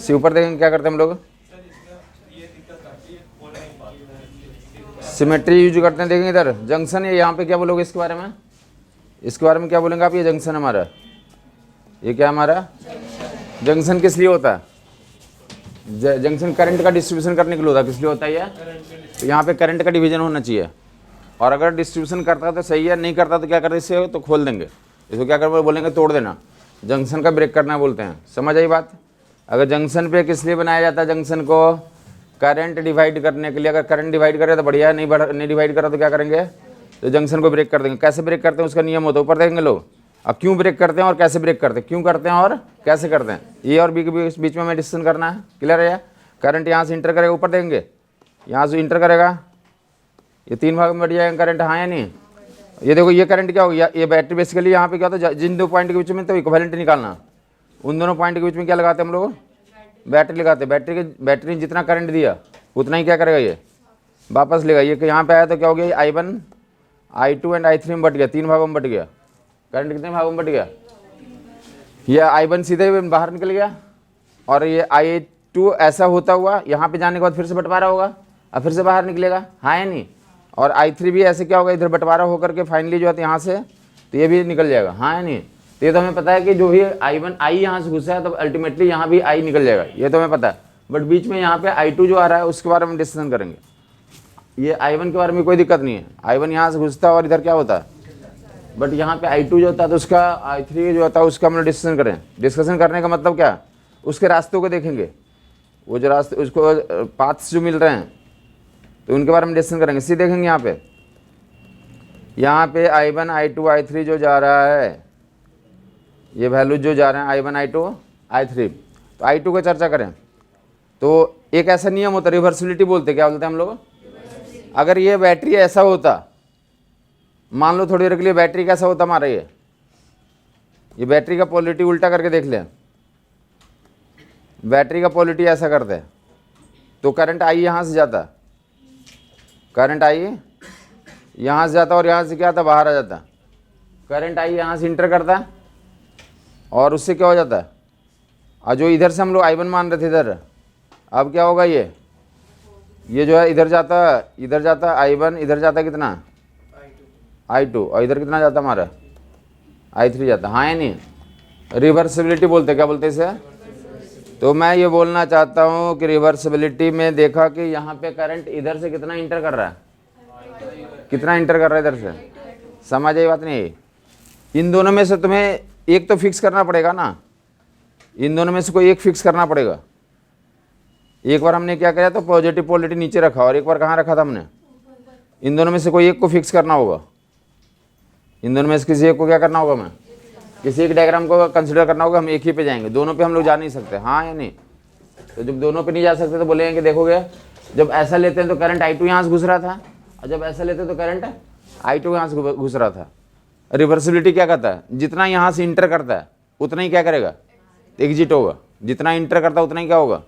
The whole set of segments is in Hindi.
इससे ऊपर देखेंगे क्या करते हैं हम लोग, सिमेट्री यूज करते हैं। देखेंगे इधर जंक्शन है, यहाँ पे क्या बोलोगे इसके बारे में, इसके बारे में क्या बोलेंगे आप, ये जंक्शन हमारा, ये क्या हमारा जंक्शन किस लिए होता है, जंक्शन करंट का डिस्ट्रीब्यूशन करने के लिए होता है। किस लिए होता है ये, तो यहाँ पे करंट का डिवीजन होना चाहिए, और अगर डिस्ट्रीब्यूशन करता है तो सही है, नहीं करता तो क्या करते इससे तो खोल देंगे, इसको क्या कर बोलेंगे तोड़ देना, जंक्शन का ब्रेक करना बोलते हैं। समझ आई बात। अगर जंक्शन पे किस लिए बनाया जाता है, जंक्शन को करंट डिवाइड करने के लिए। अगर करंट डिवाइड करे तो बढ़िया, नहीं डिवाइड करा तो क्या करेंगे, तो जंक्शन को ब्रेक कर देंगे। कैसे ब्रेक करते हैं उसका नियम होता है, ऊपर देखेंगे लोग। अब क्यों ब्रेक करते हैं और कैसे ब्रेक करते हैं, क्यों करते हैं और कैसे करते हैं, ये और बी के बीच में हमें डिस्कशन करना है। क्लियर है। करंट यहाँ से इंटर करेगा, ऊपर देखेंगे यहाँ से इंटर करेगा, ये 3 भाग में बढ़ जाएगा करंट, हाँ या नहीं। ये देखो ये करंट क्या हो गया, ये बैटरी बेसिकली यहाँ पे क्या होता है, जिन 2 पॉइंट के बीच में तो इक्विवेलेंट निकालना, उन दोनों पॉइंट के बीच में क्या लगाते हैं हम लोग, बैटरी लगाते हैं। बैटरी ने जितना करंट दिया उतना ही क्या करेगा, ये वापस लेगा। ये यहाँ पे आया तो क्या हो गया, I1 I2 एंड I3 में बट गया, 3 भागों में बट गया। करंट कितने भागों में बट गया, ये I1 सीधे बाहर निकल गया, और ये I2 ऐसा होता हुआ यहाँ पे जाने के बाद फिर से बंटवारा होगा, अब फिर से बाहर निकलेगा, हाँ या नहीं। और I3 भी ऐसे क्या होगा, इधर बंटवारा होकर के फाइनली जो है यहाँ से तो ये भी निकल जाएगा, हाँ या नहीं। तो ये तो हमें पता है कि जो भी I यहाँ से घुसा है तो अल्टीमेटली यहाँ भी I निकल जाएगा, ये तो हमें पता है। बट बीच में यहाँ पे I2 जो आ रहा है उसके बारे में डिस्कशन करेंगे। ये I1 के बारे में कोई दिक्कत नहीं है, I1 यहाँ से घुसता है और इधर क्या होता है, बट यहाँ पे I2 जो होता है तो उसका I3 जो होता है उसका हम लोग डिस्कशन करें। डिस्कशन करने का मतलब क्या, उसके रास्तों को देखेंगे, वो जो रास्ते उसको पाथ्स जो मिल रहे हैं तो उनके बारे में डिस्कशन करेंगे। इसी देखेंगे यहाँ पे I1 I2 I3 जो जा रहा है, ये वैल्यू जो जा रहे हैं I1 I2 I3, तो I2 को चर्चा करें तो एक ऐसा नियम होता है, रिवर्सिबिलिटी बोलते, क्या बोलते हैं हम लोग। अगर ये बैटरी ऐसा होता, मान लो थोड़ी देर के लिए बैटरी कैसा होता हमारा, ये बैटरी का पोलरिटी उल्टा करके देख लें, बैटरी का पोलरिटी ऐसा करते हैं तो करंट I यहाँ से जाता, करंट I यहाँ से जाता और यहाँ से क्या आता, बाहर आ जाता। करंट I यहाँ से इंटर करता और उससे क्या हो जाता है, और जो इधर से हम लोग I1 मान रहे थे इधर, अब क्या होगा, ये जो है इधर जाता I1, इधर जाता कितना I2, और इधर कितना जाता हमारा I3 जाता, हाँ या नहीं। रिवर्सिबिलिटी बोलते, क्या बोलते इसे। तो मैं ये बोलना चाहता हूँ कि रिवर्सिबिलिटी में देखा कि यहाँ पे करंट इधर से कितना इंटर कर रहा है, कितना इंटर कर रहा है इधर से, समझ आई बात नहीं। इन दोनों में से तुम्हें एक तो फिक्स करना पड़ेगा ना, इन दोनों में से कोई एक फिक्स करना पड़ेगा। एक बार हमने क्या किया, तो पॉजिटिव पोलरिटी नीचे रखा और एक बार कहाँ रखा था हमने, इन दोनों में से कोई एक को फिक्स करना होगा। इन दोनों में से किसी एक को क्या करना होगा, मैं किसी एक डायग्राम को कंसिडर करना होगा, हम एक ही पे जाएंगे, दोनों पे हम लोग जा नहीं सकते, हाँ या नहीं। तो जब दोनों पे नहीं जा सकते तो बोलेंगे कि देखोगे जब ऐसा लेते हैं तो करंट I2 यहाँ से घुस रहा था, और जब ऐसा लेते हैं तो करंट I2 यहाँ से घुस रहा था। रिवर्सिबिलिटी क्या कहता है, जितना यहाँ से इंटर करता है उतना ही क्या करेगा, एग्जिट होगा। जितना इंटर करता है उतना ही क्या होगा,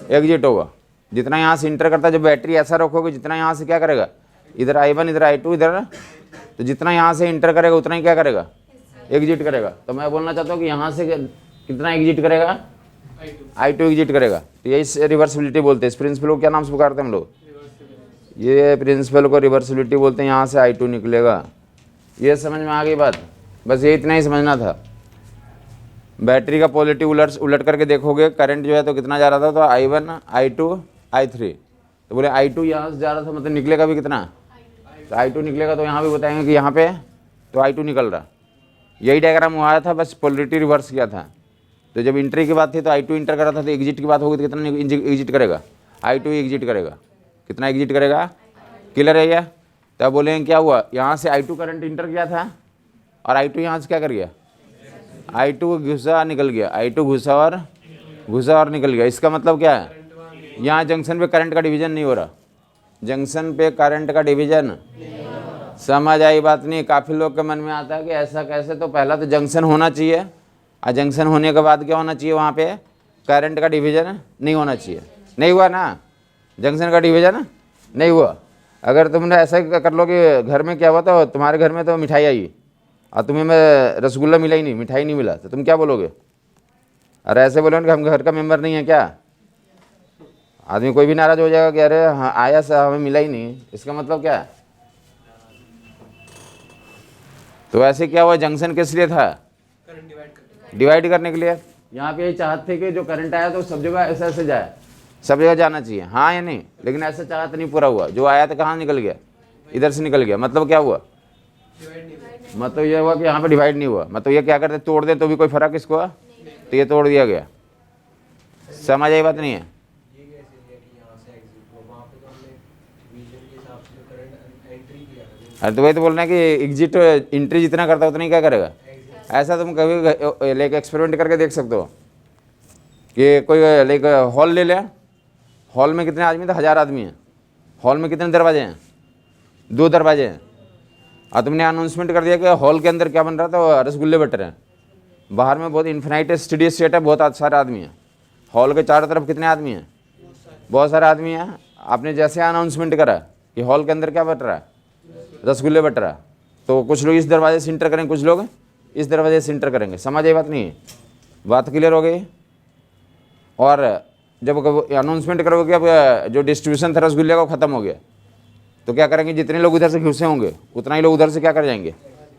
एग्जिट होगा। जितना यहाँ से इंटर करता है, जब बैटरी ऐसा रखोगे जितना यहाँ से क्या करेगा, इधर I1 इधर I2 इधर, तो जितना यहाँ से इंटर करेगा उतना ही क्या करेगा, एग्जिट करेगा। तो मैं बोलना चाहता हूँ कि यहाँ से कितना एग्जिट करेगा, I2 एग्जिट करेगा। तो यही रिवर्सिबिलिटी बोलते हैं। इस प्रिंसिपल को क्या नाम से पुकारते हैं हम लोग, ये प्रिंसिपल को रिवर्सिबिलिटी बोलते हैं। यहाँ से I2 निकलेगा, ये समझ में आ गई बात, बस ये इतना ही समझना था। बैटरी का पॉजिटिव उलट करके देखोगे, करंट जो है तो कितना जा रहा था, तो I1 I2 I3, तो बोले I2 यहाँ से जा रहा था मतलब निकलेगा भी कितना, तो I2 निकलेगा। तो यहाँ भी बताएंगे कि यहाँ पे तो I2 निकल रहा, यही डायग्राम हुआ आया था, बस पोलरिटी रिवर्स किया था। तो जब इंट्री की बात थी तो I2 इंटर कर रहा था, तो एग्जिट की बात होगी तो कितना एग्जिट करेगा, I2 एग्जिट करेगा, कितना एग्जिट करेगा। क्लियर है ये। तब बोलेंगे क्या हुआ, यहाँ से I2 करंट इंटर किया था और I2 यहाँ से क्या कर गया, I2 घुसा निकल गया, I2 घुसा और निकल गया। इसका मतलब क्या है, यहाँ जंक्शन पे करंट का डिवीजन नहीं हो रहा, जंक्शन पे करंट का डिवीजन, समझ आई बात नहीं। काफ़ी लोग के मन में आता है कि ऐसा कैसे, तो पहला तो जंक्शन होना चाहिए, और जंक्शन होने के बाद क्या होना चाहिए, वहाँ पे करंट का डिवीजन नहीं होना चाहिए। नहीं हुआ ना, जंक्शन का डिवीजन नहीं हुआ। अगर तुमने ऐसा कर लो कि घर में क्या हुआ, तो तुम्हारे घर में तो मिठाई आई और तुम्हें में रसगुल्ला मिला ही नहीं, मिठाई नहीं मिला, तो तुम क्या बोलोगे, अरे ऐसे बोलोगे कि हम घर का मेंबर नहीं है क्या, आदमी कोई भी नाराज हो जाएगा कि अरे हाँ आया सा हमें मिला ही नहीं, इसका मतलब क्या है? तो ऐसे क्या हुआ, जंक्शन किस लिए था? डिवाइड करने के लिए। यहाँ पे यही चाहते थे कि जो करंट आया तो सब जगह ऐसे ऐसे जाए, सब जगह जाना चाहिए, हाँ या नहीं? लेकिन ऐसा चाहत नहीं पूरा हुआ, जो आया था कहाँ निकल गया? इधर से निकल गया। मतलब क्या हुआ? मतलब ये हुआ कि यहाँ पे डिवाइड नहीं हुआ। मतलब ये क्या करते, तोड़ दे तो भी कोई फर्क इसको है? तो ये तोड़ दिया गया। समझ आई बात नहीं है? अरे तो वही तो बोल रहे हैं कि एग्जिट एंट्री जितना करता है उतना ही क्या करेगा। ऐसा तुम कभी लाइक एक्सपेरिमेंट करके देख सकते हो कि कोई लाइक हॉल ले लिया, हॉल में कितने आदमी थे? 1000 आदमी हैं। हॉल में कितने दरवाजे हैं? 2 दरवाजे हैं। और तुमने अनाउंसमेंट कर दिया कि हॉल के अंदर क्या बन रहा था? रसगुल्ले बट रहे हैं। बाहर में बहुत इन्फिनाइट स्टडी स्टेट है, बहुत सारे आदमी हैं। हॉल के चारों तरफ कितने आदमी हैं? बहुत सारे आदमी हैं। आपने जैसे अनाउंसमेंट करा कि हॉल के अंदर क्या बट रहा है? रसगुल्ले बट रहा है, तो कुछ लोग इस दरवाजे से इंटर करेंगे, कुछ लोग इस दरवाजे से इंटर करेंगे। समझ आई बात नहीं है? बात क्लियर हो गई? और जब अनाउंसमेंट करोगे कि अब जो डिस्ट्रीब्यूशन था रसगुल्ले का वो खत्म हो गया, तो क्या करेंगे? जितने लोग उधर से घुसे होंगे उतना ही लोग उधर से क्या कर जाएंगे?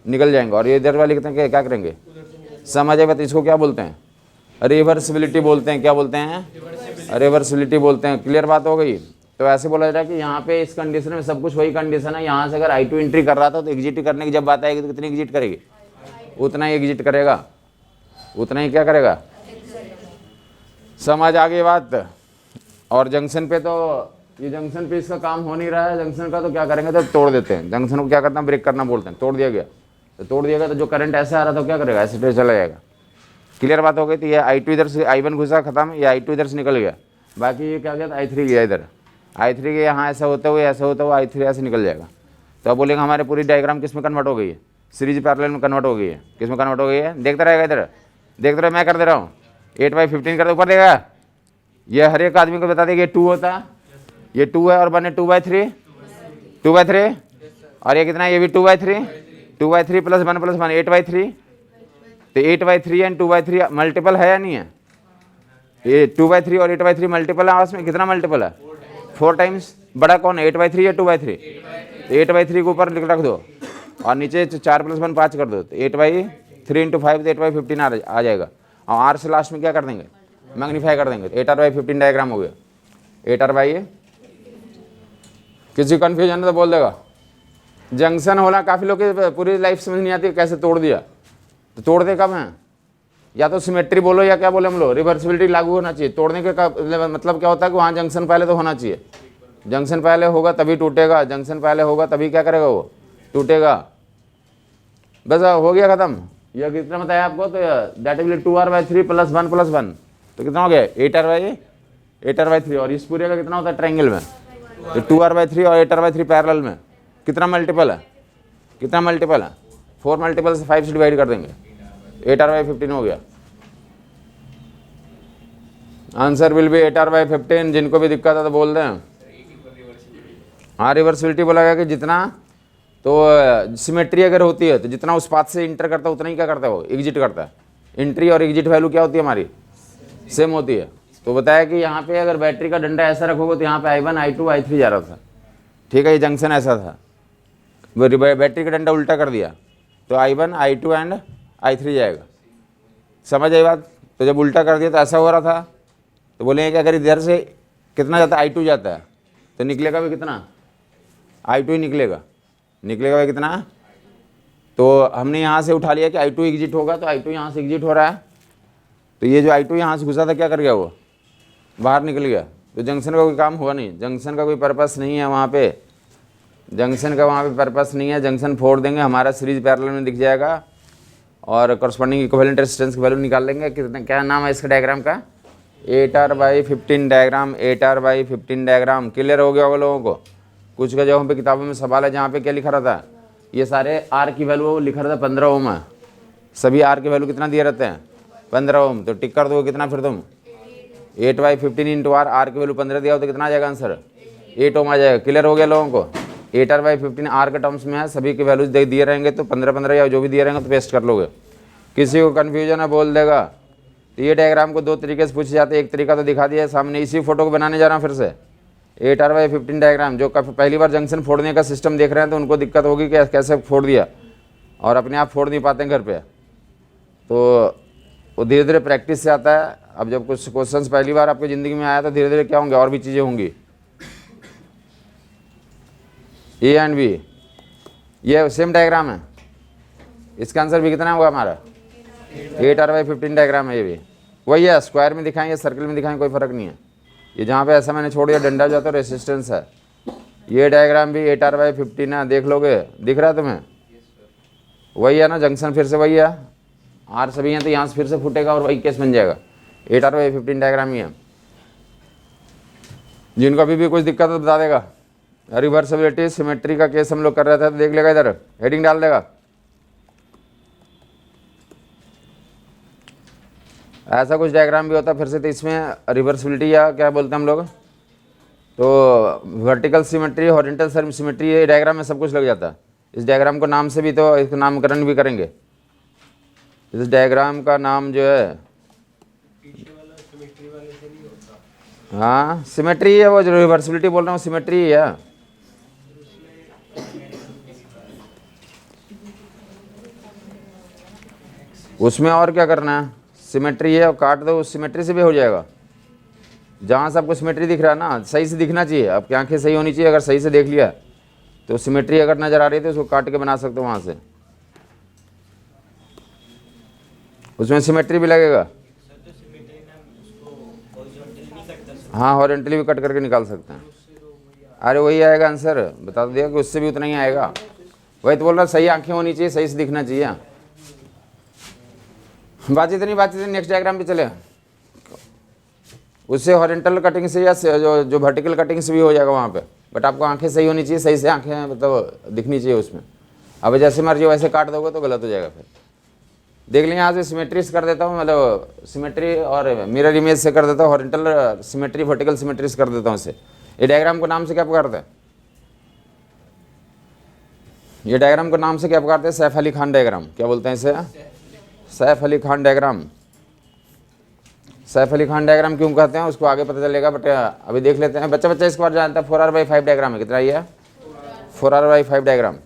निकल जाएंगे। और ये इधर वाले कितने क्या करेंगे? समझ आई बात? इसको क्या बोलते हैं? रिवर्सिबिलिटी बोलते हैं। क्या बोलते हैं? रिवर्सिबिलिटी बोलते हैं। क्लियर बात हो गई? तो ऐसे बोला जा रहा है कि यहाँ पे इस कंडीशन में सब कुछ वही कंडीशन है। यहाँ से अगर I2 एंट्री कर रहा था तो एग्जिट करने की जब बात आएगी तो कितनी एग्जिट करेगी? उतना ही एग्जिट करेगा, उतना ही क्या करेगा? समझ आ गई बात? और जंक्शन पे तो ये जंक्शन पे इसका काम हो नहीं रहा है जंक्शन का, तो क्या करेंगे? तो तोड़ देते हैं जंक्शन को। क्या करना? ब्रेक करना बोलते हैं। तोड़ दिया गया तो तोड़ दिया गया, तो जो करंट ऐसे आ रहा था क्या करेगा? ऐसे पे चला जाएगा। क्लियर बात हो गई? तो ये I2 इधर से I1 घुसा, खत्म। ये I2 इधर से निकल गया, बाकी ये क्या गया? I3 गया इधर। I3 के यहाँ ऐसा होता हुआ ऐसा होता हुआ I3 ऐसे निकल जाएगा। तो अब बोलेंगे हमारे पूरी डायग्राम किस में कन्वर्ट हो गई है? सीरीज पैरेलल में कन्वर्ट हो गई है। किस में कन्वर्ट हो गई है? देखता रहेगा इधर, देखते रहे। मैं कर दे रहा हूँ 8/15 कर दे, ऊपर देगा। ये हर एक आदमी को बता देगा ये 2 होता है, ये 2 है, और बने 2/3 2/3। और ये कितना है? ये भी 2/3 2/3 + 1 + 1 8/3। तो 8/3 एंड 2/3 मल्टीपल है या नहीं है? ये 2/3 और 8/3 मल्टीपल है आपस में। कितना मल्टीपल है? 4 टाइम्स। बड़ा कौन है, 8/3 या 2/3? 8/3 के ऊपर रख दो और नीचे 4 + 1 5 कर दो, तो 8/3 × 5 तो 8/15 आ जाएगा। और आर से लास्ट में क्या कर देंगे? मैग्नीफाई कर देंगे, तो 8R/15 डायग्राम हो गया। 8R/। किसी कन्फ्यूजन है तो बोल देगा। जंक्शन होना काफ़ी लोग की पूरी लाइफ समझ नहीं आती कैसे तोड़ दिया। तो तोड़ दे कब हैं? या तो सिमेट्री बोलो या क्या बोले हम लोग, रिवर्सिबिलिटी लागू होना चाहिए। तोड़ने के मतलब क्या होता है कि वहाँ जंक्शन पहले तो होना चाहिए। जंक्शन पहले होगा तभी टूटेगा, जंक्शन पहले होगा तभी क्या करेगा? वो टूटेगा। बस हो गया खत्म। यह कितना बताया आपको? तो दैट विल 2R/3 + 1 + 1, तो कितना हो गया? 8R/3। और इस पूरे का कितना होता है ट्रायंगल में? तो 2R/3 और 8R/3 पैरेलल में कितना मल्टीपल है? कितना मल्टीपल है? 4 मल्टीपल से 5 से डिवाइड कर देंगे, 8R/15 हो गया। Answer will be 8R/15। जिनको भी दिक्कत है तो बोल दें। हाँ, रिवर्सिबिलिटी बोला गया कि जितना तो सिमेट्री अगर होती है तो जितना उस पाथ से इंटर करता है उतना ही क्या करता है? वो एग्जिट करता है। एंट्री और एग्जिट वैल्यू क्या होती है हमारी? सेम होती है। तो बताया कि यहाँ पे अगर बैटरी का डंडा ऐसा रखोगे तो यहाँ पे I1 I2 I3 जा रहा था। ठीक है, ये जंक्शन ऐसा था। बैटरी का डंडा उल्टा कर दिया तो I1 I2 एंड I3 जाएगा। समझ आई बात? तो जब उल्टा कर दिया तो ऐसा हो रहा था। तो बोलेंगे कि अगर इधर से कितना जाता है? I2 जाता है, तो निकलेगा भी कितना? I2 ही निकलेगा। निकलेगा भाई कितना? तो हमने यहाँ से उठा लिया कि I2 एग्जिट होगा, तो I2 यहाँ से एग्जिट हो रहा है। तो ये जो I2 यहाँ से घुसा था क्या कर गया? वो बाहर निकल गया। तो जंक्शन का कोई काम हुआ नहीं, जंक्शन का कोई पर्पस नहीं है वहाँ पे। जंक्शन का वहाँ पे पर्पस नहीं है। जंक्शन फोड़ देंगे, हमारा सीरीज पैरेलल में दिख जाएगा और करस्पॉन्डिंग इक्विवेलेंट रेजिस्टेंस की वैल्यू निकाल लेंगे। कितना क्या नाम है इसका डायग्राम का? 8R/15 diagram. 8R/15 diagram clear हो गया होगा लोगों को? कुछ का जगहों पे किताबों में सवाल है जहाँ पे क्या लिखा रहता है? ये सारे आर की वैल्यू लिखा रहता है 15 ओम है। सभी आर की वैल्यू कितना दिए रहते हैं? 15 ओम। तो टिक कर दो कितना फिर तुम? 8/15 × आर की वैल्यू 15 दिया हो तो कितना आ जाएगा आंसर? 8 ओम आ जाएगा। क्लियर हो गया लोगों को? 8R/15 आर के टर्म्स में है, सभी के वैल्यूज दिए रहेंगे तो 15 15 या जो भी दिए रहेंगे तो पेस्ट कर लोगे। किसी को कन्फ्यूजन है बोल देगा, तो ये डायग्राम को 2 तरीके से पूछे जाते हैं। एक तरीका तो दिखा दिया है सामने, इसी फोटो को बनाने जा रहा हूँ फिर से। 8R/15 डायग्राम, जो पहली बार जंक्शन फोड़ने का सिस्टम देख रहे हैं तो उनको दिक्कत होगी कि कैसे फोड़ दिया, और अपने आप फोड़ नहीं पाते हैं घर पे, तो वो धीरे धीरे प्रैक्टिस से आता है। अब जब कुछ क्वेश्चंस पहली बार आपकी ज़िंदगी में आया तो धीरे धीरे क्या होंगे, और भी चीज़ें होंगी। ए एंड बी, ये सेम डायग्राम है, इसका आंसर भी कितना होगा हमारा 8R/15 डायग्राम है। ये भी वही है, स्क्वायर में दिखाएं या सर्कल में दिखाएं कोई फ़र्क नहीं है। ये जहाँ पे ऐसा मैंने छोड़ दिया डंडा जो तो रेसिस्टेंस है। ये डायग्राम भी 8R/15 है, देख लोगे, दिख रहा है तुम्हें? वही है ना, जंक्शन फिर से वही है, आर सभी हैं तो यहाँ से फिर से फूटेगा और वही केस बन जाएगा। 8R/15 डायग्राम ही है। जिनको अभी भी कुछ दिक्कत है तो बता देगा। रिवर्सिबिलिटी सिमेट्री का केस हम लोग कर रहे थे तो देख लेगा, इधर हेडिंग डाल देगा। ऐसा कुछ डायग्राम भी होता है फिर से, तो इसमें रिवर्सिबिलिटी या क्या बोलते हैं हम लोग, तो वर्टिकल सिमेट्री, हॉरिजॉन्टल सिमेट्री, ये डायग्राम में सब कुछ लग जाता है। इस डायग्राम को नाम से भी तो इसका नामकरण भी करेंगे। इस डायग्राम का नाम जो है, हाँ सिमेट्री है, वो जो रिवर्सिबिलिटी बोल रहा हूँ सिमेट्री है। उसमें और क्या करना है, सिमेट्री है, और काट दो, उस सिमेट्री से भी हो जाएगा। जहाँ से आपको सिमेट्री दिख रहा है ना, सही से दिखना चाहिए, आपकी आंखें सही होनी चाहिए। अगर सही से देख लिया तो सिमेट्री अगर नज़र आ रही है तो उसको काट के बना सकते हो वहाँ से, उसमें सिमेट्री भी लगेगा। हाँ हॉरिजॉन्टली भी कट करके निकाल सकते हैं। अरे वही आएगा आंसर, बता तो दिया कि उससे भी उतना ही आएगा। वही तो बोल रहा, सही आंखें होनी चाहिए, सही से दिखना चाहिए। बातचीत नहीं, बातचीत नेक्स्ट डायग्राम पे चले। उससे हॉरिजॉन्टल कटिंग से या जो वर्टिकल कटिंग से भी हो जाएगा वहाँ पे, बट आपको आंखें सही होनी चाहिए, सही से आंखें मतलब दिखनी चाहिए उसमें। अब जैसे मर्जी वैसे काट दोगे तो गलत हो जाएगा। फिर देख लेंगे, यहाँ से सिमेट्री से कर देता हूँ, मतलब सिमेट्री और मिरर इमेज से कर देता हूँ, हॉरिजॉन्टल सिमेट्री वर्टिकल सिमेट्री से कर देता हूँ इसे। ये डायग्राम को नाम से क्या पुकारते हैं, ये डायग्राम को नाम से क्या पुकारते हैं, सैफ अली खान डायग्राम। क्या बोलते हैं इसे, सैफ अली खान डायग्राम। सैफ अली खान डायग्राम क्यों कहते हैं उसको आगे पता चलेगा, बट अभी देख लेते हैं। बच्चा इसके बारे जानता है 4R/5 डायग्राम है, कितना ये है 4R/5 डायग्राम।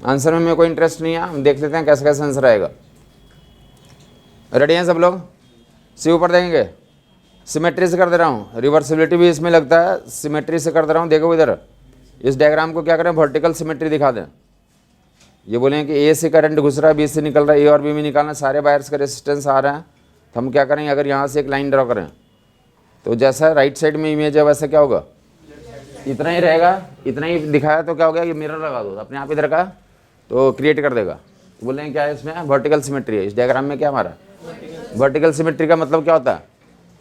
आंसर में मेरे को इंटरेस्ट नहीं है, हम देख लेते हैं कैसे कैसे आंसर आएगा। रेडी हैं सब लोग? सी ऊपर देखेंगे, सिमेट्री से कर दे रहा हूँ, रिवर्सिबिलिटी भी इसमें लगता है, सिमेट्री से कर दे रहा हूँ। देखो इधर इस डायग्राम को क्या करें, वर्टिकल सिमेट्री दिखा दें। ये बोलें कि ए से करंट घुस रहा है, बी से निकल रहा है, ए और बी में निकालना, सारे वायर्स का रेसिस्टेंस आ रहा है। तो हम क्या करें, अगर यहाँ से एक लाइन ड्रॉ करें तो जैसा राइट साइड में इमेज है वैसा क्या होगा, इतना ही रहेगा। इतना ही दिखाया तो क्या हो गया, ये मिरर लगा दो अपने आप इधर का, तो क्रिएट कर देगा। तो बोल रहे हैं क्या है इसमें, वर्टिकल सिमेट्री है इस डायग्राम में। क्या हमारा वर्टिकल सिमेट्री का मतलब क्या होता है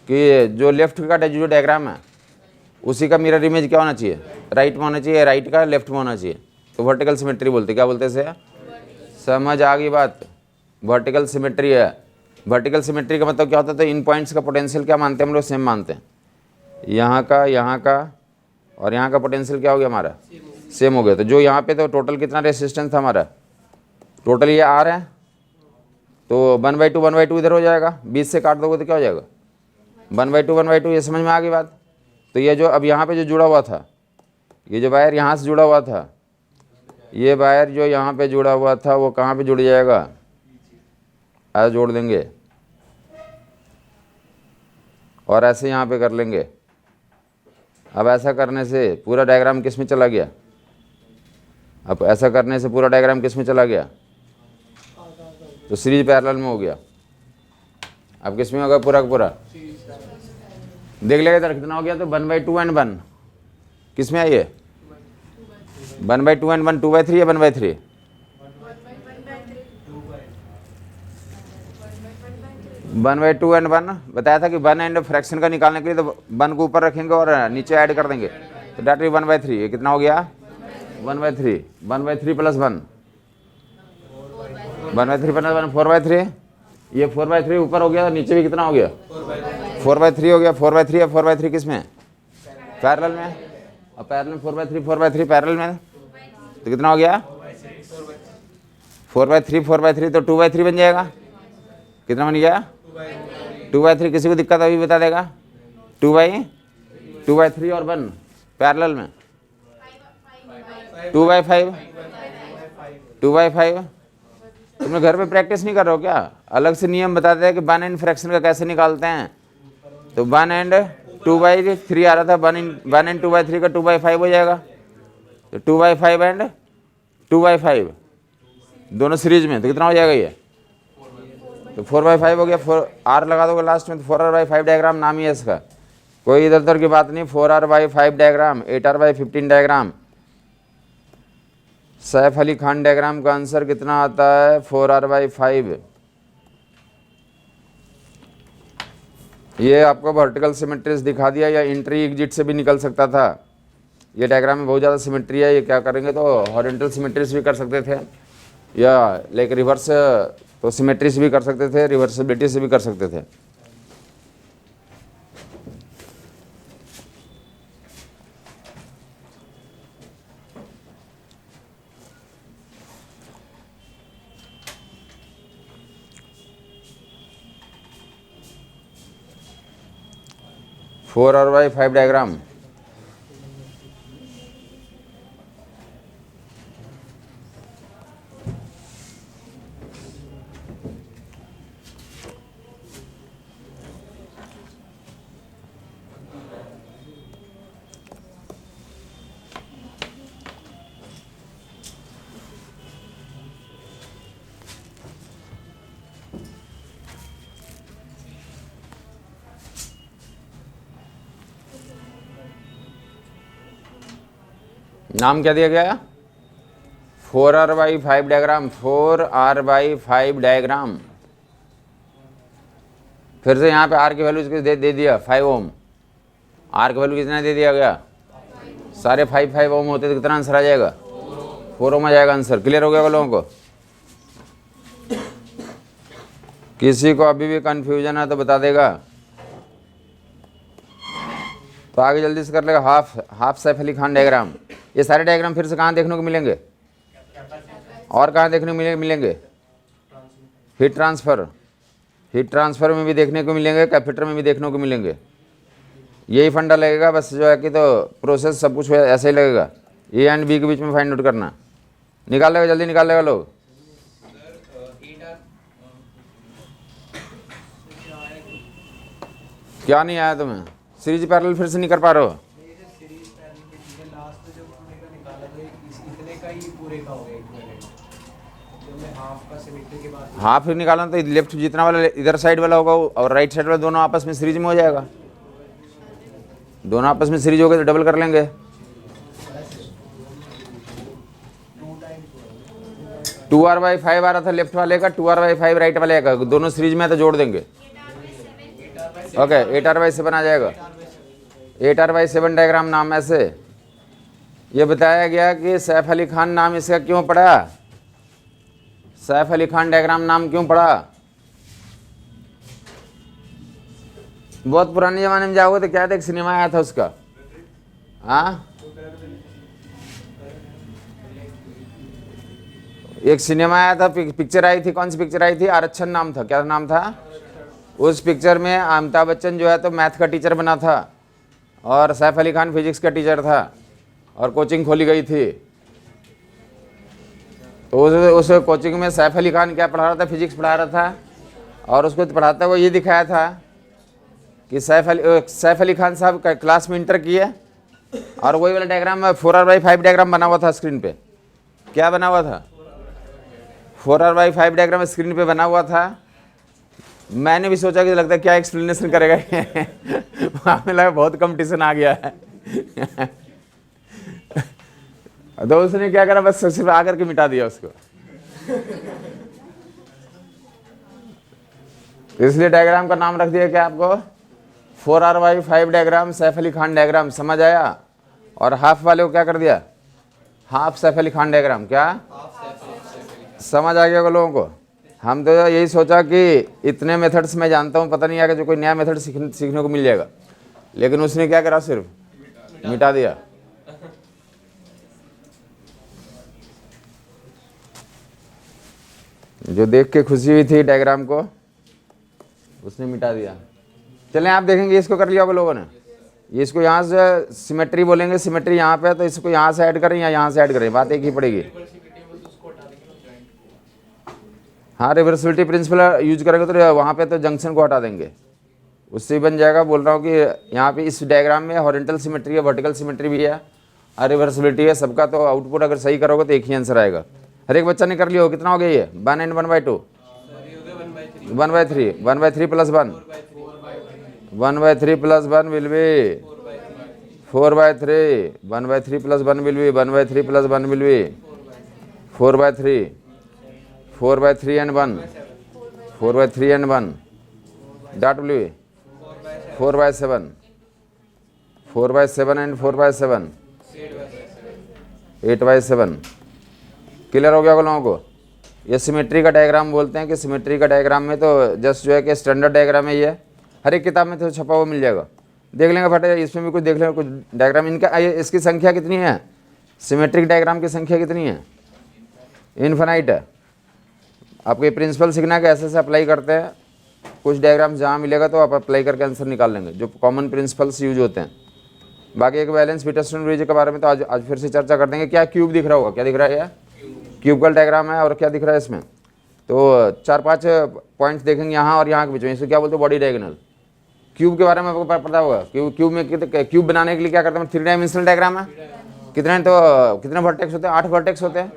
कि जो लेफ्ट का जो डायग्राम है उसी का मिरर इमेज क्या होना चाहिए, राइट में होना चाहिए, राइट का लेफ्ट में होना चाहिए। तो वर्टिकल सिमेट्री बोलते, क्या बोलते हैं इसे, समझ आ गई बात। वर्टिकल सिमेट्री है। वर्टिकल सिमेट्री का मतलब क्या होता है, तो इन पॉइंट्स का पोटेंशियल क्या मानते हैं हम लोग, सेम मानते हैं। यहाँ का और यहाँ का पोटेंशियल क्या हो गया हमारा, सेम हो गया। तो जो यहाँ पे तो टोटल कितना रेसिस्टेंस था हमारा, टोटल ये आर है, तो 1/2 इधर हो जाएगा। 20 से काट दोगे तो क्या हो जाएगा 1/2। ये समझ में आ गई बात। तो ये जो अब यहाँ पे जो जुड़ा हुआ था, ये जो वायर यहाँ से जुड़ा हुआ था, ये वायर जो यहाँ पे जुड़ा हुआ था वो कहाँ पे जुड़ जाएगा, ऐसे जोड़ देंगे और ऐसे यहाँ पे कर लेंगे। अब ऐसा करने से पूरा डायग्राम किस में चला गया, अब ऐसा करने से पूरा डायग्राम किस में चला गया, तो सीरीज पैरेलल में हो गया। अब किस में होगा, पूरा का पूरा देख लेगा इधर कितना हो गया। तो 1/2 and 1 किस में है ये, 1/2 and 1 2/3 या 1/3, 1/2 and 1 बताया था कि 1 एंड फ्रैक्शन का निकालने के लिए तो 1 को ऊपर रखेंगे और नीचे ऐड कर देंगे, तो डेट 1/3। ये कितना हो गया 1/3, 1/3 + 1, 1/3 + 1 4/3। ये 4/3 ऊपर हो गया, नीचे भी कितना हो गया 4/3 हो गया। 4/3 या 4/3 किस में, पैरेलल में। अब पैरेलल 4/3 पैरेलल में, तो कितना हो गया 4/3 तो 2/3 बन जाएगा। कितना बन गया 2/3 किसी को दिक्कत अभी बता देगा। 2/3 और 1 पैरेलल में 2/5 2/5। तुमने घर पे प्रैक्टिस नहीं कर रहे हो क्या? अलग से नियम बताते हैं कि 1 एंड फ्रैक्शन का कैसे निकालते हैं। तो 1 एंड 2/3 आ रहा था, 1 एंड 2/3 का 2/5 हो जाएगा। तो 2/5 एंड 2/5 दोनों सीरीज में, तो कितना हो जाएगा ये? तो 4/5 हो गया। 4 आर लगा दोगे लास्ट में, तो 4r/5 डायग्राम नाम ही है इसका, कोई इधर उधर की बात नहीं। 4r/5 diagram, 8r/15 diagram. Saif Ali Khan diagram का आंसर कितना आता है? 4r/5। ये आपको वर्टिकल सिमेट्रीज दिखा दिया, या इंट्री एग्जिट से भी निकल सकता था। ये डायग्राम में बहुत ज़्यादा सिमेट्री है, ये क्या करेंगे तो हॉरिजॉन्टल सिमेट्रीज भी कर सकते थे, या लाइक रिवर्स तो सिमेट्री से भी कर सकते थे, रिवर्सिबिलिटी से भी कर सकते थे। Four r/5 diagram. नाम क्या दिया गया? 4r/5 diagram. 4r/5 diagram. फिर से यहाँ पे आर की वैल्यू दे दिया 5 ओम। आर की वैल्यू कितना दे दिया गया? सारे 5 ओम होते तो कितना आंसर आ जाएगा? 4 ओम आ जाएगा आंसर। क्लियर हो गया लोगों को? किसी को अभी भी कंफ्यूजन है तो बता देगा, तो आगे जल्दी से कर लेगा। Half Saif Ali Khan diagram. ये सारे डायग्राम फिर से कहाँ देखने को मिलेंगे, और कहाँ देखने को मिलेंगे? हीट ट्रांसफर में भी देखने को मिलेंगे, कैपेसिटर में भी देखने को मिलेंगे। यही फंडा लगेगा बस, जो है कि तो प्रोसेस सब कुछ ऐसे ही लगेगा। ए एंड बी के बीच में फाइंड आउट करना। निकाल लेगा, जल्दी निकाल लेगा लोग। क्या नहीं आया तुम्हें? सीरीज पैरेलल फिर से नहीं कर पा रहे हो? हाफ फिर निकालना तो लेफ्ट जितना वाला इधर साइड वाला होगा और राइट साइड वाला दोनों आपस में सीरीज में हो जाएगा। दोनों आपस में सीरीज हो गए तो डबल कर लेंगे। 2r/5 आ रहा था लेफ्ट वाले का, 2r/5 राइट वाले का, दोनों सीरीज में तो जोड़ देंगे। ओके 8r/7 आ जाएगा। 8r/7 डायग्राम नाम ऐसे ये बताया गया कि सैफ अली खान नाम इसका क्यों पड़ा? सैफ अली खान डायग्राम नाम क्यों पड़ा? बहुत पुराने जमाने में जाओगे तो क्या था, एक सिनेमा आया था उसका। हाँ, एक सिनेमा आया था, पिक्चर आई थी। कौन सी पिक्चर आई थी? आरक्षण नाम था। क्या नाम था? उस पिक्चर में अमिताभ बच्चन जो है तो मैथ का टीचर बना था और सैफ अली खान फिजिक्स का टीचर था और कोचिंग खोली गई थी। तो उस कोचिंग में सैफ अली खान क्या पढ़ा रहा था? फिजिक्स पढ़ा रहा था, और उसको पढ़ाता हुआ ये दिखाया था कि सैफ अली खान साहब क्लास में इंटर किए, और वही वाला डायग्राम 4r/5 डायग्राम बना हुआ था स्क्रीन पे। क्या बना हुआ था? 4r/5 डायग्राम स्क्रीन पे बना हुआ था। मैंने भी सोचा कि लगता है क्या एक्सप्लेनेशन करेगा हमें लगा बहुत कंपटीशन आ गया है तो उसने क्या करा, बस सिर्फ आकर के मिटा दिया उसको। इसलिए डायग्राम का नाम रख दिया क्या आपको? 4r/5 diagram, Saif Ali Khan diagram. समझ आया? और हाफ वाले को क्या कर दिया? Half Saif Ali Khan diagram. क्या समझ आ गया होगा लोगों को? हम तो यही सोचा कि इतने मेथड्स मैं जानता हूँ, पता नहीं आगे जो कोई नया मेथड सीखने को मिल जाएगा, लेकिन उसने क्या करा? सिर्फ मिटा दिया। जो देख के खुशी हुई थी डायग्राम को, उसने मिटा दिया। चलें आप देखेंगे इसको कर लिया होगा लोगों ने। ये इसको यहाँ से सिमेट्री बोलेंगे, सिमेट्री यहाँ पे है तो इसको यहाँ से ऐड करें या यहाँ से ऐड करें, बात एक ही पड़ेगी। हाँ रिवर्सिबिलिटी प्रिंसिपल यूज करेंगे तो वहाँ पे तो जंक्शन को हटा देंगे, उससे बन जाएगा। बोल रहा हूँ कि यहाँ पे इस डायग्राम में हॉरिजॉन्टल सिमेट्री है, वर्टिकल सिमेट्री भी है और रिवर्सिबिलिटी है सबका, तो आउटपुट अगर सही करोगे तो एक ही आंसर आएगा। हर एक बच्चा ने कर लिया हो। कितना हो गया ये 1 and 1/2 1/3 1/3 + 1 1/3 + 1 will be 4/3 1/3 + 1 will be 1/3 + 1 will be 4/3 4/3 and 1 4/3 and 1 that will be 4/7 4/7 and 4/7 8/7। Clear हो गया होगा लोगों को। ये सिमेट्री का डायग्राम बोलते हैं कि सिमेट्री का डायग्राम में तो जस्ट जो है कि स्टैंडर्ड डायग्राम है, ये हर एक किताब में तो छपा हुआ मिल जाएगा, देख लेंगे फटे। इसमें भी कुछ देख लेंगे, कुछ डायग्राम इनका। इसकी संख्या कितनी है, सिमेट्रिक डायग्राम की संख्या कितनी है, इनफाइनाइट है। आपको ये प्रिंसिपल सीखना है कि ऐसे अप्लाई करते हैं। कुछ डायग्राम जहाँ मिलेगा तो आप अप्लाई करके आंसर निकाल लेंगे, जो कॉमन प्रिंसिपल्स यूज होते हैं। बाकी एक बैलेंस पीटरसन ब्रिज के बारे में तो आज फिर से चर्चा कर देंगे। क्या क्यूब दिख रहा होगा, क्या दिख रहा है, क्यूब डायग्राम है। और क्या दिख रहा है इसमें, तो 4-5 पॉइंट्स देखेंगे यहाँ और यहाँ के बीच में। इसे क्या बोलते हैं, बॉडी डायगोनल। क्यूब के बारे में आपको पता होगा। क्यूब में क्यूब बनाने के लिए क्या करते हैं, 3 डायमेंशनल डायग्राम है। कितने वर्टेक्स होते हैं, 8 वर्टेक्स होते हैं।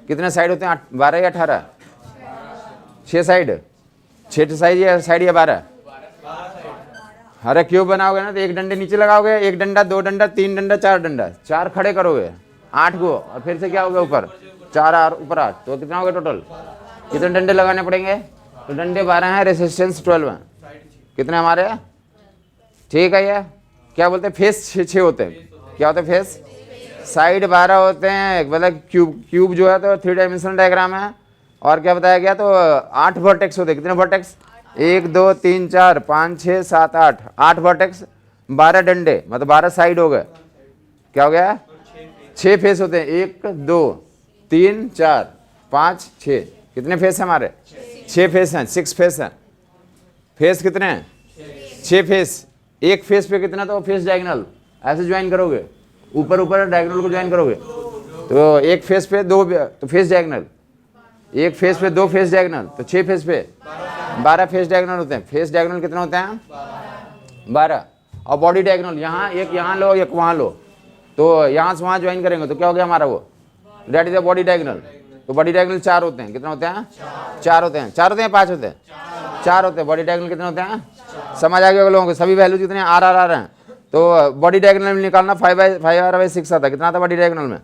कितने साइड होते हैं, 12 या 18, 6 साइड, 6 साइड या 12। अरे क्यूब बनाओगे ना तो एक डंडे नीचे लगाओगे, एक डंडा, 2 डंडा, 3 डंडा, 4 डंडा, 4 खड़े करोगे, 8 को, और फिर से क्या होगा ऊपर 4 और ऊपर 8, तो कितना हो गया टोटल। कितने डंडे लगाने पड़ेंगे, तो डंडे 12 हैं, रेसिस्टेंस 12 है। कितने हमारे, ठीक है। ये क्या बोलते हैं, फेस 6 होते हैं। क्या होते हैं, फेस, साइड 12 होते हैं। मतलब क्यूब जो है तो 3 डायमेंशनल डायग्राम है। और क्या बताया गया, तो 8 वर्टेक्स होते हैं। कितने वर्टेक्स, 1 2 3 4 5 6 7 8 वर्टेक्स, 12 डंडे, मतलब 12 साइड हो गए। क्या हो गया, 6 फेस होते हैं। 1 2 3 4 5 6, कितने फेस हैं हमारे, 6 फेस हैं, 6 फेस हैं। फेस कितने हैं, 6 फेस। एक फेस पे कितना, तो फेस डायगोनल ऐसे ज्वाइन करोगे, ऊपर डायगोनल को ज्वाइन करोगे तो एक फेस पे 2 तो फेस डायगोनल, एक फेस पे 2 फेस डायगोनल, तो 6 फेस पे 12 फेस डायगोनल होते हैं। फेस डायगोनल कितने होते हैं, 12। और बॉडी डायगोनल यहाँ एक यहाँ लो, एक वहाँ लो, तो यहाँ से वहाँ ज्वाइन करेंगे तो क्या हो गया हमारा, वो that is the body diagonal. तो बॉडी डायगोनल 4 होते हैं। कितने होते हैं, 4 होते हैं। 4 होते हैं, 5 होते हैं, 4 होते हैं। बॉडी डायगोनल कितने होते हैं, समझ आ गया लोगों को। सभी वैल्यूज कितने आर हैं, तो बॉडी डायगोनल में निकालना 5r/6 आता है। कितना था बॉडी डायगोनल में,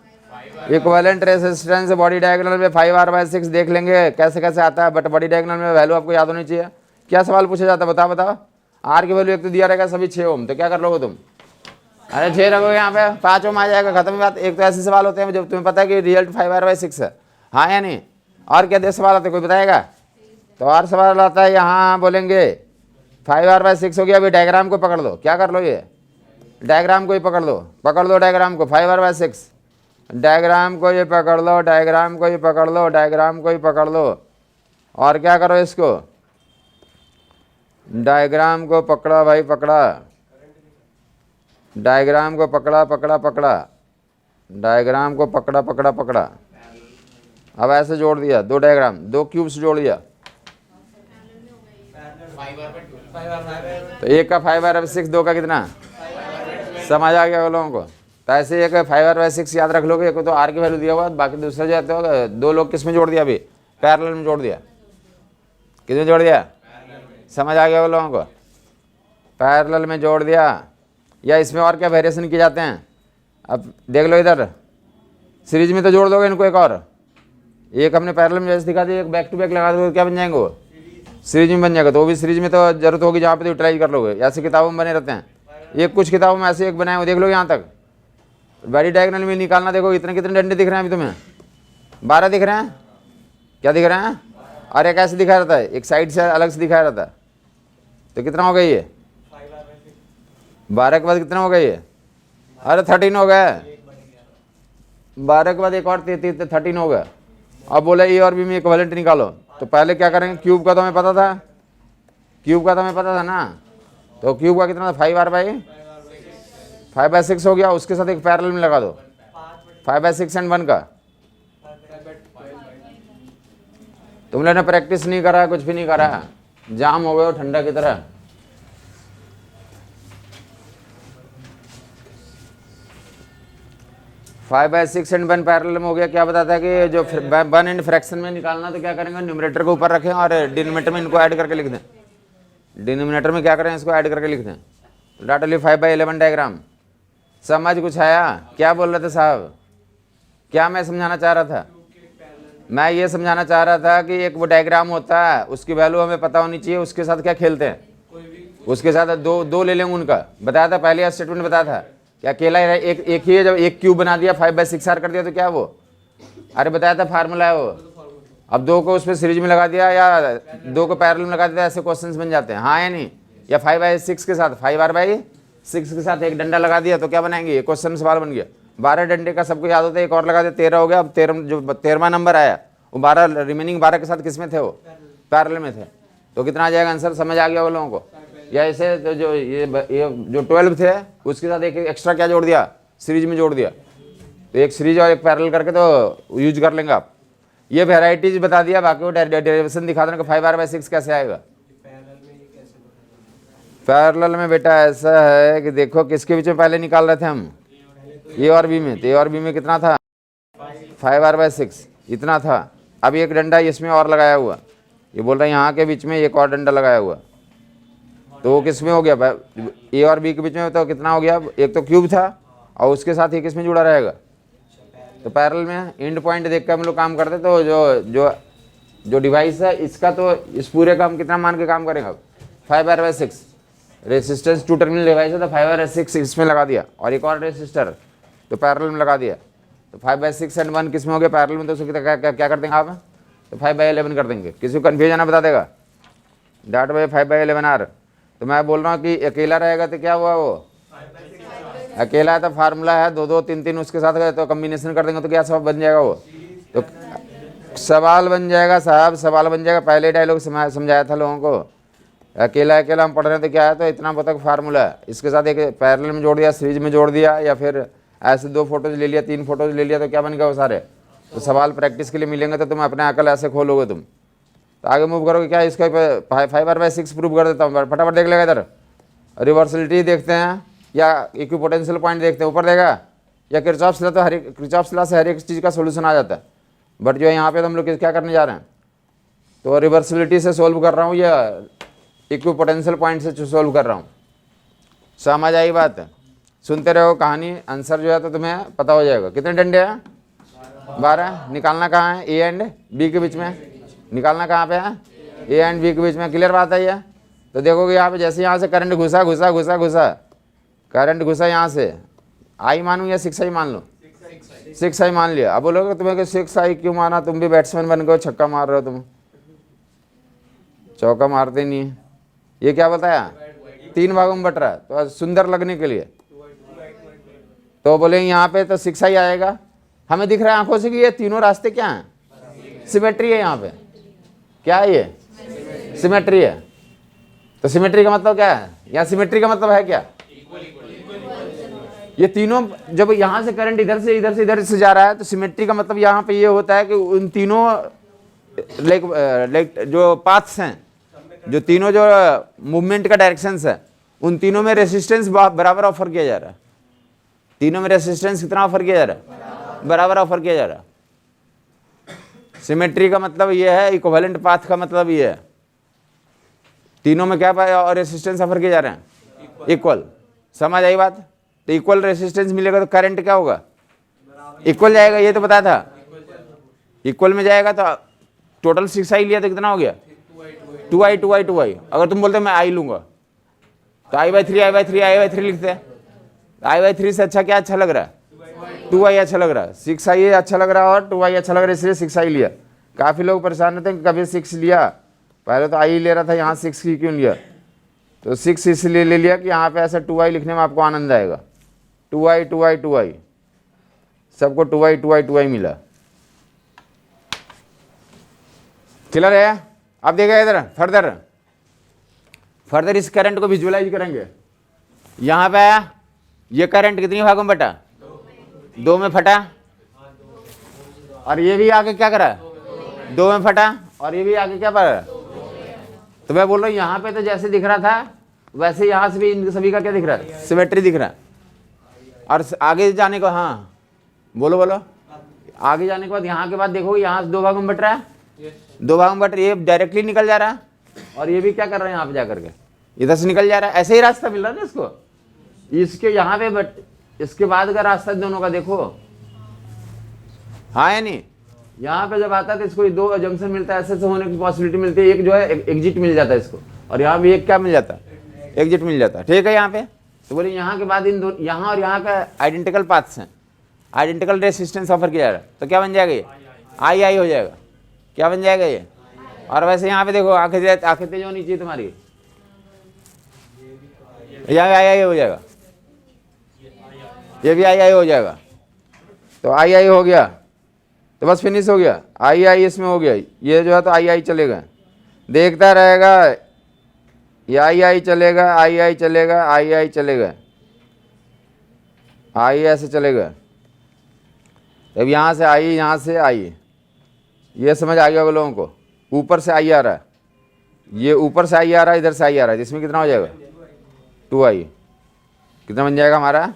इक्विवेलेंट रेजिस्टेंस बॉडी डायगोनल में 5r/6 देख लेंगे कैसे कैसे आता है। बट बॉडी डायगोनल में वैल्यू आपको याद होनी चाहिए। क्या सवाल पूछा जाता है, बताओ। आर की वैल्यू एक तो दिया रहेगा, सभी 6 ओम, तो क्या कर लोगे तुम, अरे 6 रखोगे यहाँ पे, 5 ओम आ जाएगा, खत्म बात। एक तो ऐसे सवाल होते हैं जब तुम्हें पता है कि रिजल्ट 5r/6 है, हाँ या नहीं। और क्या दे सवाल आते हैं, कोई बताएगा, तो और सवाल आता है यहाँ, बोलेंगे 5r/6 हो गया। अभी डायग्राम को पकड़ लो, क्या कर लो, ये डायग्राम को ही पकड़ लो डायग्राम को, 5r/6 डायग्राम को ये पकड़ लो, डायग्राम को ही पकड़ लो, डायग्राम को ही पकड़ लो। और क्या करो, इसको डायग्राम को पकड़ा भाई, पकड़ा, डायग्राम को पकड़ा, डायग्राम को पकड़ा। अब ऐसे जोड़ दिया 2 डायग्राम, 2 क्यूब्स जोड़ दिया, तो एक का 5r/6, 2 का कितना, समझ आ गया लोगों को। तो ऐसे एक 5r/6 याद रख लोगे। एक तो आर की वैल्यू दिया हुआ, बाकी दूसरा जो है 2 लोग किस में जोड़ दिया, अभी पैरेलल में जोड़ दिया। किसमें जोड़ दिया, समझ आ गया लोगों को, पैरेलल में जोड़ दिया। या इसमें और क्या वेरिएशन किए जाते हैं, अब देख लो इधर, सीरीज में तो जोड़ दोगे इनको, एक और एक हमने पैरेलल में जैसे दिखा दिया, एक बैक टू बैक लगा दोगे, क्या बन जाएंगे वो, सीरीज में बन जाएगा। तो वो भी सीरीज में तो जरूरत होगी जहाँ पे तो यूटिलाइज कर लोगे। ऐसे किताबों में बने रहते हैं, ये कुछ किताबों में ऐसे एक बनाए हो, देख लो यहाँ तक। बॉडी डायगोनल में निकालना, देखो इतने कितने डंडे दिख रहे हैं अभी तुम्हें, 12 दिख रहे हैं, क्या दिख रहे हैं, और एक ऐसे दिखाया रहता है, एक साइड से अलग से दिखाया रहता है। तो कितना हो गया ये, 12 के बाद कितना हो गया ये, अरे 13 हो गया। 12 के बाद एक और 13 हो गया। अब बोला ए और बी में इक्विवेलेंट निकालो, तो पहले क्या करेंगे, क्यूब का तो हमें पता था, क्यूब का तो हमें पता था ना, तो क्यूब का कितना था 5/6 हो गया। उसके साथ एक पैरेलल में लगा दो 5/6 एंड 1 का। तुम लोगों ने प्रैक्टिस नहीं करा, कुछ भी नहीं करा, जाम हो गए हो ठंडा की तरह। Five by six and 1 parallel में हो गया। क्या बताता है कि जो 1 एंड फ्रैक्शन में निकालना, तो क्या करेंगे, न्यूमरेटर को ऊपर रखें और डिनोमिनेटर में इनको ऐड करके लिख दें। डिनोमिनेटर में क्या करें, इसको ऐड करके लिख दें। डाटली 5/11 डायग्राम। समझ कुछ आया? क्या बोल रहे थे साहब? क्या मैं समझाना चाह रहा था? मैं ये समझाना चाह रहा था कि एक वो डायग्राम होता है, उसकी वैल्यू हमें पता होनी चाहिए। उसके साथ क्या खेलते हैं, उसके साथ दो ले लेंगे उनका। बताया था पहले स्टेटमेंट, बताया था कि अकेला एक ही है। जब एक क्यूब बना दिया 5/6 कर दिया तो क्या वो, अरे बताया था फार्मूला है वो। अब 2 को उस पर सीरीज में लगा दिया या 2 को पैरेलल में लगा दिया, ऐसे क्वेश्चंस बन जाते हैं, हाँ या नहीं? या 5/6 के साथ 5/6 के साथ एक डंडा लगा दिया तो क्या बनाएंगे, ये क्वेश्चन सवाल बन गया। 12 डंडे का सबको याद होता है, एक और लगा दिया 13 हो गया। अब 13 जो 13वां नंबर आया वो 12 रिमेनिंग 12 के साथ किस में थे, वो पैरेलल में थे। तो कितना आ जाएगा आंसर, समझ आ गया वो लोगों को? या ऐसे तो जो ये जो 12 थे उसके साथ एक एक्स्ट्रा क्या जोड़ दिया, सीरीज में जोड़ दिया। तो एक सीरीज और एक पैरेलल करके तो यूज कर लेंगे आप। ये वेराइटीज बता दिया, बाकी वो डेरिवेशन दिखा देना कि 5/6 कैसे आएगा। पैरेलल में बेटा ऐसा है कि देखो किसके बीच में पहले निकाल रहे थे हम, ए और बी में। तो ए और बी में कितना था, 5/6 इतना था। अब एक डंडा इसमें और लगाया हुआ, ये बोल रहे हैं यहाँ के बीच में एक और डंडा लगाया हुआ, तो वो किस में हो गया, ए और बी के बीच में। तो कितना हो गया, एक तो क्यूब था और उसके साथ ही किस में जुड़ा रहेगा, तो पैरेलल में। एंड पॉइंट देख कर हम लोग काम करते, तो जो डिवाइस है इसका, तो इस पूरे का हम कितना मान के काम करेंगे, 5/6। रेसिस्टेंस 2 टर्मिनल डिवाइस है तो 5/6 इसमें लगा दिया, और एक और रेसिस्टर तो पैरेलल में लगा दिया। तो 5/6 एंड 1 किस में हो गया, पैरेलल में। तो उसको क्या कर देंगे आप, तो 5/11 कर देंगे। किसी को कन्फ्यूजन है बता देगा, डाट बाई 5/11 आर। तो मैं बोल रहा हूँ कि अकेला रहेगा तो क्या हुआ, वो अकेला है तो फार्मूला है 2 2 3 3, उसके साथ गए तो कम्बिनेशन कर देंगे तो क्या सब बन जाएगा, वो तो सवाल बन जाएगा साहब, सवाल बन जाएगा। पहले डायलॉग समझाया था लोगों को, अकेला अकेला हम पढ़ रहे हैं तो क्या है, तो इतना पता फार्मूला है, इसके साथ एक पैरेलल में जोड़ दिया, सीरीज में जोड़ दिया, या फिर ऐसे 2 फोटोज ले लिया, 3 फोटोज ले लिया, तो क्या बन गया वो सारे। तो सवाल प्रैक्टिस के लिए मिलेंगे तो तुम अपने अकल ऐसे खोलोगे तुम, तो आगे मूव करोगे। क्या इसका 5/6 प्रूव कर देता हूँ, फटाफट देख लेगा इधर। रिवर्सिलिटी देखते हैं या इक्विपोटेंशियल पॉइंट देखते हैं, ऊपर देगा या किरचॉफ लॉ। तो किरचॉफ लॉ से हर एक चीज़ का सोल्यूशन आ जाता है। बट जो है यहाँ पे तो हम लोग क्या करने जा रहे हैं, तो रिवर्सिबिलिटी से सोल्व कर रहा हूँ या इक्विपोटेंशियल पॉइंट से सोल्व कर रहा हूँ। समझ आई बात? सुनते रहो कहानी, आंसर जो है तो तुम्हें पता हो जाएगा। कितने डंडे हैं, 12। निकालना कहाँ है, ए एंड बी के बीच में। निकालना कहाँ पे है, ए एंड बी के बीच में। क्लियर बात है ये? तो देखोगे यहाँ पे जैसे यहाँ से करंट घुसा घुसा घुसा घुसा, करंट घुसा यहाँ से, आई मानूँ या 6i मान लो, 6i मान लिया। अब बोलोगे तुम्हें 6i क्यों माना, तुम भी बैट्समैन बन गए, छक्का मार रहे हो तुम, चौका मारते नहीं है। ये क्या बताया, 3 भागों में बट रहा है तो सुंदर लगने के लिए। तो बोलेंगे यहाँ पे तो 6i आएगा। हमें दिख रहा है आंखों से कि ये तीनों रास्ते क्या हैं, सिमेट्री है। यहाँ पे क्या है, ये सिमेट्री है। तो सिमेट्री का मतलब क्या है, यहाँ सिमेट्री का मतलब है क्या, ये तीनों जब यहाँ से करंट इधर से इधर से जा रहा है, तो सिमेट्री का मतलब यहाँ पे ये होता है कि उन तीनों लाइक जो पाथ्स हैं, जो तीनों जो मूवमेंट का डायरेक्शंस है, उन तीनों में रेसिस्टेंस बराबर ऑफर किया जा रहा है। तीनों में रेसिस्टेंस कितना ऑफर किया जा रहा है, बराबर ऑफर किया जा रहा है। सिमेट्री का मतलब ये है, इक्विवेलेंट पाथ का मतलब ये है, तीनों में क्या पाया और रेसिस्टेंस ऑफर किए जा रहे हैं, इक्वल। समझ आई बात? तो इक्वल रेसिस्टेंस मिलेगा तो करंट क्या होगा, इक्वल जाएगा। ये तो बताया था, इक्वल में जाएगा। तो टोटल 6i लिया तो कितना हो गया, 2i। अगर तुम बोलते मैं i लूंगा तो i/3 लिखते हैं। i/3 से अच्छा क्या अच्छा लग रहा है, 2i अच्छा लग रहा है। 6i अच्छा लग रहा है और 2i अच्छा लग रहा है, इसलिए 6i लिया। काफ़ी लोग परेशान रहते हैं कभी 6 लिया, पहले तो i ले रहा था, यहाँ 6 ही क्यों लिया। तो 6 इसलिए ले लिया कि यहाँ पे ऐसा 2i लिखने में आपको आनंद आएगा। 2i सबको 2i मिला। क्लियर है? अब देखा इधर फर्दर, फर्दर इस करंट को विजुअलाइज करेंगे। यहाँ पे आया, ये करंट कितनी भागों में बटा, 2 में फटा, और ये भी आगे क्या करा, 2 में फटा, और ये भी आगे क्या पड़ा। तो मैं बोल रहा हूँ यहाँ पे तो जैसे दिख रहा था वैसे यहाँ से भी इन सभी का क्या दिख रहा है, सिमेट्री दिख रहा है। और आगे जाने को, हाँ बोलो बोलो, आगे जाने के बाद यहाँ के बाद देखो यहाँ से 2 भागों में बट रहा है, 2 भागों में बट रहा है, ये डायरेक्टली निकल जा रहा है, और ये भी क्या कर रहा है यहाँ पे जाकर के इधर से निकल जा रहा है। ऐसे ही रास्ता मिल रहा है ना इसको, इसके यहाँ पे, बट इसके बाद का रास्ता दोनों का देखो, हाँ या नहीं। यहाँ पे जब आता है तो इसको 2 जंक्शन मिलता है, ऐसे से होने की पॉसिबिलिटी मिलती है, एक जो है एग्जिट मिल जाता है इसको, और यहाँ भी एक क्या मिल जाता है, एग्जिट मिल जाता है। ठीक है, यहाँ पे तो बोले यहाँ के बाद इन दो, यहाँ और यहाँ का आइडेंटिकल पाथ्स हैं, आइडेंटिकल रेसिस्टेंस ऑफर किया जा रहा है, तो क्या बन जाएगा ये, आई आई हो जाएगा। क्या बन जाएगा ये। और वैसे यहाँ पे देखो आंखें तेज होनी चाहिए तुम्हारी, यहाँ आई आई हो जाएगा, ये भी आई आई हो जाएगा। तो आई आई हो गया तो बस फिनिश हो गया, आई आई इसमें हो गया, ये जो है तो आई आई चलेगा, देखता रहेगा, ये आई आई चलेगा, आई आई चलेगा, आई आई चलेगा, आई ऐसे चलेगा। अब यहाँ से आई, यहाँ से आई, ये समझ आ गया लोगों को। ऊपर से आई आ रहा है, ये ऊपर से आई आ रहा है, इधर से आई आ रहा है, इसमें कितना हो जाएगा, 2i। कितना बन जाएगा हमारा,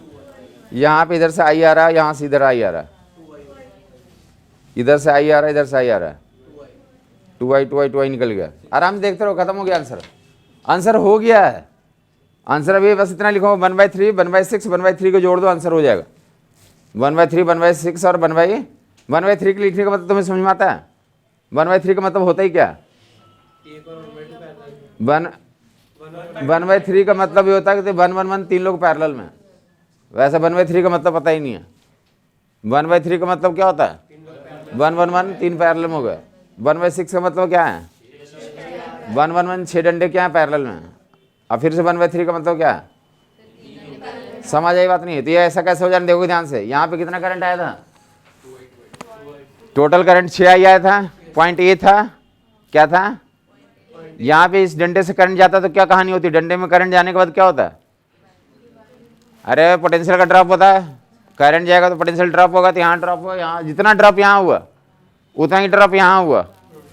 यहाँ पे इधर से आई आ रहा है, यहाँ से इधर आई आ रहा है, इधर से आई आ रहा है, इधर से आई आ रहा है, 2i निकल गया। आराम से देखते रहो, खत्म हो गया आंसर, आंसर हो गया है। आंसर अभी बस इतना लिखो, 1/3 1/6 1/3 को जोड़ दो, आंसर हो जाएगा। 1/3 1/6 और 1/3 के लिखने का मतलब तुम्हें समझ में आता है। 1/3 का मतलब होता ही क्या, 1/3 का मतलब ये होता है कि 1 1 1 3 लोग पैरेलल में। वैसे 1/3 का मतलब पता ही नहीं है। 1/3 का मतलब क्या होता है, 1 1 1 3 पैरेलल में हो गए। 1/6 का मतलब क्या है, 1 1 1 6 डंडे क्या है पैरेलल में। अब फिर से 1/3 का मतलब क्या है, समझ आई बात नहीं है। तो ये ऐसा कैसे हो जाए, देखो ध्यान से। यहाँ पे कितना करंट आया था, टोटल करंट 6 आया था, पॉइंट ए था, क्या था, यहाँ पे इस डंडे से करंट जाता तो क्या कहानी होती, डंडे में करंट जाने के बाद क्या होता है, अरे पोटेंशियल का ड्रॉप होता है। करंट जाएगा तो पोटेंशियल ड्रॉप होगा, तो यहाँ ड्रॉप हुआ, यहाँ जितना ड्रॉप यहाँ हुआ उतना ही ड्रॉप यहाँ हुआ,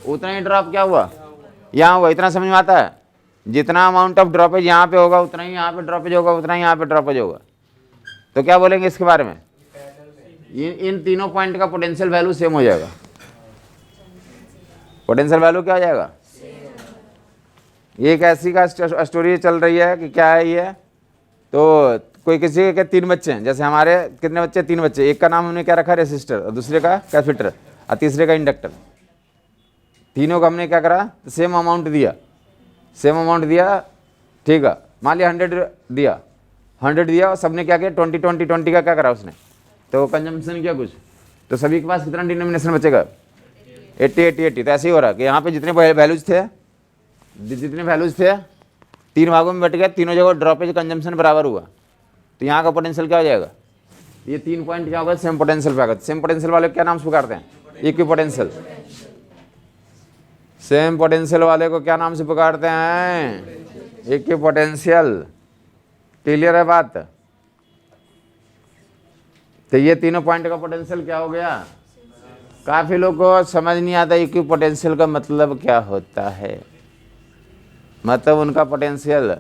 उतना ही ड्रॉप क्या हुआ, यहाँ हुआ। इतना समझ में आता है, जितना अमाउंट ऑफ ड्रॉपेज यहाँ पे होगा उतना ही यहाँ पे ड्रॉपेज होगा, उतना ही यहाँ पे ड्रॉपेज होगा। तो क्या बोलेंगे इसके बारे में, इन तीनों पॉइंट का पोटेंशियल वैल्यू सेम हो जाएगा। पोटेंशियल वैल्यू क्या हो जाएगा। एक ऐसी का स्टोरी चल रही है कि क्या है ये, तो कोई किसी के 3 बच्चे हैं, जैसे हमारे कितने बच्चे, 3 बच्चे। एक का नाम हमने क्या रखा, रेसिस्टर, और दूसरे का कैपेसिटर, और तीसरे का इंडक्टर। तीनों का हमने क्या करा, सेम अमाउंट दिया, सेम अमाउंट दिया, ठीक है। मान लिया 100 दिया, 100 दिया, और सबने क्या किया, 20 का क्या करा उसने, तो कंजम्पशन किया कुछ, तो सभी के पास कितना डिनोमिनेशन बचेगा, 80। तो ऐसे ही हो रहा कि यहाँ पे जितने वैल्यूज थे, 3 भागों में बट गया, तीनों जगह ड्रॉपेज कंजम्पशन बराबर हुआ। तो यहाँ का पोटेंशियल क्या हो जाएगा, ये 3 पॉइंट क्या होगा, सेम पोटेंशियल पे आएगा। सेम पोटेंशियल वाले क्या नाम से पुकारते हैं, इक्विपोटेंशियल। सेम पोटेंशियल वाले को क्या नाम से पुकारते हैं, इक्विपोटेंशियल। क्लियर है बात। तो ये तीनों पॉइंट का पोटेंशियल क्या हो गया। काफी लोग को समझ नहीं आता इक्विपोटेंशियल का मतलब क्या होता है। मतलब उनका पोटेंशियल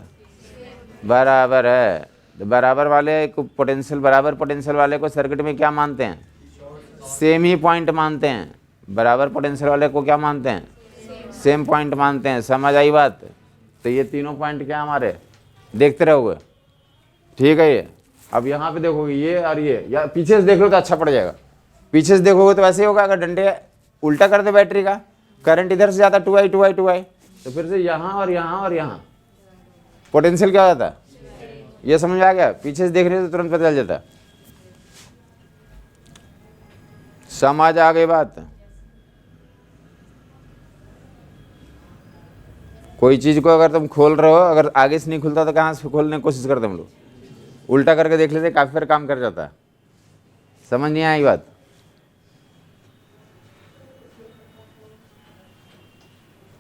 बराबर है, तो बराबर वाले पोटेंशियल, बराबर पोटेंशियल वाले को सर्किट में क्या मानते हैं, सेम ही पॉइंट मानते हैं। बराबर पोटेंशियल वाले को क्या मानते हैं, सेम पॉइंट मानते हैं। समझ आई बात। तो ये तीनों पॉइंट क्या हमारे, देखते रहोगे, ठीक है। ये अब यहाँ पे देखोगे ये और ये, या पीछे से देख लो तो अच्छा पड़ जाएगा। पीछे से देखोगे तो ऐसे ही होगा, अगर डंडे उल्टा कर दे बैटरी का, करंट इधर से जाता 2i, तो फिर से यहाँ और यहाँ और यहाँ पोटेंशियल क्या हो जाता है, ये समझ में आ गया। पीछे से देख रहे तो तुरंत पता चल जाता है। समझ आ गई बात। कोई चीज को अगर तुम खोल रहे हो, अगर आगे से नहीं खुलता तो कहाँ से खोलने की कोशिश करते हम लोग, उल्टा करके देख लेते, काफी फिर काम कर जाता है। समझ नहीं आई बात।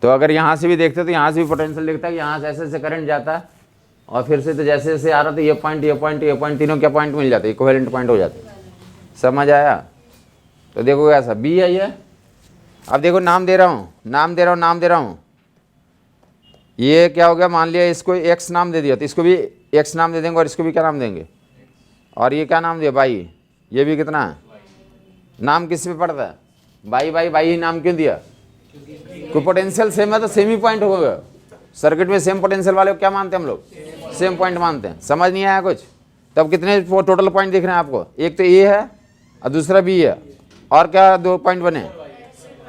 तो अगर यहाँ से भी देखते तो यहाँ से भी पोटेंशियल दिखता है कि यहाँ से ऐसे ऐसे करंट जाता है और फिर से तो जैसे जैसे आ रहा तो ये पॉइंट ये पॉइंट ये पॉइंट तीनों क्या पॉइंट मिल जाते, इक्विवेलेंट पॉइंट हो जाते। समझ आया? तो देखो ऐसा बी है ये। अब देखो नाम दे रहा हूँ, नाम दे रहा हूँ। ये क्या हो गया, मान लिया इसको एक्स नाम दे दिया तो इसको भी एक्स नाम दे देंगे और इसको भी क्या नाम देंगे, और ये क्या नाम दिया वाई, ये भी कितना है, नाम किस पे पड़ता है, वाई ही नाम क्यों दिया, कोई पोटेंशियल सेम है तो सेम ही पॉइंट होगा। सर्किट में सेम पोटेंशियल वाले को क्या मानते हैं हम लोग, सेम पॉइंट मानते हैं। समझ नहीं आया कुछ? तब कितने टोटल पॉइंट दिख रहे हैं आपको, एक तो ए है और दूसरा बी है, और क्या दो पॉइंट बने,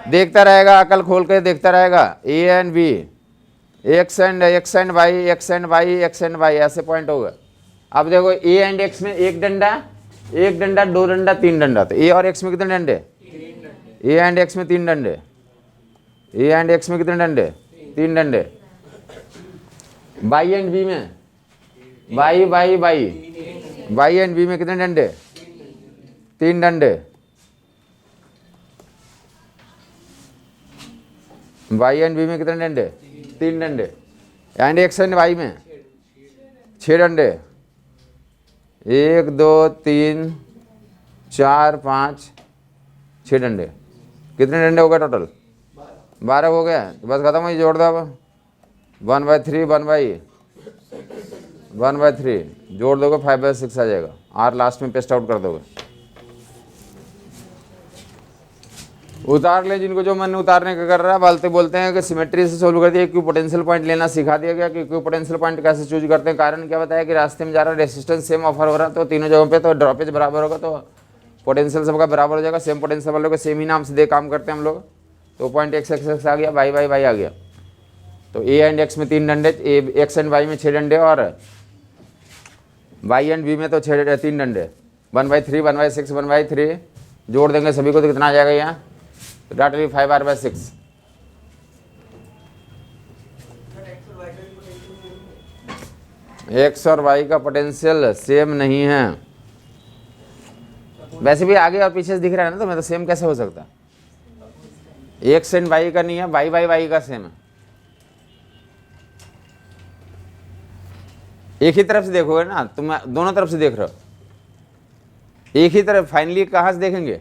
देखता रहेगा, अकल खोल के देखता रहेगा, A and B, X and Y ऐसे पॉइंट होगा। अब देखो ए एंड एक्स में एक डंडा दो डंडा तीन डंडा, तो ए और एक्स में कितने डंडे, ए एंड एक्स में तीन डंडे, ए एंड एक्स में कितने डंडे, तीन डंडे। वाई एंड बी में वाई एंड बी में कितने डंडे, तीन डंडे। वाई एंड बी में कितने डंडे, तीन डंडे। एंड एक्स एंड वाई में 6 डंडे, 1 2 3 4 5 6 डंडे। कितने डंडे हो गए टोटल, 12 हो गया। तो बस खत्म हुई, जोड़ दो अब 1/3 1/3 जोड़ दोगे 5/6 आ जाएगा। आर लास्ट में पेस्ट आउट कर दोगे। उतार ले जिनको जो मन उतारने का कर रहा है। बोलते हैं कि सिमेट्री से सोल्व कर दिया, क्यों पोटेंशियल पॉइंट लेना सिखा दिया गया कि क्यों पोटेंशियल पॉइंट कैसे चूज करते हैं। कारण क्या बताया कि रास्ते में जा रहा रेसिस्टेंस सेम ऑफर हो रहा है तो तीनों जगहों पे तो ड्रॉपेज बराबर होगा, तो पोटेंशियल सबका बराबर हो जाएगा। सेम पोटेंशियल वालों को सेम ही नाम से दे काम करते हैं हम लोग। तो पॉइंट एक्स आ गया, वाई आ गया। तो ए एंड एक्स में 3 डंडे, एक्स एंड वाई में 6 डंडे, और वाई एंड बी में तो 3 डंडे। 1/3 1/6 1/3 जोड़ देंगे सभी को तो कितना आ जाएगा यहाँ, डायरेक्टली 5r/6। एक्स और वाई का पोटेंशियल सेम नहीं है। वैसे भी आगे और पीछे से दिख रहा है ना, तो मैं तो सेम कैसे हो सकता, एक्स एंड वाई का नहीं है, वाई का सेम है। एक ही तरफ से देखोगे ना, तुम दोनों तरफ से देख रहे हो, एक ही तरफ। फाइनली कहाँ से देखेंगे,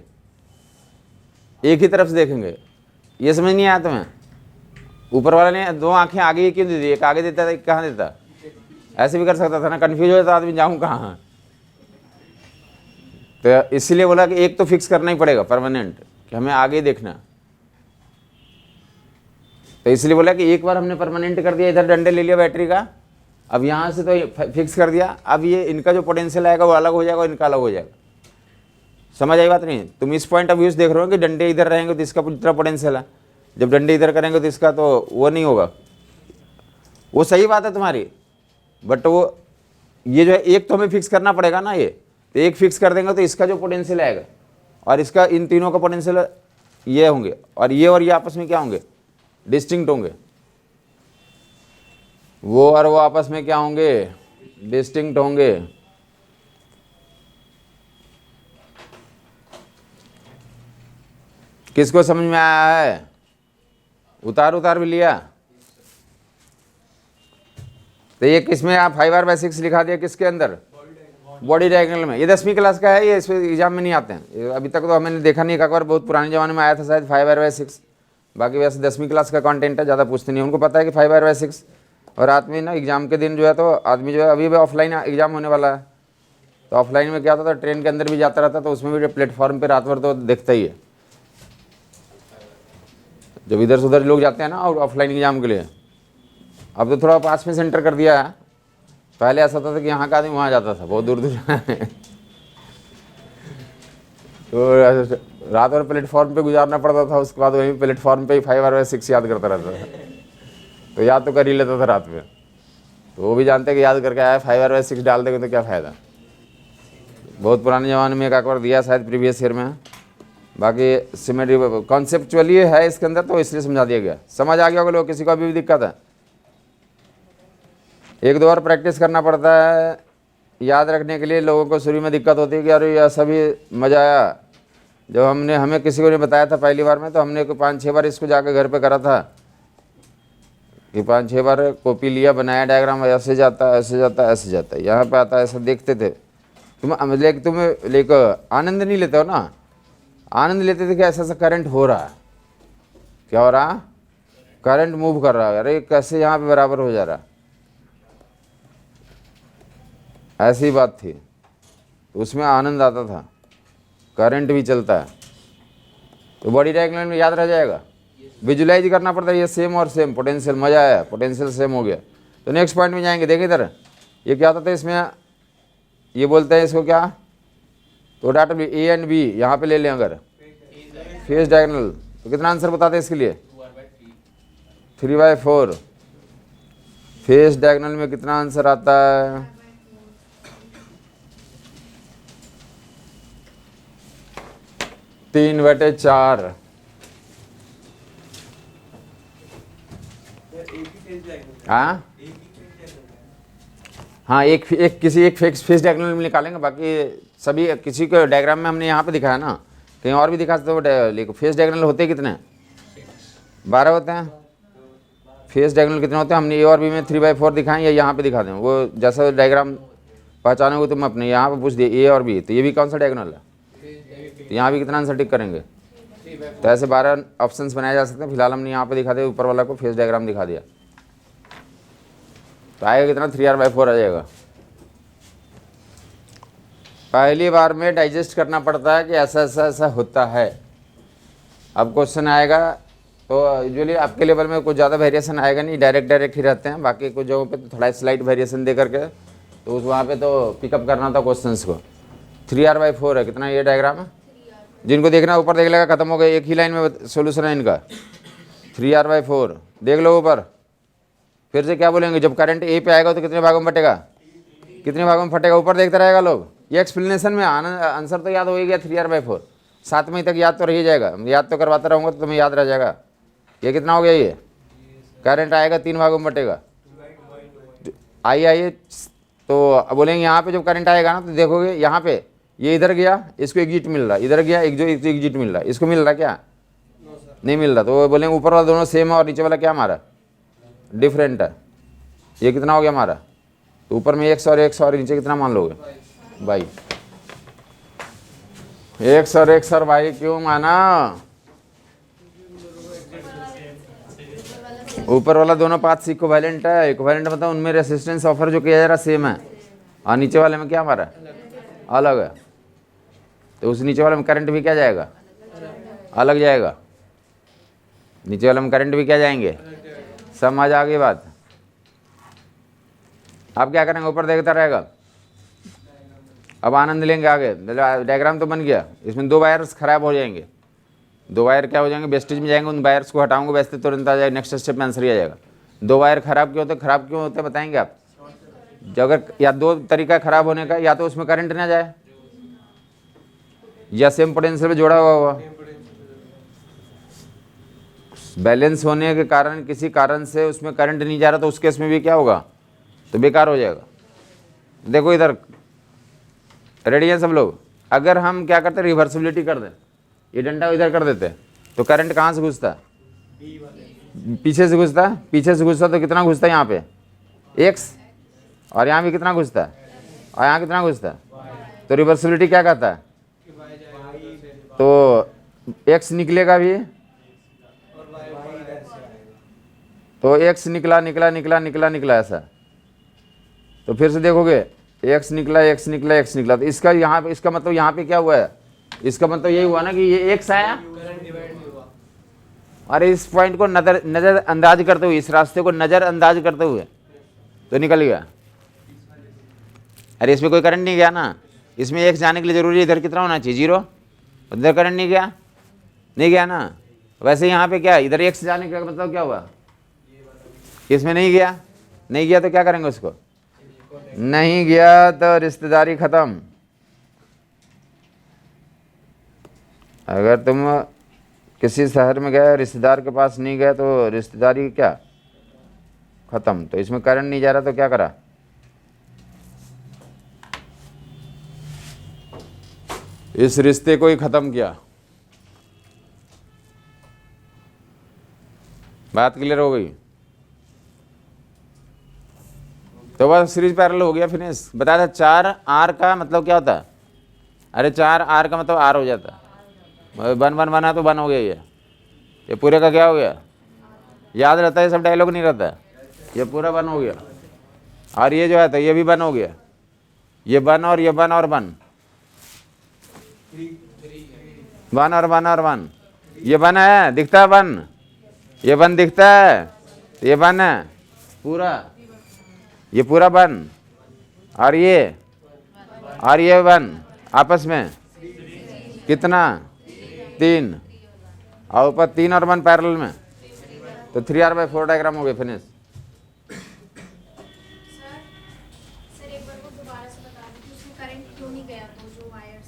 एक ही तरफ से देखेंगे। ये समझ नहीं आया तुम्हें? ऊपर वाला ने 2 आंखें आगे ही क्यों दे दी, एक आगे देता था एक कहाँ देता, ऐसे भी कर सकता था ना, कंफ्यूज हो जाता आदमी, जाऊँ कहाँ। तो इसीलिए बोला कि एक तो फिक्स करना ही पड़ेगा परमानेंट, कि हमें आगे देखना। तो इसलिए बोला कि एक बार हमने परमानेंट कर दिया, इधर डंडे ले लिया बैटरी का, अब यहाँ से तो फिक्स कर दिया। अब ये इनका जो पोटेंशियल आएगा वो अलग हो जाएगा और इनका अलग हो जाएगा। समझ आई बात नहीं? तुम इस पॉइंट ऑफ व्यू से देख रहे हो कि डंडे इधर रहेंगे तो इसका जितना पोटेंशियल है, जब डंडे इधर करेंगे तो इसका तो वो नहीं होगा। वो सही बात है तुम्हारी, बट वो ये जो है एक तो हमें फिक्स करना पड़ेगा ना। ये तो एक फिक्स कर देंगे तो इसका जो पोटेंशियल आएगा और इसका, इन तीनों का पोटेंशियल ये होंगे, और ये आपस में क्या होंगे, डिस्टिंक्ट होंगे। वो और वो आपस में क्या होंगे, डिस्टिंक्ट होंगे। किसको समझ में आया है? उतार भी लिया। तो ये किसमें आप 5r/6 लिखा दिया, किसके अंदर, बॉडी डायगोनल में। ये 10वीं क्लास का है, ये इस एग्जाम में नहीं आते हैं अभी तक, तो हमने देखा नहीं। एक बार बहुत पुराने ज़माने में आया था शायद 5r/6। बाकी वैसे 10वीं क्लास का कंटेंट है, ज़्यादा पूछते नहीं, उनको पता है कि 5r/6। और आदमी ना एग्जाम के दिन जो है, तो आदमी जो है, अभी भी ऑफलाइन एग्जाम होने वाला है, तो ऑफलाइन में क्या होता था, ट्रेन के अंदर भी जाता रहता, तो उसमें भी प्लेटफॉर्म पर रात भर तो देखता ही है। जब इधर से उधर लोग जाते हैं ना और ऑफलाइन एग्जाम के लिए, अब तो थोड़ा पास में सेंटर कर दिया है। पहले ऐसा होता था कि यहाँ का आदमी वहाँ जाता था, बहुत दूर दूर तो रात भर प्लेटफॉर्म पे गुजारना पड़ता था, उसके बाद वहीं प्लेटफॉर्म पे ही 5r/6 याद करता रहता था। तो याद तो कर ही लेता था रात में, तो वो भी जानते कि याद करके आया 5r/6 डाल देंगे तो क्या फ़ायदा। बहुत पुराने ज़माने में एक बार दिया शायद प्रीवियस ईयर में। बाकी सिमेट्री कॉन्सेप्चुअली है इसके अंदर, तो इसलिए समझा दिया गया। समझ आ गया होगा लोग, किसी को अभी भी दिक्कत है? 1-2 बार प्रैक्टिस करना पड़ता है याद रखने के लिए। लोगों को शुरू में दिक्कत होती है कि अरे यह सभी मज़ा आया। जब हमें किसी को नहीं बताया था पहली बार में, तो हमने 5-6 बार इसको जाकर घर पे करा था, कि 5-6 बार कॉपी लिया, बनाया डायग्राम, ऐसे जाता है, ऐसे जाता है, ऐसे जाता है, यहाँ पे आता है, ऐसा देखते थे तुम लेकर आनंद नहीं लेते हो ना। आनंद लेते थे कि ऐसा ऐसा करंट हो रहा है, क्या हो रहा, करंट मूव कर रहा है, अरे कैसे यहाँ पे बराबर हो जा रहा है, ऐसी बात थी। तो उसमें आनंद आता था, करंट भी चलता है तो बॉडी डायग्राम में याद रह जाएगा। विजुलाइज करना पड़ता है, ये सेम और सेम पोटेंशियल, मजा आया, पोटेंशियल सेम हो गया। तो नेक्स्ट पॉइंट में जाएंगे, देखिए इधर ये क्या होता था इसमें, ये बोलते हैं इसको क्या, तो डाटा ए एंड बी यहाँ पे ले लें अगर फेस डायगोनल, तो कितना आंसर बताते हैं इसके लिए, 3/4। फेस डायगोनल में कितना आंसर आता है, 3/4। हाँ हाँ, एक किसी एक फेस डायग्राम में निकालेंगे, बाकी सभी किसी के डायग्राम में हमने यहाँ पे दिखाया ना, कहीं और भी दिखा सकते हो। लेकिन फेस डायग्राम होते कितने, 12 होते हैं। फेस डायग्राम कितने होते हैं, हमने ए और बी में 3/4 दिखाएं, या यहाँ पे दिखा दें, वो जैसा डायग्राम पहचानोगे तुम अपने यहाँ पे पूछ दिए ए और बी, तो ये भी कौन सा डायग्राम है, तो यहाँ भी कितना आंसर टिक करेंगे। तो ऐसे 12 ऑप्शंस बनाए जा सकते हैं। फिलहाल हमने यहाँ पे दिखा दिया, ऊपर वाला को फेस डायग्राम दिखा दिया, तो आएगा कितना, 3r/4 आ जाएगा। पहली बार में डाइजेस्ट करना पड़ता है कि ऐसा ऐसा ऐसा होता है। अब क्वेश्चन आएगा तो यूजुअली आपके लेवल में कुछ ज़्यादा वेरिएशन आएगा नहीं, डायरेक्ट ही रहते हैं। बाकी कुछ जगहों पे तो थोड़ा स्लाइट वेरिएशन दे करके तो उस वहाँ पे तो पिकअप करना था क्वेश्चंस को। 3r/4 है, कितना ये डायग्राम है, जिनको देखना ऊपर देख लेगा, खत्म हो गया, एक ही लाइन में सोल्यूशन है इनका। 3r/4 देख लो ऊपर। फिर से क्या बोलेंगे, जब करंट ए पे आएगा तो कितने भागों में फटेगा, कितने भागों में फटेगा, ऊपर देखता रहेगा लोग। ये एक्सप्लेनेशन में आंसर तो याद हो ही गया, 3r/4। 7वीं तक याद तो रह जाएगा, याद तो करवाता रहूँगा तो तुम्हें याद रह जाएगा। ये कितना हो गया, ये करंट आएगा 3 भागों में फटेगा। आइए तो बोलेंगे यहाँ पे जब करंट आएगा ना, तो देखोगे यहाँ पे ये इधर गया, इसको एग्जिट मिल रहा, इधर गया एक जो एग्जिट मिल रहा, इसको मिल रहा क्या, नहीं मिल रहा। तो वो बोलेंगे ऊपर वाला दोनों सेम है और नीचे वाला क्या हमारा डिफरेंट है। ये कितना हो गया हमारा, तो ऊपर में x और नीचे कितना मान लोगे, y। x और y क्यों माना, ऊपर वाला दोनों पाथ्स इक्विवेलेंट है। इक्विवेलेंट मतलब उनमें रेसिस्टेंस ऑफर जो किया जा रहा सेम है, और नीचे वाले में क्या हमारा अलग है। तो उस नीचे वाले में करंट भी क्या जाएगा, अलग जाएगा। नीचे वाले में करंट भी क्या जाएंगे, समझ आ गई बात। आप क्या करेंगे, ऊपर देखता रहेगा। अब आनंद लेंगे आगे, डायग्राम तो बन गया, इसमें 2 वायर्स खराब हो जाएंगे, 2 वायर क्या हो जाएंगे, वेस्टेज में जाएंगे, उन वायर्स को हटाऊंगा, वैसे तुरंत आ जाएगा, नेक्स्ट स्टेप में आंसर ही आ जाएगा। 2 वायर खराब क्यों होते, खराब क्यों होते बताएंगे आप। जो अगर या 2 तरीका खराब होने का, या तो उसमें करंट ना जाए, या सेम पोटेंशियल में जोड़ा हुआ बैलेंस होने के कारण किसी कारण से उसमें करंट नहीं जा रहा, तो उस केस में भी क्या होगा, तो बेकार हो जाएगा। देखो इधर रेडी है सब लोग। अगर हम क्या करते, रिवर्सिबिलिटी कर दें, ये डंडा इधर कर देते, तो करंट कहाँ से घुसता है, पीछे से घुसता है। पीछे से घुसता तो कितना घुसता है यहाँ पे x, और यहाँ भी कितना घुसता है, और यहाँ कितना घुसता है। तो रिवर्सिबिलिटी क्या कहता है, तो x निकलेगा भी, तो x निकला निकला निकला निकला निकला ऐसा। तो फिर से देखोगे x निकला x निकला x निकला, तो इसका यहाँ पे, इसका मतलब यहाँ पे क्या हुआ है, इसका मतलब यही हुआ ना कि ये x आया, और इस पॉइंट को नजर अंदाज करते हुए, इस रास्ते को नजर अंदाज करते हुए तो निकल गया। अरे इसमें कोई करंट नहीं गया ना, इसमें x जाने के लिए जरूरी है इधर कितना होना चाहिए, 0। उधर करंट नहीं गया, नहीं गया ना। वैसे यहाँ पे क्या, इधर x जाने का मतलब क्या हुआ, इसमें नहीं गया, नहीं गया तो क्या करेंगे उसको, नहीं गया तो रिश्तेदारी खत्म। अगर तुम किसी शहर में गए, रिश्तेदार के पास नहीं गए, तो रिश्तेदारी क्या खत्म। तो इसमें करंट नहीं जा रहा तो क्या करा, इस रिश्ते को ही खत्म किया। बात क्लियर हो गई। तो बस सीरीज पैरेलल हो गया, फिनिश। बताया था 4R का मतलब क्या होता है? अरे 4R का मतलब R हो जाता है। 1 1 1 है तो 1 हो गया। ये पूरे का क्या हो गया? याद रहता है, सब डायलॉग नहीं रहता है। ये पूरा 1 हो गया। और ये जो है तो ये भी 1 हो गया। ये 1 और ये 1 और 1, 1 और 1 और 1। ये 1 है, दिखता है 1, ये 1 दिखता है, ये 1 है पूरा, ये पूरा 1 और ये 1 आपस में कितना? 3, और ऊपर 3 और 1 पैरेलल में, तो 3R/4 डायग्राम हो गया, फिनिश। सर एक बार वो दोबारा से बता दीजिए, उसमें करंट क्यों नहीं गया? तो जो वायर्स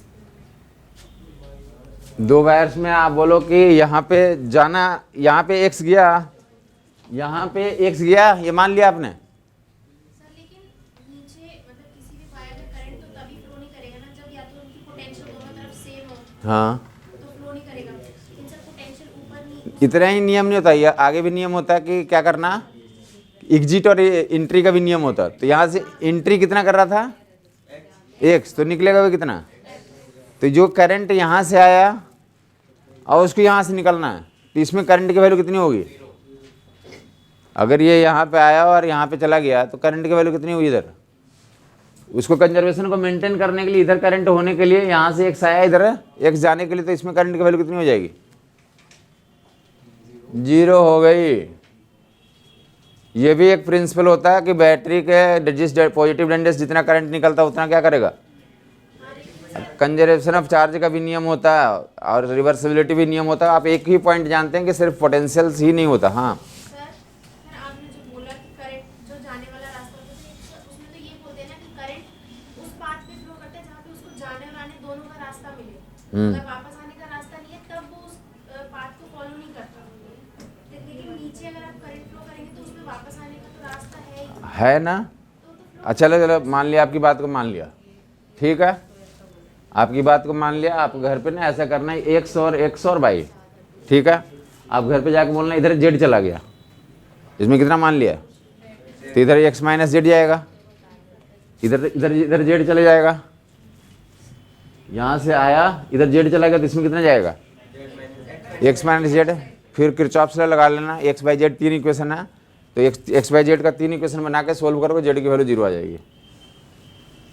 थे 2 वायर्स में आप बोलो कि यहाँ पे जाना, यहाँ पे X गया, यहाँ पे X गया, ये मान लिया आपने। सर लेकिन नीचे मतलब किसी भी वायर में करंट तो तभी फ्लो नहीं करेगा ना जब या तो उनकी पोटेंशियल दोनों तरफ सेम हो, हाँ, तो फ्लो नहीं करेगा। लेकिन सर पोटेंशियल ऊपर नहीं, इतना ही नियम नहीं होता, ये आगे भी नियम होता है कि क्या करना, एग्जिट और एंट्री का भी नियम होता है। तो यहाँ से एंट्री कितना कर रहा था? X, तो निकलेगा भी कितना? तो जो करंट यहाँ से आया और उसको यहाँ से निकलना है, तो इसमें करंट की वैल्यू कितनी होगी? अगर ये यहाँ पे आया और यहाँ पे चला गया तो करंट की वैल्यू कितनी हुई इधर? उसको कंजर्वेशन को मेंटेन करने के लिए इधर करंट होने के लिए यहाँ से X आया, इधर X जाने के लिए, तो इसमें करंट की वैल्यू कितनी हो जाएगी? 0 हो गई। ये भी एक प्रिंसिपल होता है कि बैटरी के जिस पॉजिटिव डेंडेस जितना करंट निकलता है उतना क्या करेगा? कंजर्वेशन ऑफ चार्ज का भी नियम होता है और रिवर्सिबिलिटी भी नियम होता है। आप एक ही पॉइंट जानते हैं कि सिर्फ पोटेंशियल ही नहीं होता। हाँ सर आपने जो बोला कि करंट जो जाने वाला रास्ता होता है, तो उसमें तो ये बोलते हैं ना कि करंट उस पाथ पे फ्लो करता है जहाँ पे उसको जाने और आने दोनों का रास्ता मिले। अगर वापस आने का रास्ता नहीं है तब वो उस पाथ को फॉलो नहीं करता। लेकिन नीचे अगर आप करंट फ्लो करेंगे तो उसमें वापस आने का तो रास्ता है है ना। अच्छा चलो मान लिया, आपकी बात को मान लिया, ठीक है, आपकी बात को मान लिया। आप घर पे ना ऐसा करना है X और Y, ठीक है। आप घर पे जाके बोलना इधर Z चला गया, इसमें कितना मान लिया? तो इधर X - Z जाएगा, इधर इधर इधर Z चले जाएगा। यहाँ से आया इधर Z चला गया तो इसमें कितना जाएगा? X - Z। फिर किरचॉफ लॉ लगा लेना। X/Z 3 इक्वेशन है, तो X/Z का 3 इक्वेशन बना के सोल्व करोगे, Z की वैल्यू 0 आ जाएगी।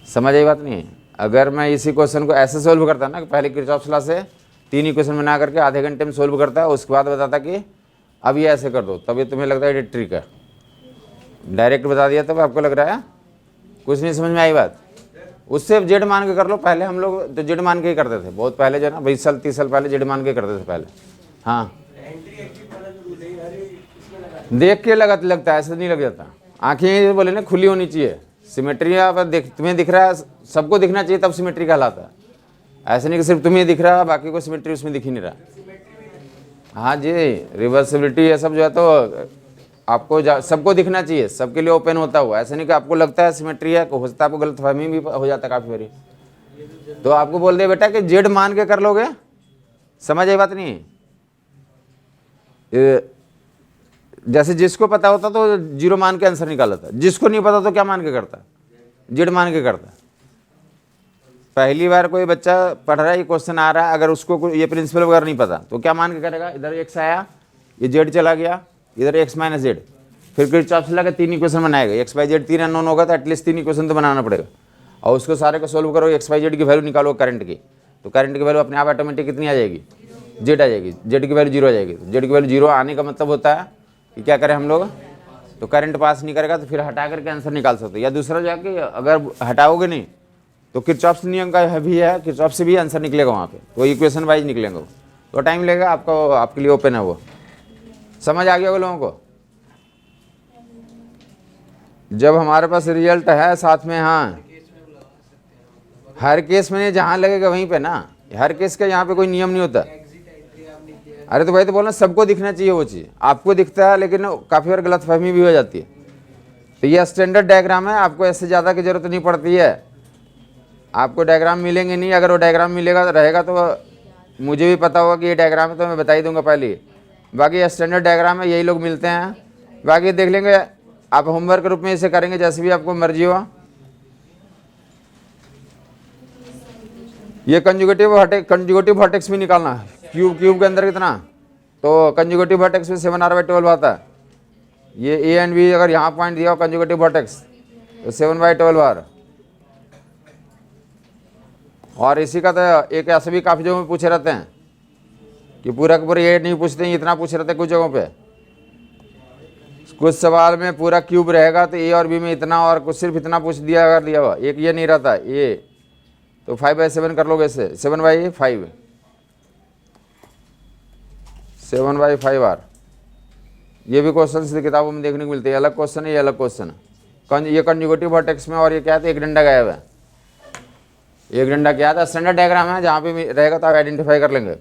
समझ आई बात नहीं? अगर मैं इसी क्वेश्चन को ऐसे सोल्व करता ना कि पहले किरचॉफ लॉ से 3 इक्वेशन बना करके आधे घंटे में सोल्व करता है, उसके बाद बताता कि अब ये ऐसे कर दो, तब ये तुम्हें लगता है ये ट्रिक है। डायरेक्ट बता दिया तब आपको लग रहा है कुछ नहीं समझ में आई बात। उससे Z मान के कर लो। पहले हम लोग तो Z मान के ही करते थे, बहुत पहले जो है ना 20 साल 30 साल पहले Z मान के करते थे पहले। हाँ देख के लगता है, ऐसे नहीं लग जाता। आंखें बोले ना खुली होनी चाहिए, सिमेट्री आप तुम्हें दिख रहा है, सबको दिखना चाहिए, तब सिमेट्री कहलाता है। ऐसे नहीं कि सिर्फ तुम्हें दिख रहा है बाकी को सिमेट्री उसमें दिख ही नहीं रहा। हाँ जी, रिवर्सिबिलिटी ये सब जो है तो आपको सबको दिखना चाहिए, सबके लिए ओपन होता हुआ। ऐसे नहीं कि आपको लगता है सिमेट्री है, हो सकता है आपको गलतफहमी भी हो जाता है काफ़ी बारी। तो आपको बोल दे बेटा कि Z मान के कर लोगे, समझ आई बात नहीं? जैसे जिसको पता होता तो 0 मान के आंसर निकालता, जिसको नहीं पता तो क्या मान के करता? Z मान के करता। पहली बार कोई बच्चा पढ़ रहा है, ये क्वेश्चन आ रहा है, अगर उसको ये प्रिंसिपल वगैरह नहीं पता तो क्या मान के करेगा? इधर X आया, ये Z चला गया, इधर X - Z। फिर किरचॉफ लॉ के 3 इक्वेशन बनाएगा। X/Z 3 अननोन होगा तो एटलीस्ट 3 इक्वेशन तो बनाना पड़ेगा, और उसको सारे को सोल्व करो, X/Z की वैल्यू निकालो करंट की, तो करंट की वैल्यू अपने आप ऑटोमेटिक कितनी आ जाएगी? Z आ जाएगी। Z की वैल्यू 0 आ जाएगी। Z की वैल्यू 0 आने का मतलब होता है कि क्या करें हम लोग, तो करंट पास नहीं करेगा तो फिर हटा करके आंसर निकाल सकते हो। या दूसरा जाके अगर हटाओगे नहीं तो किरचॉफ नियम का भी है, किरचॉफ से भी आंसर निकलेगा वहाँ पे, तो इक्वेशन वाइज निकलेंगे वो, तो टाइम लगेगा आपको, आपके लिए ओपन है वो। समझ आ गया वो लोगों को? जब हमारे पास रिजल्ट है साथ में, हाँ हर केस में जहाँ लगेगा वहीं पे ना, हर केस का यहाँ पे कोई नियम नहीं होता। अरे तो भाई तो बोलना सबको दिखना चाहिए वो चीज़, आपको दिखता है लेकिन काफ़ी बार गलतफहमी भी हो जाती है। तो ये स्टैंडर्ड डायग्राम है, आपको ऐसे ज़्यादा की ज़रूरत नहीं पड़ती है। आपको डायग्राम मिलेंगे नहीं, अगर वो डायग्राम मिलेगा रहेगा तो मुझे भी पता होगा कि ये डायग्राम है तो मैं बता ही दूंगा पहले ही। बाकी स्टैंडर्ड डायग्राम है, यही लोग मिलते हैं। बाकी देख लेंगे आप होमवर्क रूप में इसे करेंगे जैसे भी आपको मर्जी हो। ये कंजुगेटिव वर्टेक्स भी निकालना है। क्यूब के अंदर कितना, तो कंजुगेटिव वर्टेक्स में 7r/12 आता है। ये ए एंड बी अगर यहाँ पॉइंट दिया हो कंजुगेटिव वर्टेक्स तो 7/12 और इसी का तो एक ऐसे भी काफ़ी जगहों में पूछे रहते हैं कि पूरा का पूरा ये नहीं पूछते हैं, इतना पूछे रहते हैं कुछ जगहों पे। कुछ सवाल में पूरा क्यूब रहेगा तो ए और बी में इतना, और कुछ सिर्फ इतना पूछ दिया अगर दिया हुआ, एक ये नहीं रहता ये, तो 5/7 कर लोगे इससे, 7/5 7/5 ये भी क्वेश्चन किताबों में देखने को मिलते हैं। अलग क्वेश्चन है, ये अलग क्वेश्चन है। ये कंजुगेटिव वर्टेक्स में, और ये क्या है, एक डंडा गायब है। एक डंडा क्या था, स्टैंडर्ड डायग्राम है, जहाँ पे रहेगा तो आप आइडेंटिफाई कर लेंगे।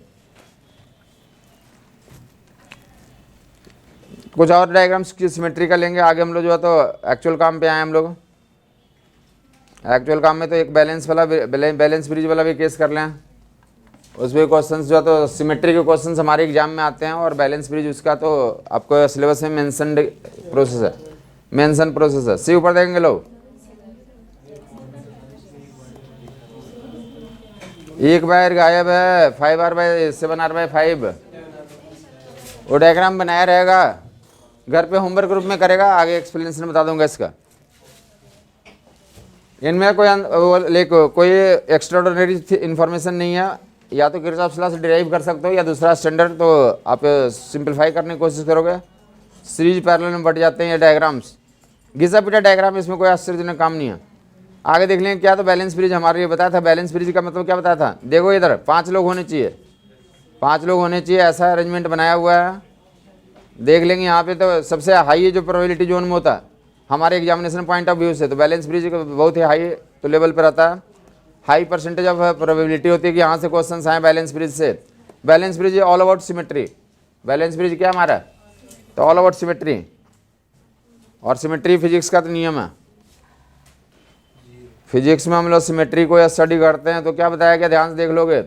कुछ और डायग्राम्स की सिमेट्री का लेंगे आगे हम लोग, जो है तो एक्चुअल काम पे आए हम लोग। एक्चुअल काम में तो एक बैलेंस ब्रिज वाला भी केस कर लें। उसमें क्वेश्चंस जो है तो सिमेट्री के क्वेश्चंस हमारे एग्जाम में आते हैं, और बैलेंस ब्रिज उसका तो आपको सिलेबस में मेंशन प्रोसेस है। सी ऊपर देखेंगे लोग, एक वायर गायब है, 5r/7r/5। वो डायग्राम बनाया रहेगा, घर पे होमवर्क ग्रुप में करेगा, आगे एक्सप्लेनेशन बता दूंगा इसका। इनमें कोई एक्स्ट्राऑर्डिनरी इन्फॉर्मेशन नहीं है, या तो किरचॉफ लॉ से डिराइव कर सकते हो, या दूसरा स्टैंडर्ड तो आप सिंपलीफाई करने की कोशिश करोगे। सीरीज पैरेलल में बढ़ जाते हैं ये डायग्राम्स, घिसा पिटा डायग्राम, इसमें कोई आश्चर्यजनक काम नहीं है। आगे देख लेंगे क्या, तो बैलेंस ब्रिज हमारे लिए बताया था। बैलेंस ब्रिज का मतलब क्या बताया था, देखो इधर 5 लोग होने चाहिए, 5 लोग होने चाहिए, ऐसा अरेंजमेंट बनाया हुआ है। देख लेंगे यहाँ पे तो सबसे हाई जो प्रोबेबिलिटी जोन में होता है हमारे एग्जामिनेशन पॉइंट ऑफ व्यू से, तो बैलेंस ब्रिज बहुत ही हाई तो लेवल पर रहता है। हाई परसेंटेज ऑफ प्रोबेबिलिटी होती है कि यहाँ से क्वेश्चन आए बैलेंस ब्रिज से। Balance bridge all about symmetry. Balance bridge क्या हमारा, तो ऑल अबाउट सिमेट्री, और सिमेट्री फिजिक्स का तो नियम है। फिजिक्स में हम लोग सिमेट्री को या स्टडी करते हैं तो क्या बताया गया, ध्यान से देख लोगे।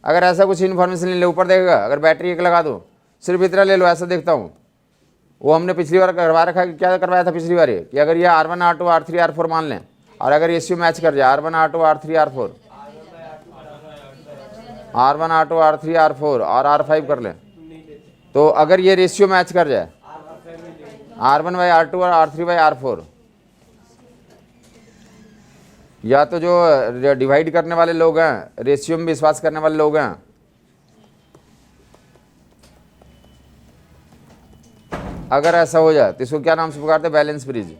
अगर ऐसा कुछ इन्फॉर्मेशन ले लो, ऊपर देखेगा, अगर बैटरी एक लगा दो, सिर्फ इतना ले लो, ऐसा देखता हूँ। वो हमने पिछली बार करवा रखा है, क्या करवाया था पिछली बार, कि अगर ये R1 R2 R3 R4 मान लें, और अगर रेशियो मैच कर जाए R1 R2 R3 R4 R4 और R5 कर लें, तो अगर ये रेशियो मैच कर जाए R1/R2 और R3/R4, या तो जो डिवाइड करने वाले लोग हैं, रेशियो में विश्वास करने वाले लोग हैं, अगर ऐसा हो जाए तो इसको क्या नाम से पुकारते हैं, बैलेंस ब्रिज।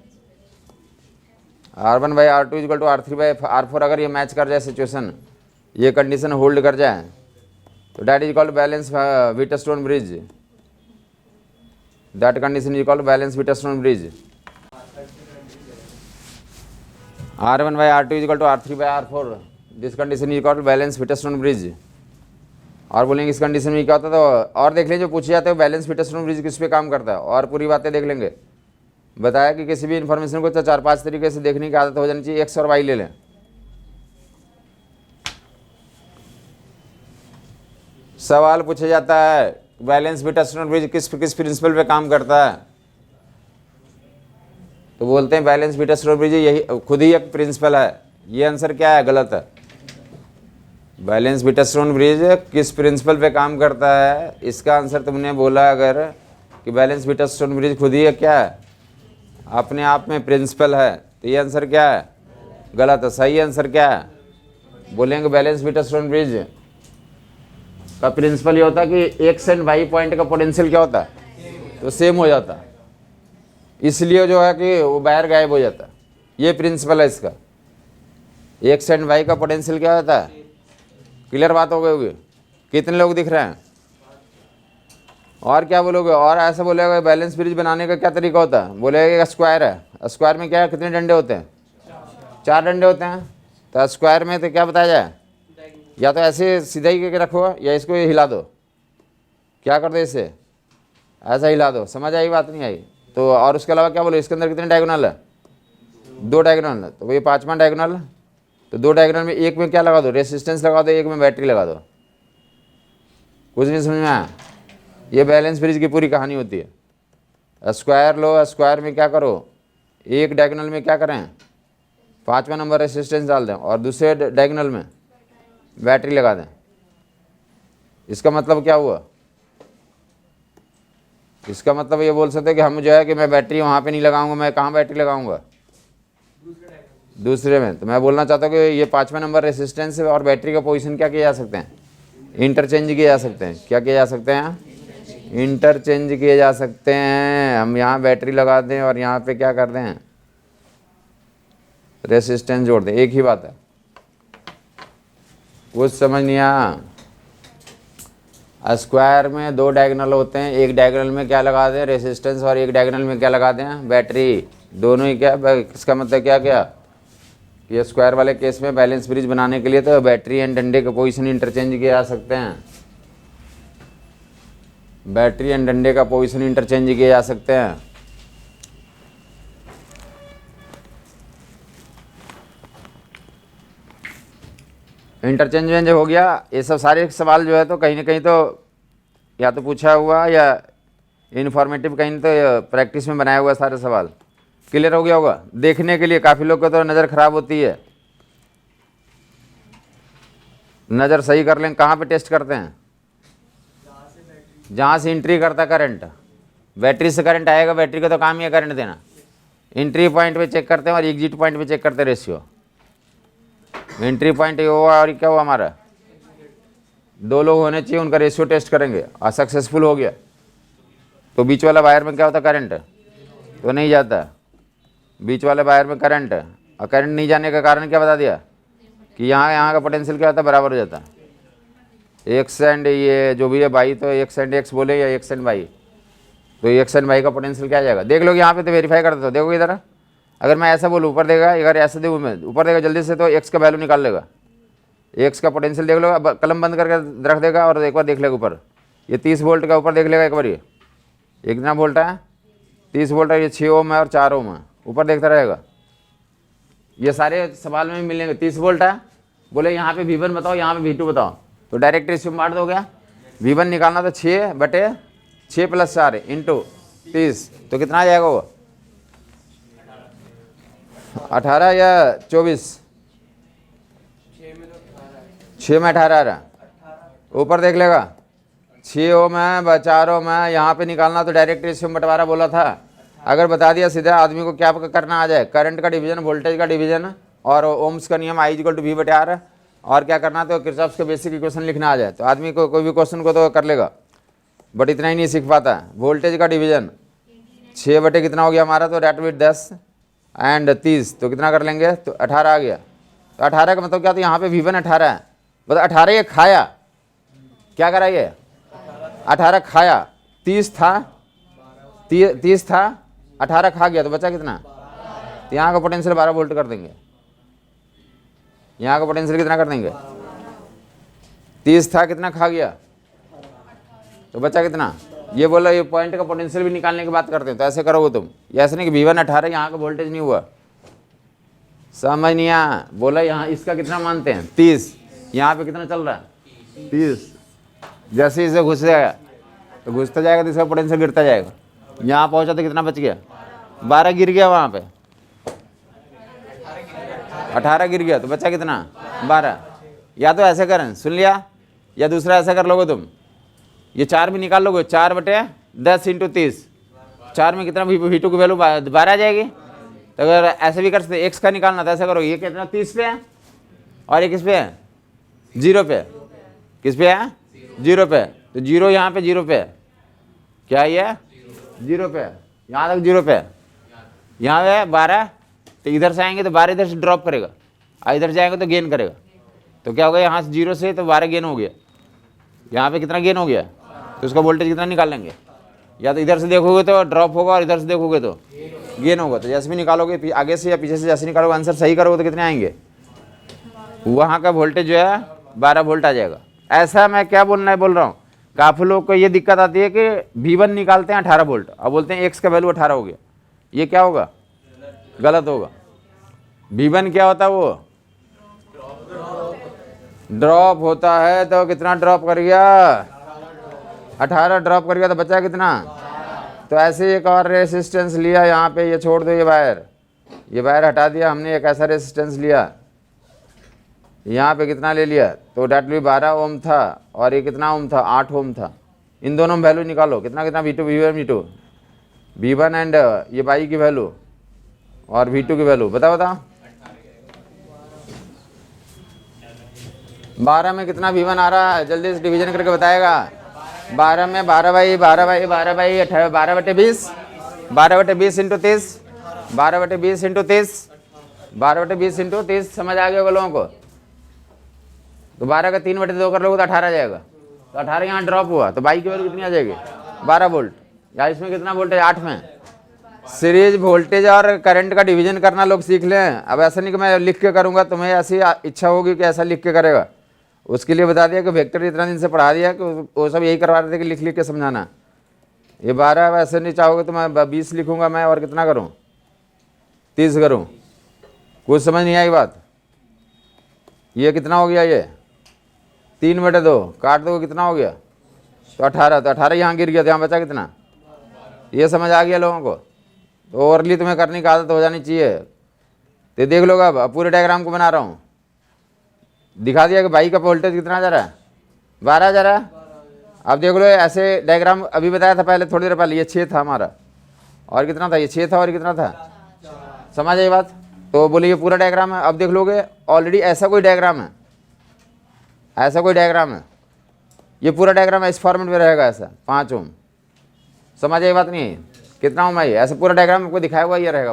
R1/R2 = R3/R4 अगर ये मैच कर जाए सिचुएशन, ये कंडीशन होल्ड कर जाए, तो that is called balance Wheatstone bridge. That condition is called balance Wheatstone bridge. R1/R2 = R3/R4, this condition is called balance Wheatstone bridge. और बोलेंगे इस कंडीशन में क्या होता है, तो और देख लें जो पूछे जाते हैं बैलेंस व्हीटस्टोन ब्रिज किस पे काम करता है, और पूरी बातें देख लेंगे। बताया कि किसी भी इन्फॉर्मेशन को तो 4-5 तरीके से देखने की आदत हो जानी चाहिए। एक्स और वाई ले लें। सवाल पूछा जाता है बैलेंस व्हीटस्टोन ब्रिज किस प्रिंसिपल पे काम करता है, तो बोलते हैं बैलेंस व्हीटस्टोन ब्रिज यही खुद ही एक प्रिंसिपल है। ये आंसर क्या है, गलत है। बैलेंस व्हीटस्टोन ब्रिज किस प्रिंसिपल पे काम करता है, इसका आंसर तुमने बोला अगर कि बैलेंस व्हीटस्टोन ब्रिज खुद ही क्या है, अपने आप में प्रिंसिपल है, तो ये आंसर क्या है, गलत है। सही आंसर क्या है, बोलेंगे बैलेंस व्हीटस्टोन ब्रिज का प्रिंसिपल ये होता है कि एक्स एंड वाई पॉइंट का पोटेंशियल क्या होता है, तो सेम हो जाता है, इसलिए जो है कि वो वायर गायब हो जाता है। ये प्रिंसिपल है इसका। एक्स एंड वाई का पोटेंशियल क्या होता है, क्लियर बात हो गई होगी। कितने लोग दिख रहे हैं, और क्या बोलोगे, और ऐसा बोलेगा बैलेंस ब्रिज बनाने का क्या तरीका होता है, बोलेगा स्क्वायर है। स्क्वायर में क्या है, कितने डंडे होते हैं, 4 डंडे होते हैं। तो स्क्वायर में तो क्या बताया जाए, या तो ऐसे सीधा ही करके रखो, या इसको हिला दो, क्या कर दो इसे, ऐसा हिला दो। समझ आई बात, नहीं आई तो। और उसके अलावा क्या बोलो, इसके अंदर कितने डायगोनल है, 2 डायगोनल है, तो ये 5वां डायगोनल, तो 2 डायगोनल में एक में क्या लगा दो, रेसिस्टेंस लगा दो, एक में बैटरी लगा दो। कुछ नहीं समझ में आया, ये बैलेंस ब्रिज की पूरी कहानी होती है। स्क्वायर लो, स्क्वायर में क्या करो, एक डायगोनल में क्या करें, 5वां नंबर रेसिस्टेंस डाल दें और दूसरे डायगोनल में बैटरी लगा दें। इसका मतलब क्या हुआ, इसका मतलब ये बोल सकते हैं कि हम जो है कि मैं बैटरी वहाँ पे नहीं लगाऊंगा, मैं कहाँ बैटरी लगाऊंगा, दूसरे में। तो मैं बोलना चाहता हूँ कि ये 5वां नंबर रेसिस्टेंस और बैटरी का पोजीशन क्या किए जा सकते हैं, इंटरचेंज किए जा सकते हैं। क्या किए जा सकते हैं, इंटरचेंज किए जा सकते हैं। हम यहाँ बैटरी लगा दें और यहाँ पे क्या कर दें, रेसिस्टेंस जोड़ दें, एक ही बात है। कुछ समझ नहीं आया। स्क्वायर में 2 डायगोनल होते हैं, एक डायगोनल में क्या लगा दें, रेसिस्टेंस, और एक डायगोनल में क्या लगा दें, बैटरी। दोनों ही क्या, इसका मतलब क्या क्या, ये स्क्वायर वाले केस में बैलेंस ब्रिज बनाने के लिए तो बैटरी एंड डंडे के पोजीशन इंटरचेंज किए जा सकते हैं। बैटरी एंड डंडे का पोजीशन इंटरचेंज किए जा सकते हैं। इंटरचेंज हो गया। ये सब सारे सवाल जो है तो कहीं ना कहीं तो या तो पूछा हुआ या इन्फॉर्मेटिव, कहीं तो प्रैक्टिस में बनाया हुआ सारे सवाल। क्लियर हो गया होगा। देखने के लिए काफ़ी लोग को तो नज़र ख़राब होती है, नज़र सही कर लें। कहाँ पे टेस्ट करते हैं, जहाँ से एंट्री करता करंट, बैटरी से करंट आएगा, बैटरी का तो काम ही है करंट देना। एंट्री पॉइंट पे चेक करते हैं और एग्जिट पॉइंट पे चेक करते हैं रेशियो। एंट्री पॉइंट ये हुआ और क्या हुआ, हमारा 2 लोग होने चाहिए, उनका रेशियो टेस्ट करेंगे और सक्सेसफुल हो गया तो बीच वाला वायर में क्या होता, करंट तो नहीं जाता। बीच वाले वायर में करंट, और करंट नहीं जाने का कारण क्या बता दिया कि यहाँ का पोटेंशियल क्या होता है, बराबर हो जाता है। एक्स एंड ये जो भी है वाई, तो एक्स एंड एक्स बोले या एक्स एंड वाई, तो एक्स एंड वाई का पोटेंशियल क्या आ जाएगा, देख लो यहाँ पे तो वेरीफाई कर दो। देखो इधर, अगर मैं ऐसा बोलूँ ऊपर देगा, अगर ऐसे देखूँ मैं ऊपर देगा जल्दी से, तो एक्स का वैल्यू निकाल लेगा। एक्स का पोटेंशियल देख लो, अब कलम बंद करके रख देगा और एक बार देख लेगा ऊपर, ये 30 वोल्ट का ऊपर देख लेगा एक बार, ये कितना वोल्ट है, 30 वोल्ट है, ये 6 ओम है और 4 ओम है, ऊपर देखता रहेगा। ये सारे सवाल में मिलेंगे। 30 वोल्ट है, बोले यहाँ पे V1 बताओ, यहाँ पे V2 बताओ, तो डायरेक्ट रेशियो में बांट दोगे। V1 निकालना तो 6/6 + 4 × 30, तो कितना आ जाएगा वो, 18 या 24, 6 में 18 आ रहा, ऊपर देख लेगा। 6 ओम है, 4 ओम है, यहाँ पे निकालना तो डायरेक्ट रेशियो में बंटवारा बोला था। अगर बता दिया सीधा, आदमी को क्या करना आ जाए, करंट का डिवीजन, वोल्टेज का डिवीजन और ओम्स का नियम I = V/R, और क्या करना तो किरचॉफ के बेसिक इक्वेशन लिखना आ जाए, तो आदमी को कोई भी क्वेश्चन को तो कर लेगा। बट इतना ही नहीं सीख पाता। वोल्टेज का डिवीजन 6 कितना हो गया हमारा, तो डेट विथ 10 एंड 30, तो कितना कर लेंगे, तो 18 आ गया। तो 18 का मतलब क्या, तो यहाँ पे V1 18 है, मतलब 18 ये खाया, क्या करा ये, 18 खाया, 30 था, 30 था, 18 खा गया, तो बचा कितना, तो यहाँ का पोटेंशियल 12 वोल्ट कर देंगे। यहाँ का पोटेंशियल कितना कर देंगे, 30 था, कितना खा गया, तो बचा कितना। ये बोला ये पॉइंट का पोटेंशियल भी निकालने की बात करते हैं, तो ऐसे करोगे तुम, ऐसे नहीं कि V1 18, यहाँ का वोल्टेज नहीं हुआ, समझ नहीं आया। बोला यहाँ इसका कितना मानते हैं, 30, यहाँ पे कितना चल रहा है, 30। जैसे इसे घुस जाएगा तो घुसता जाएगा, तो इसका पोटेंशियल गिरता जाएगा। यहाँ पहुँचा तो कितना बच गया, 12 गिर गया, वहाँ पे 18 गिर गया, तो बचा कितना, 12। या तो ऐसे करें, सुन लिया, या दूसरा ऐसा कर लोगे तुम, ये 4 भी निकाल लोगे, 4/10 × 30, 4 में कितना V2 की वैल्यू 12 आ जाएगी। तो अगर ऐसे भी कर सकते, एक्स का निकालना, तो ऐसा करो, ये कितना 30 पे है और ये किस पे है, 0 पे, किस पे है, 0 पे, तो 0 यहाँ पे 0 पे, क्या ये 0 पे, यहाँ तक 0 पे, यहाँ पे 12, तो इधर से आएंगे तो 12 इधर से ड्रॉप करेगा, और इधर जाएंगे तो गेन करेगा, तो क्या होगा, यहाँ से 0 से तो 12 गेन हो गया, यहाँ पे कितना गेन हो गया, तो उसका वोल्टेज कितना निकाल लेंगे। या तो इधर से देखोगे तो ड्रॉप होगा और इधर से देखोगे तो गेन होगा। तो जैसे भी निकालोगे, आगे से या पीछे से जैसे निकालोगे, आंसर सही करोगे तो कितने आएंगे, वहाँ का वोल्टेज जो है 12 वोल्ट आ जाएगा। ऐसा मैं क्या बोल रहा हूँ, काफ़ी लोग को ये दिक्कत आती है कि V1 निकालते हैं 18 वोल्ट और बोलते हैं एक्स का वैल्यू 18 हो गया। ये क्या होगा, गलत होगा। V1 क्या होता है, वो ड्रॉप होता है, तो कितना ड्रॉप कर गया, 18 ड्रॉप कर गया, तो बचा कितना। तो ऐसे एक और रेसिस्टेंस लिया, यहाँ पे ये छोड़ दो ये वायर, ये वायर हटा दिया हमने, एक ऐसा रेजिस्टेंस लिया, यहाँ पे कितना ले लिया, तो डेट भी 12 ओम था और ये कितना ओम था, 8 ओम था। इन दोनों में वैल्यू निकालो, कितना कितना V2 V1 V2 V1 and ये बाई की वैल्यू और V2 की वैल्यू बताओ बताओ। 12 में कितना V1 आ रहा है, जल्दी से डिवीजन करके बताएगा। 12 में 12 by 12 by 12 by 18 12/20 12/20 into 30 12/20 into 30 12/20 into 30 समझ आ गया होगा लोगों को। तो 12 का 3/2 कर लोगे तो 18 आ जाएगा। तो 18 यहाँ ड्रॉप हुआ तो बाई की वैल्यू कितनी आ जाएगी, 12 वोल्ट। या इसमें कितना वोल्टेज, 8 में। सीरीज वोल्टेज और करंट का डिवीजन करना लोग सीख लें। अब ऐसा नहीं कि मैं लिख के करूँगा, तुम्हें ऐसी इच्छा होगी कि ऐसा लिख के करेगा। उसके लिए बता दिया कि वेक्टर इतना दिन से पढ़ा दिया कि वो सब यही करवा रहे थे कि लिख लिख के समझाना। ये 12 वैसे नहीं चाहोगे तो मैं 20 लिखूंगा मैं, और कितना करूं, 30 करूं। कुछ समझ नहीं आई बात। ये कितना हो गया, ये 3/2 काट दो कितना हो गया, तो 18। तो 18 यहाँ गिर गया तो यहाँ बचा कितना, ये समझ आ गया लोगों को। तो ओवरली तुम्हें करने की आदत हो जानी चाहिए। तो देख लो, अब पूरे डायग्राम को बना रहा हूँ। दिखा दिया कि बाई का वोल्टेज कितना जा रहा है, 12 जा रहा है। अब देख लो ऐसे डायग्राम अभी बताया था पहले, थोड़ी देर पहले, ये 6 था हमारा और कितना था, ये 6 था और कितना था, समझ आई बात। तो बोले ये पूरा डायग्राम है। अब देख लोगे ऑलरेडी ऐसा कोई डायग्राम है, ऐसा कोई डायग्राम है, ये पूरा डायग्राम इस फॉर्मेट में रहेगा ऐसा 5 ओम। समझ आई बात नहीं है, कितना ओम है ये, ऐसा पूरा डायग्राम आपको दिखाया हुआ ये रहेगा,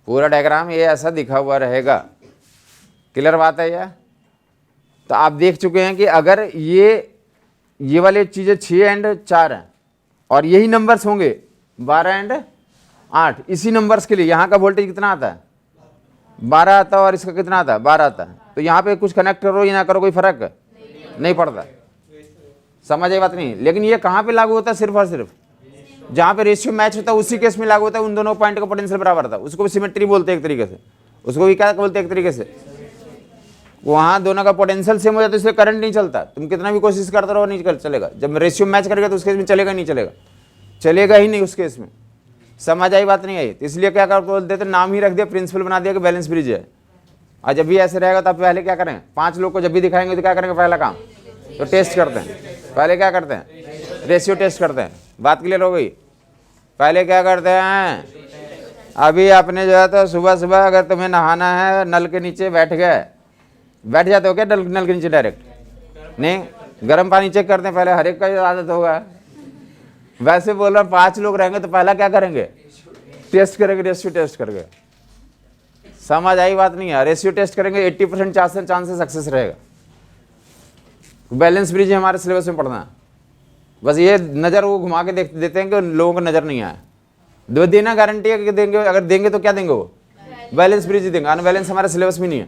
पूरा डायग्राम ये ऐसा दिखा हुआ रहेगा। क्लियर बात है यह। तो आप देख चुके हैं कि अगर ये वाली चीज़ें 6 एंड 4 हैं और यही नंबर्स होंगे 12 एंड 8, इसी नंबर्स के लिए यहाँ का वोल्टेज कितना आता है, 12 आता है और इसका कितना आता है, 12 आता है। तो यहाँ पे कुछ कनेक्ट करो या ना करो कोई फर्क नहीं पड़ता। समझ आई बात नहीं। लेकिन ये कहाँ पे लागू होता है, सिर्फ और सिर्फ जहाँ पे रेशियो मैच होता है उसी केस में लागू होता है। उन दोनों पॉइंट का पोटेंशियल बराबर था, उसको भी सिमेट्री बोलते हैं एक तरीके से, उसको भी क्या बोलते हैं एक तरीके से, वहाँ दोनों का पोटेंशियल सेम हो जाता है, इसलिए करंट नहीं चलता। तुम कितना भी कोशिश करते रहो नहीं चलेगा। जब रेशियो मैच करेगा तो उस केस में चलेगा नहीं, चलेगा ही नहीं उस केस में। समझ आई बात नहीं आई। तो इसलिए क्या कर बोलते थे, नाम ही रख दिया, प्रिंसिपल बना दिया कि बैलेंस ब्रिज है। और जब भी ऐसे रहेगा तो पहले क्या करें, 5 लोग को जब भी दिखाएंगे तो क्या करेंगे, पहला काम तो टेस्ट करते हैं। पहले क्या करते हैं, रेशियो टेस्ट करते हैं। बात क्लियर हो गई। पहले क्या करते हैं, अभी आपने जो है तो सुबह सुबह अगर तुम्हें नहाना है, नल के नीचे बैठ जाते हो क्या, नल के नीचे डायरेक्ट नहीं, गर्म पानी चेक करते हैं पहले, हर एक का आदत होगा। वैसे बोल रहा 5 लोग रहेंगे तो पहला क्या करेंगे, टेस्ट करेंगे, रेशियो टेस्ट करेंगे। समझ आई बात नहीं है। रेशियो टेस्ट करेंगे 80% चांसेस सक्सेस रहेगा। बैलेंस ब्रिज हमारे सिलेबस में पढ़ना है। बस ये नज़र वो घुमा के देख देते हैं कि लोगों को नज़र नहीं आया। दो देना गारंटी है कि देंगे, अगर देंगे तो क्या देंगे, वो बैलेंस ब्रिज ही देंगे। अनबैलेंस हमारे सिलेबस में नहीं है।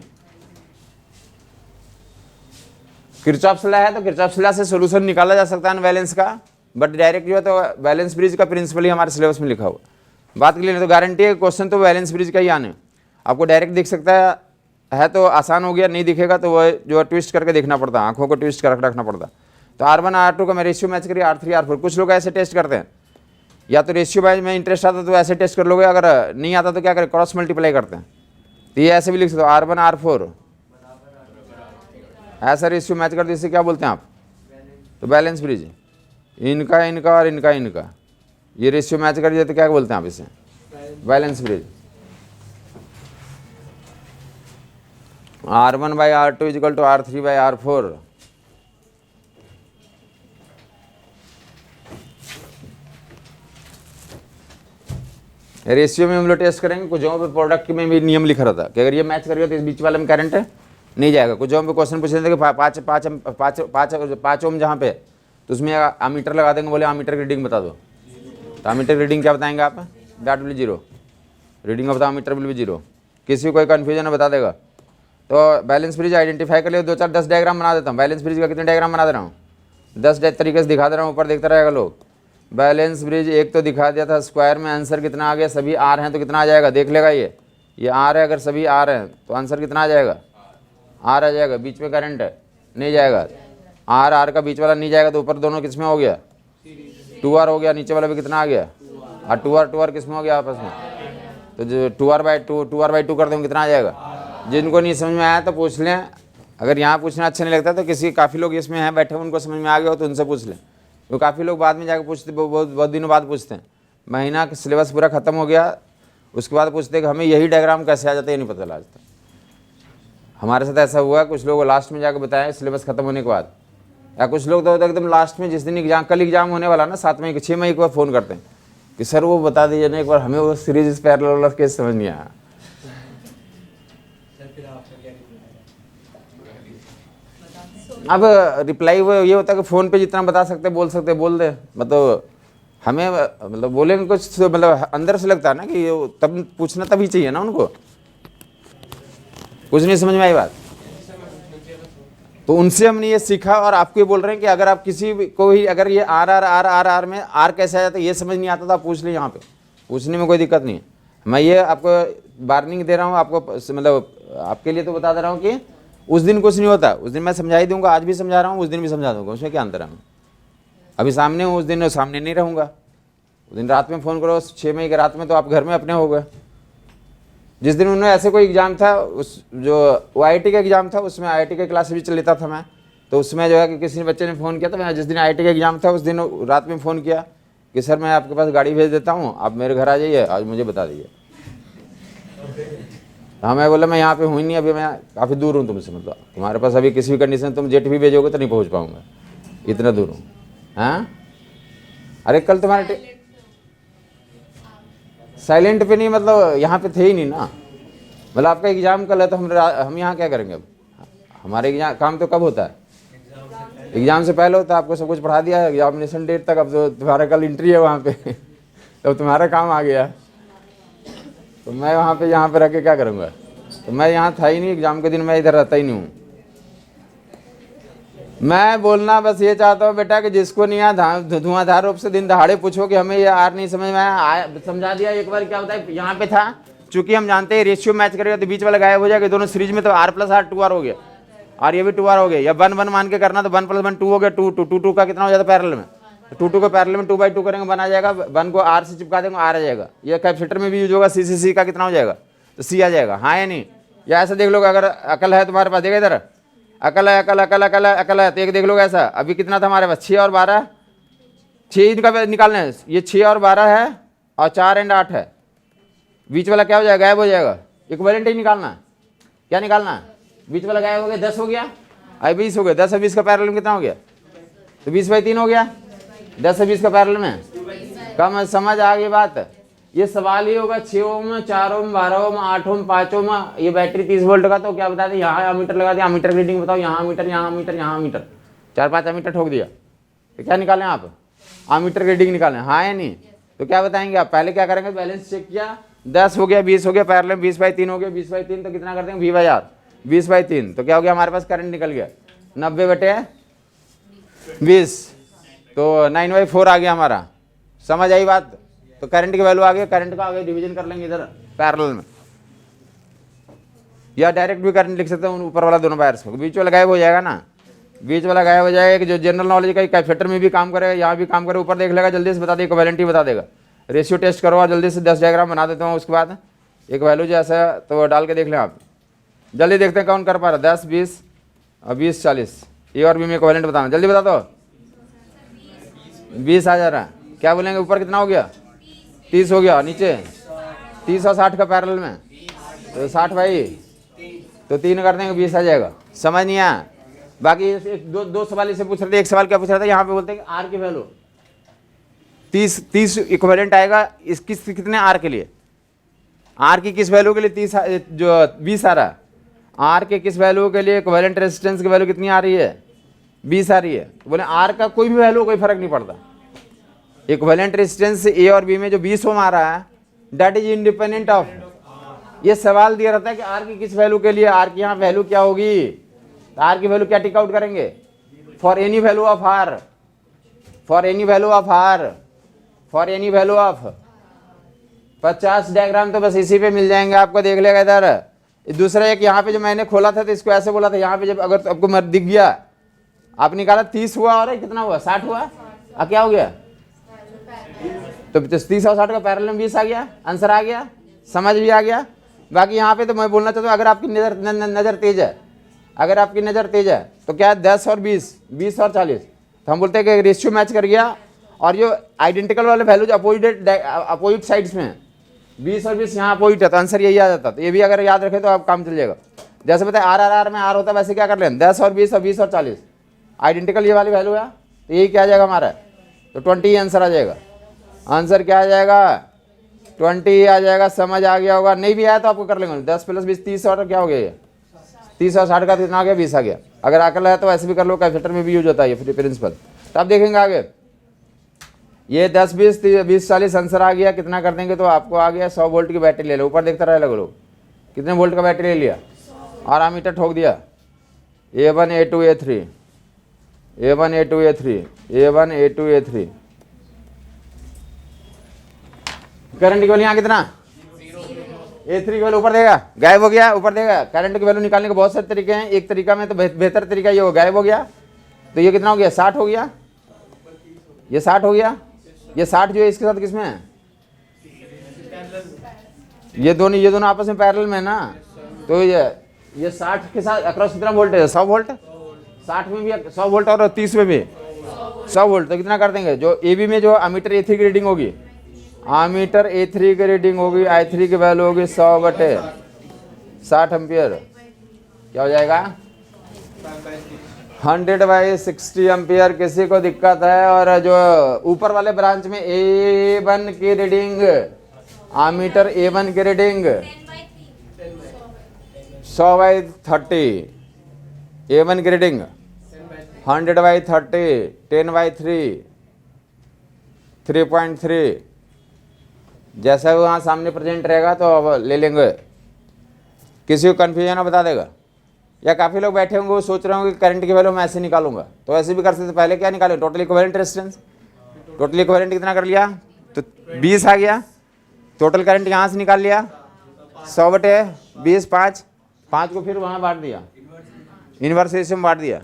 किरचॉफ लॉ है तो किरचॉफ लॉ से सोल्यूशन निकाला जा सकता है अनबैलेंस का, बट डायरेक्ट जो है तो बैलेंस ब्रिज का प्रिंसिपल ही हमारे सिलेबस में लिखा हुआ। बात के लिए तो गारंटी है क्वेश्चन तो बैलेंस ब्रिज का ही आने। आपको डायरेक्ट दिख सकता है तो आसान हो गया, नहीं दिखेगा तो वो जो ट्विस्ट करके देखना पड़ता है, आंखों को ट्विस्ट करके रखना पड़ता है। तो R1 R2 का मैं रेशियो मैच करिए, R3 R4। कुछ लोग ऐसे टेस्ट करते हैं, या तो रेशियो मैच में इंटरेस्ट आता तो ऐसे टेस्ट कर लोगे, अगर नहीं आता तो क्या करें, क्रॉस मल्टीप्लाई करते हैं। तो ये ऐसे भी लिख सकते हो, R1 R4 ऐसा रेशियो मैच कर दो, इसे क्या बोलते हैं आप, तो बैलेंस ब्रिज। इनका इनका और इनका इनका ये रेशियो मैच कर दिया तो क्या बोलते हैं आप इसे, balance bridge. R1/R2 equal to R3/R4। Ratio में हम लोग टेस्ट करेंगे। कुछ जगहों पे प्रोडक्ट में भी नियम लिखा रहता कि अगर ये मैच करेगा तो इस बीच वाले में करंट नहीं जाएगा। कुछ जगहों पे क्वेश्चन पूछ रहे थे कि 5 ओम जहाँ पे तो उसमें आमीटर लगा देंगे, बोले आमीटर की रीडिंग बता दो। तो आमीटर की रीडिंग क्या बताएंगे आप, that will be 0। Reading of the ammeter will be 0। किसी को कोई कन्फ्यूजन है बता देगा। तो बैलेंस ब्रिज आइडेंटिफाई कर लिया। 2 4 10 डायग्राम बना देता हूँ। बैलेंस ब्रिज का कितने डायग्राम बना दे रहा हूँ, 10 तरीके से दिखा दे रहा हूँ, ऊपर देखता रहेगा लोग। बैलेंस ब्रिज एक तो दिखा दिया था, स्क्वायर में आंसर कितना आ गया, सभी R हैं तो कितना आ जाएगा, देख लेगा। ये R है, अगर सभी R हैं तो आंसर कितना आ जाएगा, R आ जाएगा। बीच में करंट है, नहीं जाएगा। R का बीच वाला नहीं जाएगा तो ऊपर दोनों किस में हो गया, 2R हो गया। नीचे वाला भी कितना आ गया, और 2R किस में हो गया आपस में, तो जो 2r/2 कर देंगे कितना आ जाएगा। जिनको नहीं समझ में आया तो पूछ लें, अगर यहाँ पूछना अच्छा नहीं लगता तो किसी काफ़ी लोग इसमें हैं बैठे उनको समझ में आ गया हो तो उनसे पूछ लें। तो काफ़ी लोग बाद में जाकर पूछते, बहुत दिनों बाद पूछते हैं, महीना का सिलेबस पूरा ख़त्म हो गया उसके बाद पूछते हैं कि हमें यही डायग्राम कैसे आ जाता है, ये नहीं पता चला आज तक। हमारे साथ ऐसा हुआ, कुछ लोग लास्ट में जाकर बताएं सिलेबस खत्म होने के बाद, या कुछ लोग तो एकदम लास्ट में जिस दिन एग्जाम, कल एग्जाम होने वाला ना 7 मई 6 मई को फ़ोन करते हैं कि सर वो बता दीजिए ना एक बार, हमें वो सीरीज पैरेलल केस समझ नहीं आया। अब रिप्लाई वो ये होता है कि फ़ोन पे जितना बता सकते बोल सकते बोल दे, मतलब हमें मतलब बोलेंगे कुछ मतलब अंदर से लगता है ना कि तब पूछना तभी चाहिए ना उनको, कुछ नहीं समझ में आई बात। तो उनसे हमने ये सीखा और आपको ये बोल रहे हैं कि अगर आप किसी को भी अगर ये आर में आर कैसे आ जाता है ये समझ नहीं आता तो आप पूछ लें, यहाँ पे पूछने में कोई दिक्कत नहीं है। मैं ये आपको वार्निंग दे रहा हूँ, आपको मतलब आपके लिए तो बता दे रहा हूँ कि उस दिन कुछ नहीं होता, उस दिन मैं समझा ही दूंगा, आज भी समझा रहा हूँ उस दिन भी समझा दूंगा, उसमें क्या अंतर है। अभी सामने हूँ, उस दिन सामने नहीं रहूँगा, उस दिन रात में फ़ोन करो 6 मई के रात में तो आप घर में अपने हो गए। जिस दिन उन्होंने ऐसे कोई एग्ज़ाम था, उस जो IIT का एग्ज़ाम था उसमें IIT के क्लास भी चल लेता था मैं, तो उसमें जो है कि किसी बच्चे ने फ़ोन किया था, मैं जिस दिन IIT का एग्ज़ाम था उस दिन रात में फ़ोन किया कि सर मैं आपके पास गाड़ी भेज देता हूँ, आप मेरे घर आ जाइए, आज मुझे बता दीजिए। हाँ मैं बोला मैं यहाँ पे हूँ ही नहीं, अभी मैं काफ़ी दूर हूँ तुमसे, मतलब तुम्हारे पास अभी किसी भी कंडीशन तुम जेट भी भेजोगे तो नहीं पहुँच पाऊँगा, इतना दूर हूँ। हाँ अरे कल तुम्हारे साइलेंट पे नहीं, मतलब यहाँ पे थे ही नहीं ना, मतलब आपका एग्ज़ाम कल है तो हम यहाँ क्या करेंगे। अब हमारे एग्जाम काम तो कब होता है, एग्ज़ाम से पहले होता है, आपको सब कुछ पढ़ा दिया एग्जामिनेशन डेट तक, अब तो तुम्हारा कल एंट्री है वहाँ पे तो तुम्हारा काम आ गया, तो मैं वहाँ पे यहाँ पे रह के क्या करूँगा। तो मैं यहाँ था ही नहीं एग्ज़ाम के दिन, मैं इधर रहता ही नहीं हूँ। मैं बोलना बस ये चाहता हूँ बेटा कि जिसको नहीं आया धुआंधार रूप से दिन दहाड़े पूछो कि हमें ये आर नहीं समझ में आया, समझा दिया एक बार। क्या होता है यहाँ पे था, चूंकि हम जानते हैं रेशियो मैच करेगा तो बीच वाला गायब हो जाएगा, दोनों सीरीज में तो R+R 2R हो गया, और ये भी 2R हो गया, या 1 मान के करना तो 1 + 1 2 हो गया, 2 का कितना हो जाता है पैरेलल में, 2 को पैरेलल में 2/2 करेंगे 1 आ जाएगा, 1 को R से चिपका देंगे R आ जाएगा। ये कैपेसिटर में भी यूज होगा, C का कितना हो जाएगा तो C आ जाएगा। हाँ या नहीं, या ऐसा देख लो अगर अकल है तुम्हारे पास, देखा इधर अकल है, अकल है तो एक देख लो ऐसा, अभी कितना था हमारे पास 6 और 12, 6 इनका निकालना है, ये 6 और 12 है और 4 और 8 है, बीच वाला क्या हो जाएगा गायब हो जाएगा, इक्विवेलेंट ही निकालना है। क्या निकालना है, बीच वाला गायब हो गया, 10 हो गया, आई 20 हो गया, 10 और 20 का पैरेलल में कितना हो गया तो 20/3 हो गया, 10 और 20 का पैरेलल में कम समझ आ गई बात। ये सवाल ही होगा 6 ओम 4 ओम 12 ओम 8 ओम 5 ओम, ये बैटरी 30 वोल्ट का, तो क्या बता दें यहाँ अमीटर लगा दिया, अमीटर रीडिंग बताओ, यहाँ अमीटर यहाँ अमीटर यहाँ अमीटर, 4-5 अमीटर ठोक दिया, तो क्या निकालें आप अमीटर रीडिंग निकालें। हाँ या नहीं, तो क्या बताएंगे आप, पहले क्या करेंगे बैलेंस चेक किया, 10 हो गया 20 हो गया, पैरेलल 20/3 हो गया, 20/3 तो कितना कर देंगे V/R 20/3, तो क्या हो गया हमारे पास करंट निकल गया 90/20, तो 9/4 आ गया हमारा। समझ आई बात, तो करंट की वैल्यू आ गई, करंट का आगे डिवीजन कर लेंगे इधर पैरेलल में, या डायरेक्ट भी करंट लिख सकते हैं ऊपर वाला दोनों वायर्स को, बीच वाला गायब हो जाएगा ना, बीच वाला गायब हो जाएगा कि जो जनरल नॉलेज का कैपेसिटर में भी काम करेगा, यहाँ भी काम करेगा, ऊपर देख लेगा जल्दी से बता देगा, इक्विवेलेंटी बता देगा, रेशियो टेस्ट करवा जल्दी से 10 डायग्राम बना देता हूँ, उसके बाद एक वैल्यू जैसा तो डाल के देख लें आप, जल्दी देखते हैं कौन कर पा रहा है, 10 20 और 20 40, ए और बी में इक्विवेलेंट बताना, जल्दी बता दो। 20 आ जा रहा है, क्या बोलेंगे ऊपर कितना हो गया 30 हो गया, नीचे 30 और 60 का पैरेलल में तो 60 भाई, तो 3 कर देंगे 20 आ जाएगा। समझ नहीं आया, बाकी दो सवाल इसे पूछ रहे थे, एक सवाल क्या पूछ रहा था, यहाँ पे बोलते हैं कि आर की वैल्यू 30 इक्विवेलेंट आएगा, इसकी कितने आर के लिए, आर की किस वैल्यू के लिए 30 जो 20 आ रहा है, आर के किस वैल्यू के लिए इक्विवेलेंट रेजिस्टेंस की वैल्यू कितनी आ रही है 20 आ रही है, बोले आर का कोई भी वैल्यू कोई फर्क नहीं पड़ता, इक्विवेलेंट रेजिस्टेंस ए और बी में जो 20 ओम आ रहा है दैट इज इंडिपेंडेंट ऑफ, ये सवाल दिया रहता है कि आर की किस वैल्यू के लिए, आर की यहाँ वैल्यू क्या होगी, तो आर की वैल्यू क्या टिक आउट करेंगे, for any value of R, for any value of R, for any value of 50 diagram तो बस इसी पे मिल जाएंगे आपको, देख लेगा इधर। दूसरा एक यहाँ पे जो मैंने खोला था तो इसको ऐसे बोला था, यहाँ पे जब अगर आपको मर दिख गया, आप निकाला 30 हुआ और कितना हुआ 60 हुआ, क्या हो गया तो 30 और 60 का पैरेलल में 20 आ गया, आंसर आ गया। समझ भी आ गया। बाकी यहाँ पे तो मैं बोलना चाहता हूँ, अगर आपकी नज़र तेज है, अगर आपकी नज़र तेज है तो क्या है 10 और 20, 20 और 40, तो हम बोलते हैं कि रेशियो मैच कर गया। और जो आइडेंटिकल वाले वैल्यू जो अपोजिट साइड्स में 20 और 20 यहाँ अपोजिट है, तो आंसर यही आ जाता। तो ये भी अगर याद रखें तो आप काम चल जाएगा। जैसे बताए आर में आर होता है, वैसे क्या कर लें 10 और 20 और 20 और 40 आइडेंटिकल ये वाली वैल्यू है, तो यही क्या आ जाएगा हमारा, तो 20 आंसर आ जाएगा। आंसर क्या आ जाएगा 20 आ जाएगा। समझ आ गया होगा, नहीं भी आया तो आपको कर लेंगे 10 + 20 30 और क्या हो गया ये 30 और 60 का कितना आ गया 20 आ गया। अगर अकल है तो ऐसे भी कर लो, कैलकुलेटर में भी यूज होता है ये प्रिंसिपल। तो अब देखेंगे आगे, ये 10 20 20 40 आंसर आ गया। कितना कर देंगे तो आपको आ गया 100 वोल्ट की बैटरी ले लो। ऊपर देखता रहे लोग कितने वोल्ट का बैटरी ले लिया और आमीटर ठोक दिया A1 A2 A3 A1 A2 A3 A1 A2 A3। Current की वैल्यू यहाँ कितना A3 की वैल्यू ऊपर देगा, गायब हो गया, ऊपर देगा। करंट की वैल्यू निकालने के बहुत सारे तरीके हैं, एक तरीका में तो बेहतर तरीका ये हो, गायब हो गया तो ये कितना हो गया 60 हो गया, ये 60 हो गया। ये 60 जो है इसके साथ किसमें है, ये दोनों आपस में पैरेलल में है ना। तो ये 60 के साथ अक्रॉस कितना वोल्ट है 100 वोल्ट, 60 में भी 100 वोल्ट और 30 में भी 100 वोल्ट। तो कितना कर देंगे, जो AB में जो अमीटर A3 की रीडिंग होगी, आमीटर A3 की रीडिंग होगी, I3 की वैल्यू होगी 100/60 एम्पियर। क्या हो जाएगा 100/60 एम्पियर। किसी को दिक्कत है, और जो ऊपर वाले ब्रांच में A1 की रीडिंग, आमीटर A1 की रीडिंग 100/30, A1 की रीडिंग 100/30 10/3 3.3। जैसा वहाँ सामने प्रेजेंट रहेगा तो अब ले लेंगे। किसी को कन्फ्यूजन है बता देगा, या काफ़ी लोग बैठे होंगे वो सोच रहे होंगे कि करंट की वैल्यू मैं ऐसे निकालूंगा, तो ऐसे भी कर सकते। पहले क्या निकाले total equivalent resistance, total equivalent कितना कर लिया तो 20 आ गया। टोटल करंट यहाँ से निकाल लिया 100/20 5 को फिर वहाँ बांट दिया, इन्वर्स रेशियो में बांट दिया,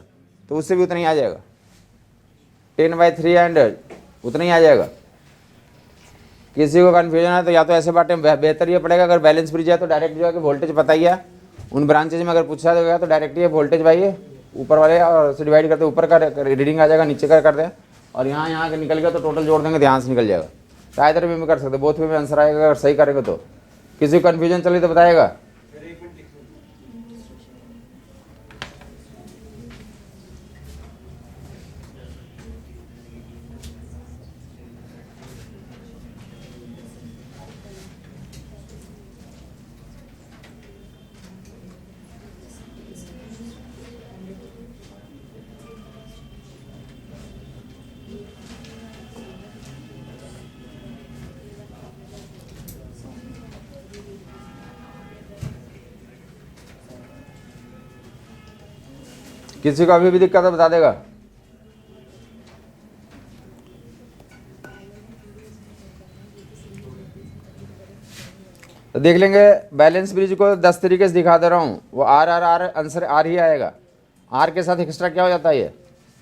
तो उससे भी उतना ही आ जाएगा 10/3 एंड उतना ही आ जाएगा। किसी को कन्फ्यूजन है तो या तो ऐसे बाटे बेहतर ये पड़ेगा। अगर बैलेंस फ्री जाए तो डायरेक्ट जो है कि वोल्टेज पता ही है, उन ब्रांचेज में अगर पूछा जाएगा तो डायरेक्ट ये वोल्टेज भाई ऊपर वाले और से डिवाइड करते ऊपर का रीडिंग आ जाएगा, नीचे का कर दें और यहाँ के निकल गया तो टोटल जोड़ देंगे, ध्यान से निकल जाएगा। तो आइदर वे में कर सकते, बोथ वे में आंसर आएगा अगर सही करेंगे तो। किसी को कन्फ्यूजन चली तो बताएगा। किसी को अभी भी दिक्कत है बता देगा। तो देख लेंगे, बैलेंस ब्रिज को 10 तरीके से दिखा दे रहा हूँ, वो आर आंसर आर ही आएगा। आर के साथ एक्स्ट्रा क्या हो जाता है ये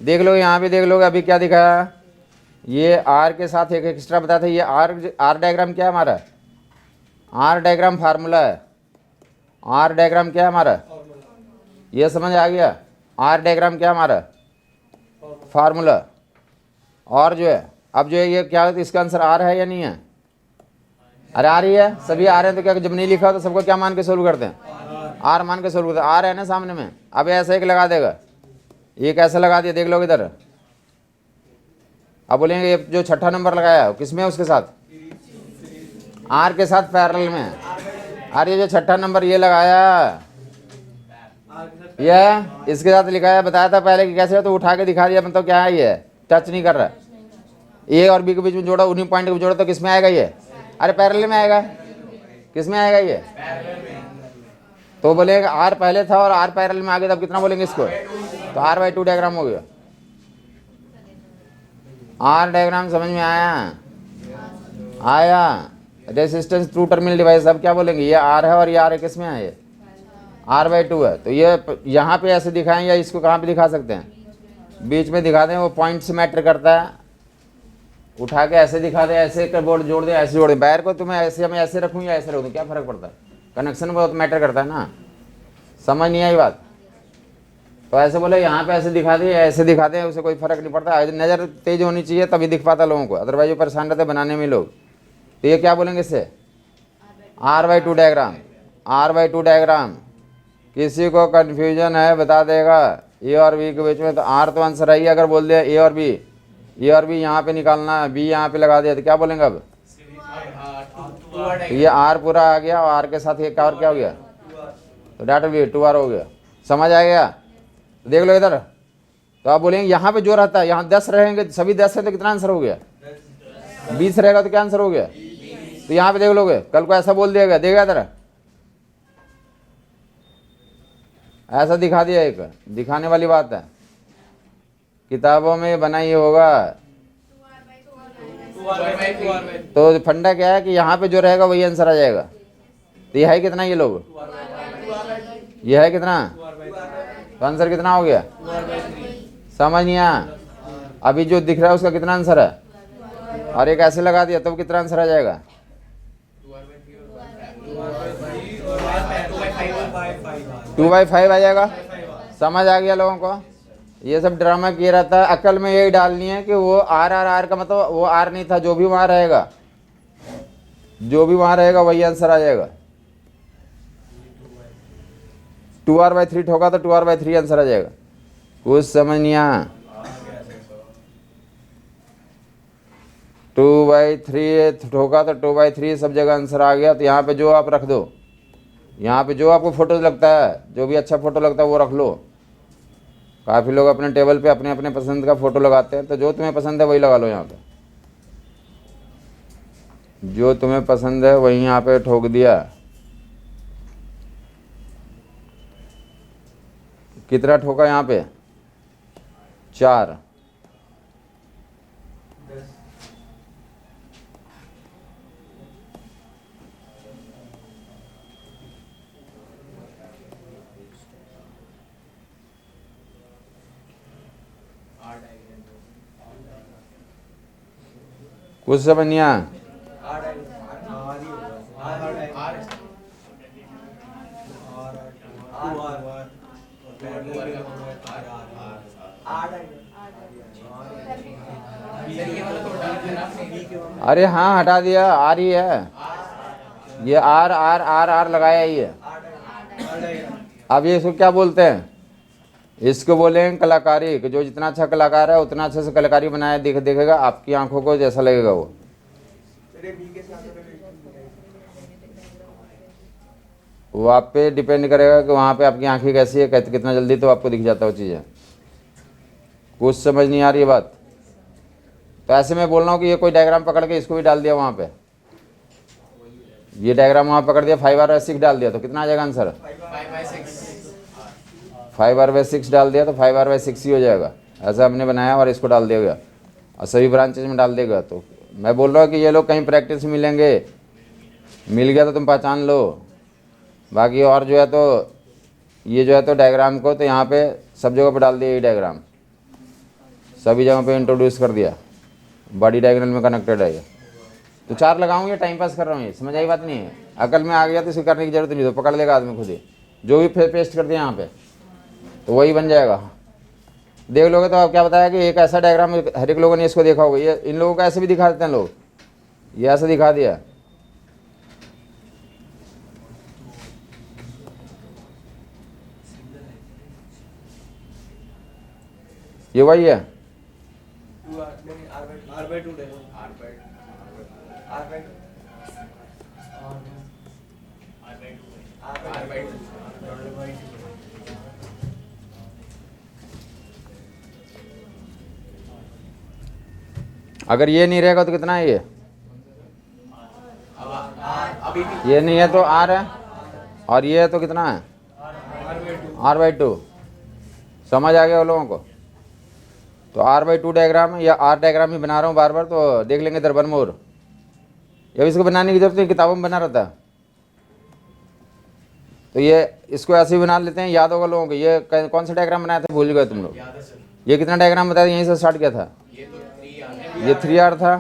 देख लो, यहाँ पे देख लोगे अभी क्या दिखाया, ये आर के साथ एक एक्स्ट्रा बताया था। ये आर डायग्राम क्या है हमारा, आर डायग्राम फार्मूला है। आर डायग्राम क्या है हमारा, ये समझ आ गया। आर डायग्राम क्या हमारा फार्मूला। और जो है अब जो है ये क्या है, इसका आंसर आर है या नहीं है, अरे आ रही है, सभी आ रहे हैं। तो क्या जब नहीं लिखा हो तो सबको क्या मान के सोल्व करते हैं, आर मान के सोल्व करते हैं। आर है ना सामने में, अब ऐसा एक लगा देगा, एक ऐसा लगा दिया, देख लो इधर। अब बोलेंगे ये जो छठा नंबर लगाया किसमें है, उसके साथ आर के साथ पैरेलल में। अरे ये जो छठा नंबर ये लगाया, ये इसके साथ लिखा है, बताया था पहले कि कैसे है, तो उठा के दिखा दिया, मतलब क्या है ये टच नहीं कर रहा। ए और बी के बीच में जोड़ा, उन्हीं पॉइंट को जोड़ा तो किसमें आएगा ये, अरे पैरेलल में आएगा। किसमें आएगा ये, तो बोलेगा आर पहले था और आर पैरेलल में आ गया, तब कितना बोलेंगे इसको, तो R/2 डायग्राम हो गया। आर डायग्राम समझ में आया। रेसिस्टेंस थ्रू टर्मिनल डिवाइस, अब क्या बोलेंगे, ये आर है और ये आर है, किसमें है ये R/2 है। तो ये यहाँ पे ऐसे दिखाएं या इसको कहाँ पे दिखा सकते हैं, बीच में दिखा दें, वो पॉइंट से मैटर करता है। उठा के ऐसे दिखा दे, ऐसे कर बोर्ड जोड़ दे, ऐसे जोड़ दे। वायर को तुम्हें ऐसे, मैं ऐसे रखूँ या ऐसे रख दूँ, क्या फ़र्क पड़ता है? कनेक्शन बहुत मैटर करता है ना। समझ नहीं आई बात? तो ऐसे बोले यहाँ पे ऐसे दिखा दे, ऐसे दिखा दे, उसे कोई फ़र्क नहीं पड़ता। नज़र तेज होनी चाहिए तभी दिख पाता लोगों को, अदरवाइज वो परेशान रहते बनाने में लोग। तो ये क्या बोलेंगे इससे? R/2 diagram. R/2 diagram. किसी को कन्फ्यूजन है बता देगा ए और बी के बीच में, तो आर तो आंसर है ही। अगर बोल दिया ए और बी, ए और बी यहाँ पे निकालना है, बी यहाँ पे लगा दिया, तो क्या बोलेंगे अब? तो ये आर पूरा आ गया और आर के साथ एक और क्या हो गया? तो डाटा भी 2R हो गया। समझ आ गया? तो देख लो इधर, तो आप बोलेंगे यहाँ पे जो रहता है, यहाँ 10 रहेंगे, सभी 10 है तो कितना आंसर हो गया? 20 रहेगा तो क्या आंसर हो गया? तो यहाँ पे देख लोगे, कल को ऐसा बोल दिया गया, देगा इधर ऐसा दिखा दिया, एक दिखाने वाली बात है, किताबों में बना ही होगा। तो फंडा क्या है कि यहाँ पे जो रहेगा वही आंसर आ जाएगा। तो ये है कितना, ये लोग ये है कितना, तो आंसर कितना हो गया? समझ नहीं आया? अभी जो दिख रहा है उसका कितना आंसर है, और एक ऐसे लगा दिया तब कितना आंसर आ जाएगा? 2/5 आ जाएगा। समझ आ गया लोगों को? ये सब ड्रामा किया रहता है, अकल में यही डालनी है कि वो R का मतलब वो R नहीं था, जो भी वहाँ रहेगा, जो भी वहाँ रहेगा वही आंसर आ जाएगा। 2R/3 ठोका तो 2R/3 आंसर आ जाएगा। कुछ समझ नहीं आया? 2/3 ठोका तो 2/3 सब जगह आंसर आ गया। तो यहाँ पे जो आप रख दो, यहाँ पे जो आपको फोटो लगता है, जो भी अच्छा फोटो लगता है वो रख लो। काफ़ी लोग अपने टेबल पे अपने अपने पसंद का फोटो लगाते हैं, तो जो तुम्हें पसंद है वही लगा लो। यहाँ पे जो तुम्हें पसंद है वही यहाँ पे ठोक दिया। कितना ठोका यहाँ पे? 4। कुछ समझ नहीं आया? अरे हाँ, हटा दिया, आ रही है ये आर आर आर आर लगाया ही है। अब ये इसको क्या बोलते हैं? इसको बोलेंगे कलाकारी, कि जो जितना अच्छा कलाकार है उतना अच्छे से कलाकारी बनाया देखेगा, आपकी आंखों को जैसा लगेगा वो आप पे डिपेंड करेगा कि वहाँ पे आपकी आंखें कैसी है, कितना जल्दी तो आपको दिख जाता है वो चीज़ें। कुछ समझ नहीं आ रही है बात? तो ऐसे मैं बोल रहा हूँ कि ये कोई डायग्राम पकड़ के इसको भी डाल दिया वहाँ पे, ये डायग्राम वहाँ पकड़ दिया, 5R/6 डाल दिया तो कितना आ जाएगा आंसर? 5R/6 डाल दिया तो 5R/6 ही हो जाएगा। ऐसा हमने बनाया और इसको डाल दिया गया और सभी ब्रांचेज में डाल देगा। तो मैं बोल रहा हूँ कि ये लोग कहीं प्रैक्टिस मिलेंगे, मिल गया तो तुम पहचान लो। बाकी और जो है तो ये जो है तो डायग्राम को तो यहाँ पे सब जगह पे डाल दिया, ये डायग्राम सभी जगह पे इंट्रोड्यूस कर दिया, बॉडी डायगोनल में कनेक्टेड है ये। तो 4 लगाऊँ या टाइम पास कर रहा हूँ? ये समझ आई बात नहीं है? अकल में आ गया तो इसे करने की जरूरत नहीं, तो पकड़ लेगा आदमी खुद ही, जो भी पेस्ट कर दिया यहाँ पे तो वही बन जाएगा। देख लोगे तो आप क्या बताया कि एक ऐसा डायग्राम हर एक लोगों ने इसको देखा होगा। ये इन लोगों को ऐसे भी दिखा देते हैं लोग, ये ऐसे दिखा दिया। ये वही है। अगर ये नहीं रहेगा तो कितना है ये नहीं है तो R है, और ये है तो कितना है? R/2। समझ आ गया वो लोगों को? तो R/2 डायग्राम या R डायग्राम ही बना रहा हूँ बार बार, तो देख लेंगे इधर वन मोर। अब इसको बनाने की जरूरत नहीं, किताबों में बना रहता है। तो ये इसको ऐसे ही बना लेते हैं, याद होगा लोगों को। ये कौन सा डायग्राम बनाया था, भूल गए तुम लोग? ये कितना डायग्राम बताया, यहीं से स्टार्ट किया था। ये 3R था,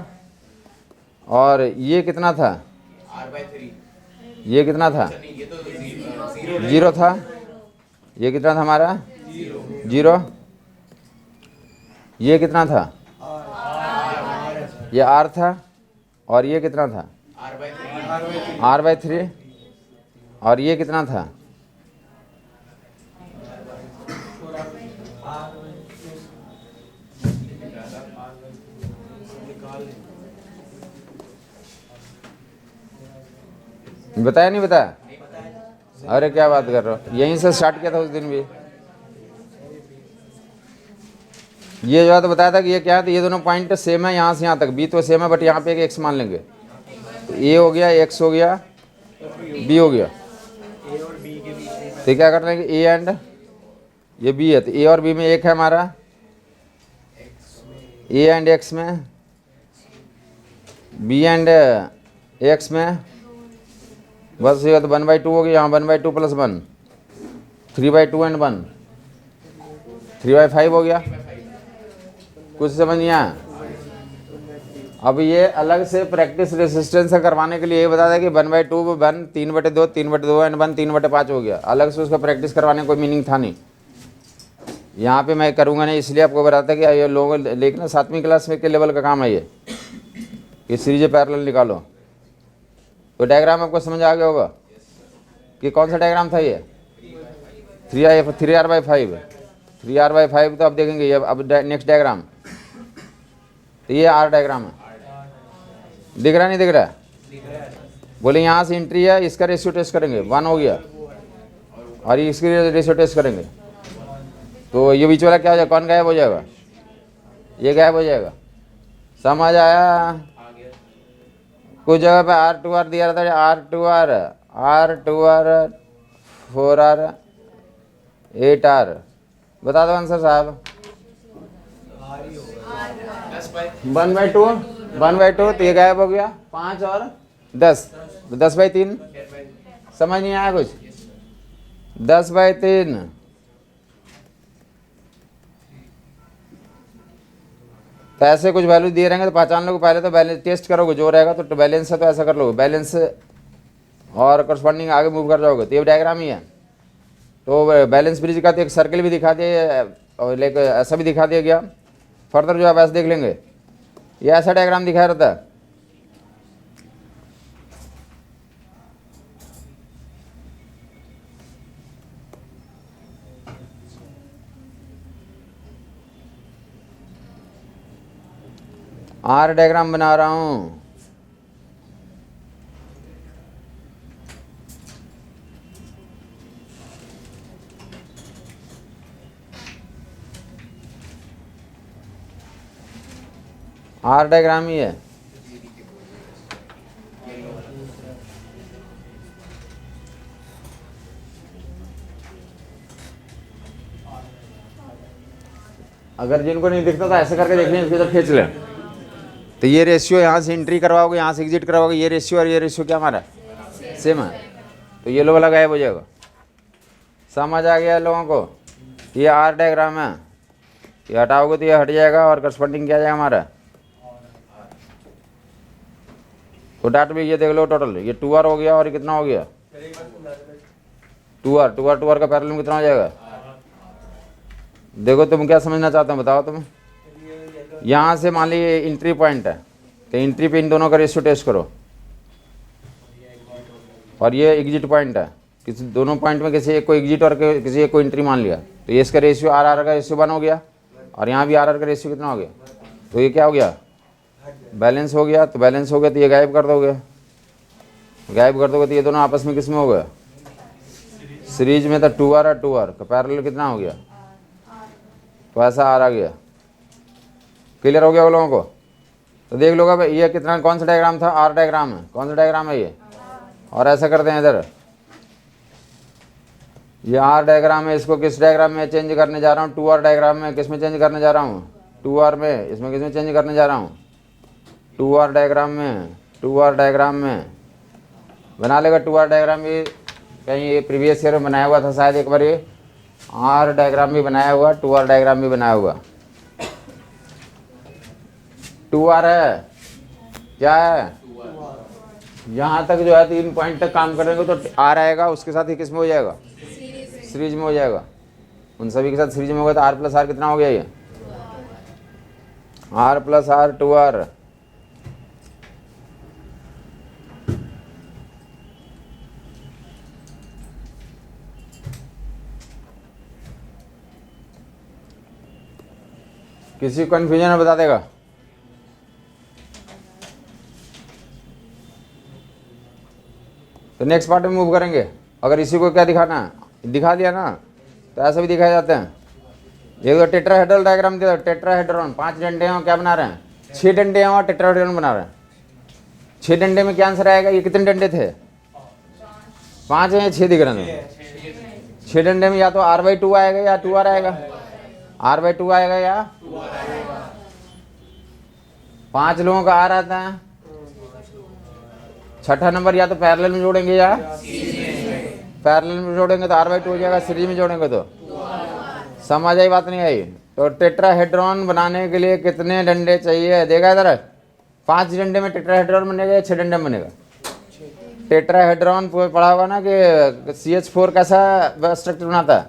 और ये कितना था, R/3। ये कितना था, नहीं, ये तो 0 जीरो था, ये कितना था हमारा, जीरो, ये कितना था, ये R था, और ये कितना था, R/3। R/3, और ये कितना था, बताया नहीं बताया, अरे क्या बात कर रहे हो, यहीं से स्टार्ट किया था उस दिन भी। ये जो है तो बताया था कि ये क्या है, तो ये दोनों पॉइंट सेम है यहाँ से यहाँ तक, बी तो सेम है बट यहाँ पे एक एक्स मान लेंगे, तो ए हो गया, एक्स हो गया, बी हो गया, तो क्या करना है कि ए एंड ये बी है, तो ए और बी में एक है हमारा, ए एंड एक्स में, बी एंड एक्स में, बस ये तो 1/2 हो गया, यहाँ 1/2 + 1, 3/2 एंड 1, 3/5 हो गया। कुछ समझ नहीं आया? अब ये अलग से प्रैक्टिस रेसिस्टेंस से करवाने के लिए ये बता दें कि 1/2 1, 3/2, 3/2 एंड 1, 3/5 हो गया। अलग से उसका प्रैक्टिस करवाने कोई मीनिंग था नहीं। यहाँ पे मैं करूँगा नहीं, इसलिए आपको बताता कि ये लोग लेकिन 7वीं क्लास में के लेवल का काम है ये सीरीज पैरेलल निकालो। तो डायग्राम आपको समझ आ गया होगा कि कौन सा डायग्राम था ये, 3R/5, 3R/5। तो अब देखेंगे ये, अब नेक्स्ट डायग्राम, तो ये R डायग्राम है, दिख रहा नहीं दिख रहा? बोले यहाँ से एंट्री है, इसका रेशियो टेस्ट करेंगे, 1 हो गया, और इसकी रेशियो टेस्ट करेंगे, तो ये बीच वाला क्या हो जाएगा, कौन गायब हो जाएगा, ये गायब हो जाएगा। समझ आया? कुछ जगह पे R2R दिया रहता है, R2R, 4R, 8R, बता दो आंसर साहब। 1/2, तो ये गायब हो गया, 5 और 10, 10/3, समझ नहीं आया कुछ, 10/3। तो ऐसे कुछ वैल्यू दिए रहेंगे तो पहचान लोगे, पहले तो बैलेंस टेस्ट करोगे, जो रहेगा तो बैलेंस है तो ऐसा कर लोगे, बैलेंस और करस्पॉन्डिंग आगे मूव कर जाओगे। तो ये डायग्राम ही है। तो बैलेंस ब्रिज का तो एक सर्कल भी दिखा दिया और लेकर ऐसा भी दिखा दिया गया। फर्दर जो आप ऐसे देख लेंगे, ये ऐसा डायग्राम दिखाया रहता है। R डायग्राम बना रहा हूं। R डायग्राम ही है। अगर जिनको नहीं दिखता तो ऐसे करके देख लें, इसकी तरफ खींच लें। तो ये रेशियो यहाँ से एंट्री करवाओगे, यहाँ से एग्जिट करवाओगे, ये रेशियो और ये रेशियो क्या हमारा सेम है, तो ये लो वाला गायब हो जाएगा। समझ आ गया लोगों को? ये R डायग्राम है, ये हटाओगे तो ये हट जाएगा और करस्पॉन्डिंग क्या जाएगा हमारा। तो डाट भी ये देख लो, टोटल ये 2R हो गया और ये कितना हो गया 2R का पैरेलल कितना हो जाएगा। देखो तुम क्या समझना चाहते हो बताओ तुम। यहाँ से मान लीजिए एंट्री पॉइंट है, तो एंट्री पे इन दोनों का रेशियो टेस्ट करो, और ये एग्जिट पॉइंट है, किसी दोनों पॉइंट में किसी एक को एग्जिट और किसी एक को एंट्री मान लिया, तो ये इसका रेशियो R का रेशियो 1 हो गया, और यहाँ भी R का रेशियो कितना हो गया, तो ये क्या हो गया बैलेंस हो गया। तो बैलेंस हो गया तो ये गायब कर दोगे, तो ये दोनों आपस में किस में हो गया सीरीज में। तो 2R और 2R का पैरेलल कितना हो गया, तो ऐसा R आ गया। क्लियर हो गया वो लोगों को? तो देख लो भाई ये कितना, कौन सा डायग्राम था, R डायग्राम है। कौन सा डायग्राम है ये, और ऐसा करते हैं इधर, ये R डायग्राम है, इसको किस डायग्राम में चेंज करने जा रहा हूँ, 2R डायग्राम में किस में चेंज करने जा रहा हूँ, 2R में, इसमें किस में चेंज करने जा रहा हूँ 2R डायग्राम में, 2R डायग्राम में बना लेगा। 2R डायग्राम भी कहीं ये प्रीवियस ईयर में बनाया हुआ था शायद एक बार, ये R डायग्राम भी बनाया हुआ, 2R डायग्राम भी बनाया हुआ। 2R है, क्या है, यहाँ तक जो है 3 पॉइंट तक काम करेंगे तो R आएगा, उसके साथ ही किस में हो जाएगा, सीरीज में हो जाएगा। उन सभी के साथ सीरीज में होगा तो R प्लस R कितना हो गया, ये R प्लस R 2R। किसी को कन्फ्यूजन है बता देगा। तो नेक्स्ट पार्ट में मूव करेंगे। अगर इसी को क्या दिखाना है, दिखा दिया ना, तो ऐसा भी दिखाए जाते हैं। एक तो टेट्राहेड्रल डायग्राम दिया, टेट्राहेड्रॉन 5 डंडे हैं, क्या बना रहे हैं, 6 डंडे हैं और टेट्राहेड्रॉन बना रहे हैं। 6 डंडे में क्या आंसर आएगा, ये कितने डंडे थे, 5 हैं, 6 दिख रहे हैं। 6 डंडे में या तो R/2 आएगा या 2R आएगा, R/2 आएगा या 5 लोगों का R आता है। छठा नंबर या तो पैरेलल में जोड़ेंगे या पैरेलल में जोड़ेंगे तो R/2 हो जाएगा, सीरीज में जोड़ेंगे तो समझ आई, बात नहीं आई। तो टेट्राहेड्रॉन बनाने के लिए कितने डंडे चाहिए, देखा इधर, 5 डंडे में टेट्राहेड्रॉन बनेगा या 6 डंडे में बनेगा। टेट्राहेड्रॉन पढ़ा होगा ना कि CH4 कैसा स्ट्रक्चर बनाता है,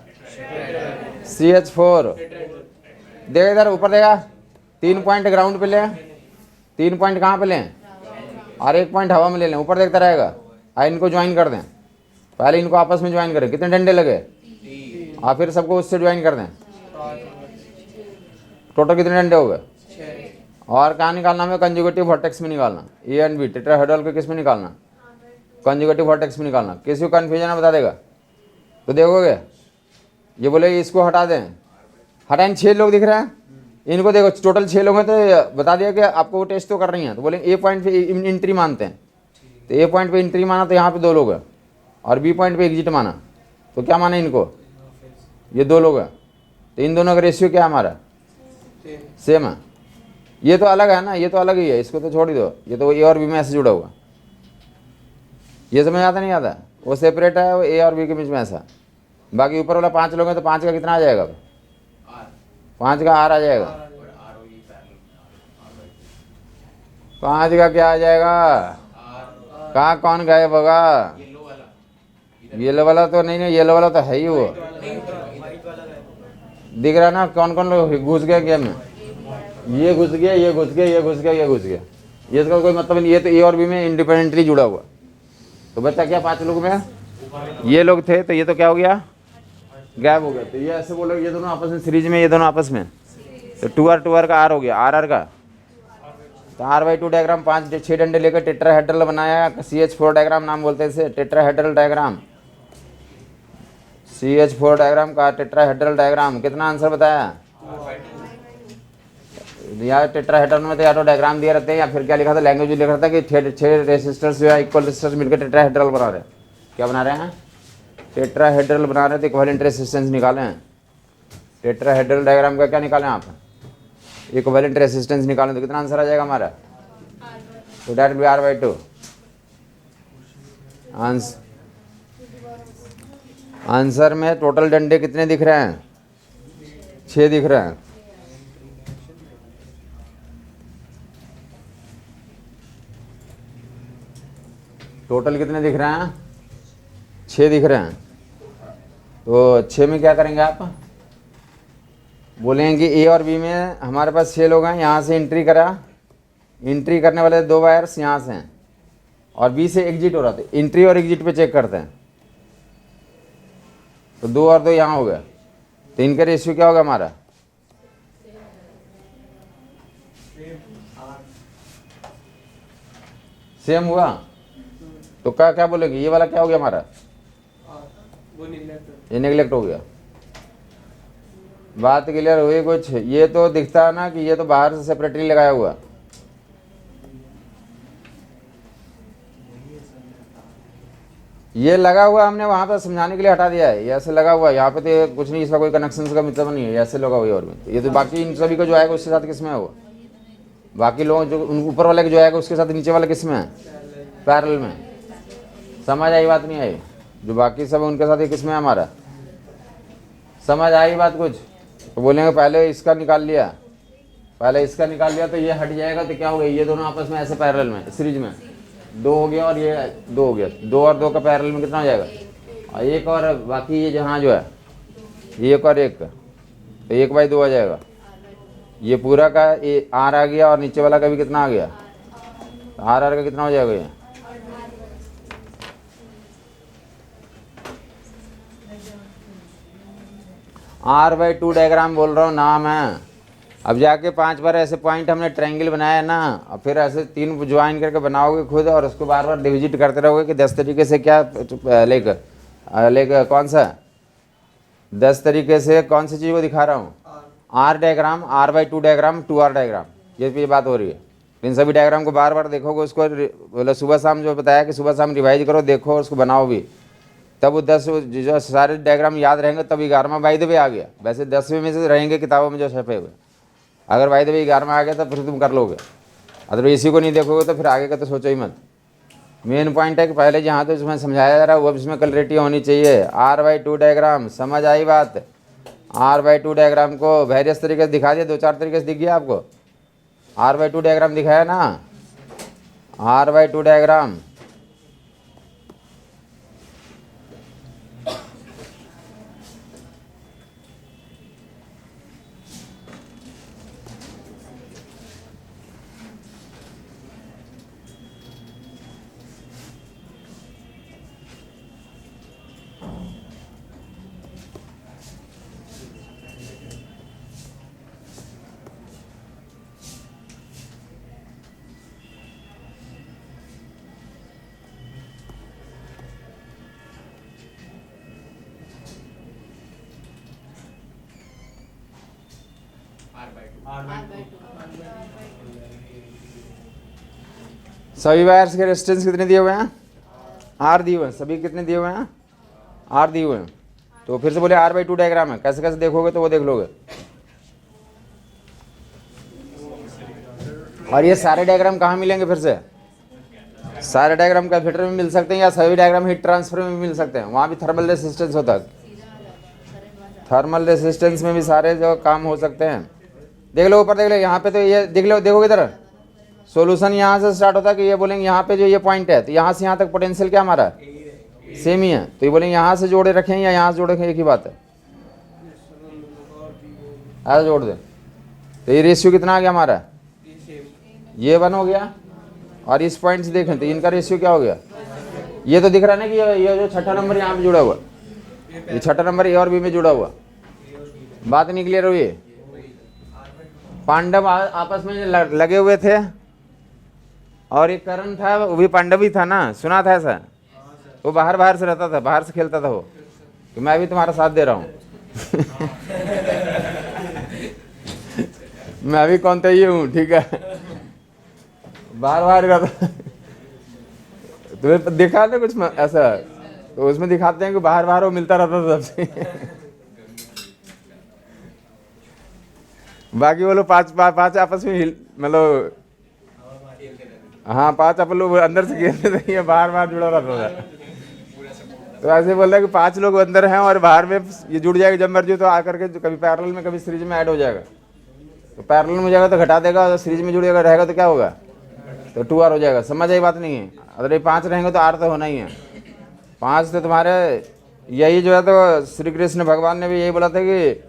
CH4। देखा इधर ऊपर, देखा 3 पॉइंट ग्राउंड पे लें, 3 पॉइंट कहाँ पे लें और 1 पॉइंट हवा में ले लें, ऊपर देखता रहेगा। इनको ज्वाइन कर दें, पहले इनको आपस में ज्वाइन करें, कितने डंडे लगे, और फिर सबको उससे ज्वाइन कर दें, टोटल कितने डंडे हो गए। और कहाँ निकालना हमें, कंजुगेटिव वर्टेक्स में निकालना, ए एंड बी टेट्राहेड्रल को किस में निकालना, कंजुगेटिव वर्टेक्स में निकालना। किसी को कन्फ्यूजन है बता देगा। तो देखोगे ये बोले इसको हटा दें, हटाएं, 6 लोग दिख रहे हैं, इनको देखो टोटल 6 लोग हैं, तो बता दिया कि आपको वो टेस्ट तो कर रही हैं। तो बोले ए पॉइंट पे एंट्री मानते हैं, तो ए पॉइंट पे एंट्री माना तो यहाँ पे 2 लोग हैं, और बी पॉइंट पे एग्जिट माना तो क्या माना इनको, ये 2 लोग हैं। तो इन दोनों का रेशियो क्या हमारा, सेम है। ये तो अलग है ना, ये तो अलग ही है, इसको तो छोड़ ही दो, ये तो ए और बी में ऐसे जुड़ा हुआ। ये समझ आता नहीं आता, वो सेपरेट है, वो ए और बी के बीच में ऐसा। बाकी ऊपर वाला 5 लोग हैं तो 5 का कितना आ जाएगा, 5 का R आ जाएगा। 5 का क्या आ जाएगा, कहाँ कौन गायब होगा, येलो वाला तो नहीं, येलो वाला तो है ही, वो दिख रहा ना, कौन कौन लोग घुस गए गेम में, ये घुस गया, ये घुस गया, ये घुस गया, ये घुस गया। ये इसका कोई मतलब नहीं, ये तो ए और बी में इंडिपेंडेंटली जुड़ा हुआ। तो बच्चा क्या 5 लोग में ये लोग थे, तो ये तो क्या हो गया, गैप हो गया। तो ये ऐसे बोलो, ये दोनों आपस में सीरीज में, ये दोनों आपस में, तो 2R का R हो गया, R का। तो R/2 डायग्राम 6 डंडे लेकर टेट्राहेड्रल बनाया, CH4 डायग्राम नाम बोलते हैं इसे, टेट्राहेड्रल डायग्राम, CH4 डायग्राम का टेट्राहेड्रल डायग्राम। कितना आंसर बताया, या टेट्राहेड्रल में तो या तो डायग्राम दिए रहते हैं या फिर क्या लिखा था, लैंग्वेज लिखा रहता है कि 6 रेसिस्टर्स जो है इक्वल रेसिस्टर्स मिलकर टेट्राहेड्रल बना रहे हैं। क्या बना रहे हैं, टेट्राहेड्रल बना रहे थे, इक्विवेलेंट रेसिस्टेंस निकाले हैं। टेट्राहेड्रल डायग्राम का क्या निकालें आप, इक्विवेलेंट रेसिस्टेंस निकालें, तो कितना आंसर आ जाएगा हमारा, तो that will be R/2। Answer में टोटल डंडे कितने दिख रहे हैं, 6 दिख रहे हैं। टोटल कितने दिख रहे हैं, 6 दिख रहे हैं। तो 6 में क्या करेंगे आप, बोलेंगे कि ए और बी में हमारे पास 6 लोग हैं, यहाँ से एंट्री करा, एंट्री करने वाले 2 वायर्स यहाँ से हैं और बी से एग्जिट हो रहा था, एंट्री और एग्जिट पे चेक करते हैं। तो 2 और 2 यहाँ हो गया, तो इनका रेशियो क्या होगा हमारा, सेम हुआ। तो क्या क्या बोलेंगे, ये वाला क्या हो गया हमारा, ये नेग्लेक्ट हो गया। बात क्लियर हुई कुछ, ये तो दिखता है ना कि ये तो बाहर से सेपरेटली लगाया हुआ, ये लगा हुआ हमने वहां पर समझाने के लिए हटा दिया है, ये ऐसे लगा हुआ है, यहाँ पे तो कुछ नहीं, इसका कोई कनेक्शन का मतलब नहीं है, ऐसे लगा हुआ है। और में ये तो बाकी इन सभी को जो आएगा उसके साथ किस में है, वो बाकी लोग जो ऊपर वाले जो आएगा उसके साथ नीचे वाला किस में है, पैरेलल में। समझ आई बात नहीं आई, जो बाकी सब है उनके साथ ये किस में है हमारा, समझ आई बात कुछ। तो बोलेंगे पहले इसका निकाल लिया, पहले इसका निकाल लिया तो ये हट जाएगा, तो क्या हो गया, ये दोनों आपस में ऐसे पैरेलल में सीरीज में 2 हो गया और ये 2 हो गया। 2 और 2 का पैरेलल में कितना हो जाएगा, और 1 और बाकी ये जहाँ जो है ये 1 और 1 तो 1/2 आ जाएगा। ये पूरा का ये आर आ गया और नीचे वाला का भी कितना आ गया, आर का कितना हो जाएगा ये, R/2 डायग्राम बोल रहा हूँ नाम है। अब जाके 5 बार ऐसे पॉइंट हमने ट्रायंगल बनाया ना, और फिर ऐसे 3 ज्वाइन करके बनाओगे खुद, और उसको बार बार डिविजिट करते रहोगे कि 10 तरीके से क्या लेकर कौन सा 10 तरीके से कौन सी चीज़ को दिखा रहा हूँ, R diagram, R/2 diagram, 2R diagram, ये बात हो रही है। इन सभी डायग्राम को बार बार देखोगे, उसको मतलब सुबह शाम जो बताया कि सुबह शाम रिवाइज करो, देखो और उसको बनाओ भी, तब वो 10 जो सारे डायग्राम याद रहेंगे तब 11वां बाय द वे आ गया। वैसे 10वें में से रहेंगे किताबों में जो छपे हुए, अगर बाय द वे 11वां आ गया तो फिर तुम कर लोगे, अगर इसी को नहीं देखोगे तो फिर आगे का तो सोचो ही मत। मेन पॉइंट है कि पहले जहाँ तो इसमें समझाया जा रहा है वो इसमें क्लैरिटी होनी चाहिए। R/2 डायग्राम, समझ आई बात। R/2 डायग्राम को वेरियस तरीके से दिखा दिया, 2-4 तरीके से दिख गया आपको। R/2 डायग्राम दिखाया ना, R/2 डायग्राम। सभी वायर्स के रेजिस्टेंस कितने दिए हुए हैं, R दिए हुए हैं, सभी कितने दिए हुए हैं, R दिए हुए हैं। तो फिर से बोले R/2 डायग्राम है, कैसे कैसे देखोगे तो वो देख लोगे। और ये सारे डायग्राम कहाँ मिलेंगे, फिर से सारे डायग्राम कैलकुलेटर में मिल सकते हैं, या सभी डायग्राम हीट ट्रांसफर में मिल सकते हैं, वहाँ भी थर्मल रेसिस्टेंस होता है। थर्मल रेसिस्टेंस में भी सारे जो काम हो सकते हैं। देख लो ऊपर, देख लो यहाँ पे, तो ये देख लो, देखोगे इधर सॉल्यूशन यहाँ से स्टार्ट होता है कि ये बोलेंगे यहाँ पे जो ये पॉइंट है, तो यहाँ से यहाँ तक पोटेंशियल क्या हमारा सेम ही है, तो ये बोलेंगे यहाँ से जोड़े रखें या यहाँ से जोड़े रखें, एक ही बात है, ऐसा जोड़ दें। तो ये रेशियो कितना आ गया हमारा, ये 1 हो गया, और इस पॉइंट से देखें तो इनका रेशियो क्या हो गया, ये तो दिख रहा है ना कि ये जो छठा नंबर यहाँ पे जुड़ा हुआ, ये छठा नंबर A और B में जुड़ा हुआ, बात नहीं क्लियर हुई। पांडव आपस में लगे हुए थे, और एक करण था वो भी पांडव ही था ना, सुना था ऐसा, वो बाहर से रहता था, बाहर से खेलता था वो, कि मैं भी तुम्हारा साथ दे रहा हूँ मैं भी कौन ही हूँ, ठीक है, बाहर रहता तुम्हें दिखा ना कुछ ऐसा, तो उसमें दिखाते हैं कि बाहर वो मिलता रहता था सबसे बाकी वो लोग पांच आपस में मतलब, हाँ 5 अपन लोग अंदर से खेलते थे, बाहर जुड़ा रहता था। तो ऐसे बोल रहा है कि 5 लोग अंदर हैं और बाहर में ये जुड़ जाएगा जब मर्जी, तो आकर के कभी पैरेलल में कभी सीरीज में ऐड हो जाएगा, तो पैरेलल में जाएगा तो घटा देगा, और सीरीज में जुड़ेगा रहेगा तो क्या होगा, तो 2R हो जाएगा। समझ आई बात नहीं है, अगर ये 5 रहेंगे तो R तो होना ही है। 5 तो तुम्हारे यही जो है, तो श्री कृष्ण भगवान ने भी यही बोला था कि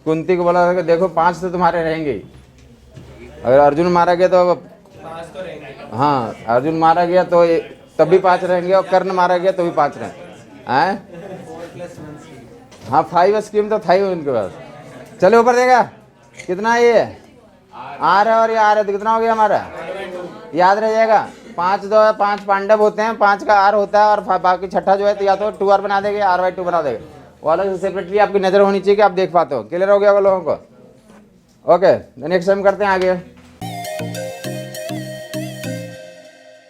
कुंती को बोला था कि देखो 5 तो तुम्हारे रहेंगे ही, अगर अर्जुन मारा गया तो, हाँ अर्जुन मारा गया तो तब भी 5 रहेंगे, और कर्ण मारा गया तो भी 5 रहेंगे, हाँ 5 स्कीम तो था ही उनके पास। चलो ऊपर देगा कितना ये R है, और ये R है तो कितना हो गया हमारा, याद रह जाएगा। 5 पांडव होते हैं, 5 का R होता है, और बाकी छठा जो है तो या तो 2R बना देंगे, R/2 बना देंगे, वो अलग सेपरेटली आपकी नज़र होनी चाहिए कि आप देख पाते हो। क्लियर हो गया वो लोगों को, ओके नेक्स्ट टाइम करते हैं आगे।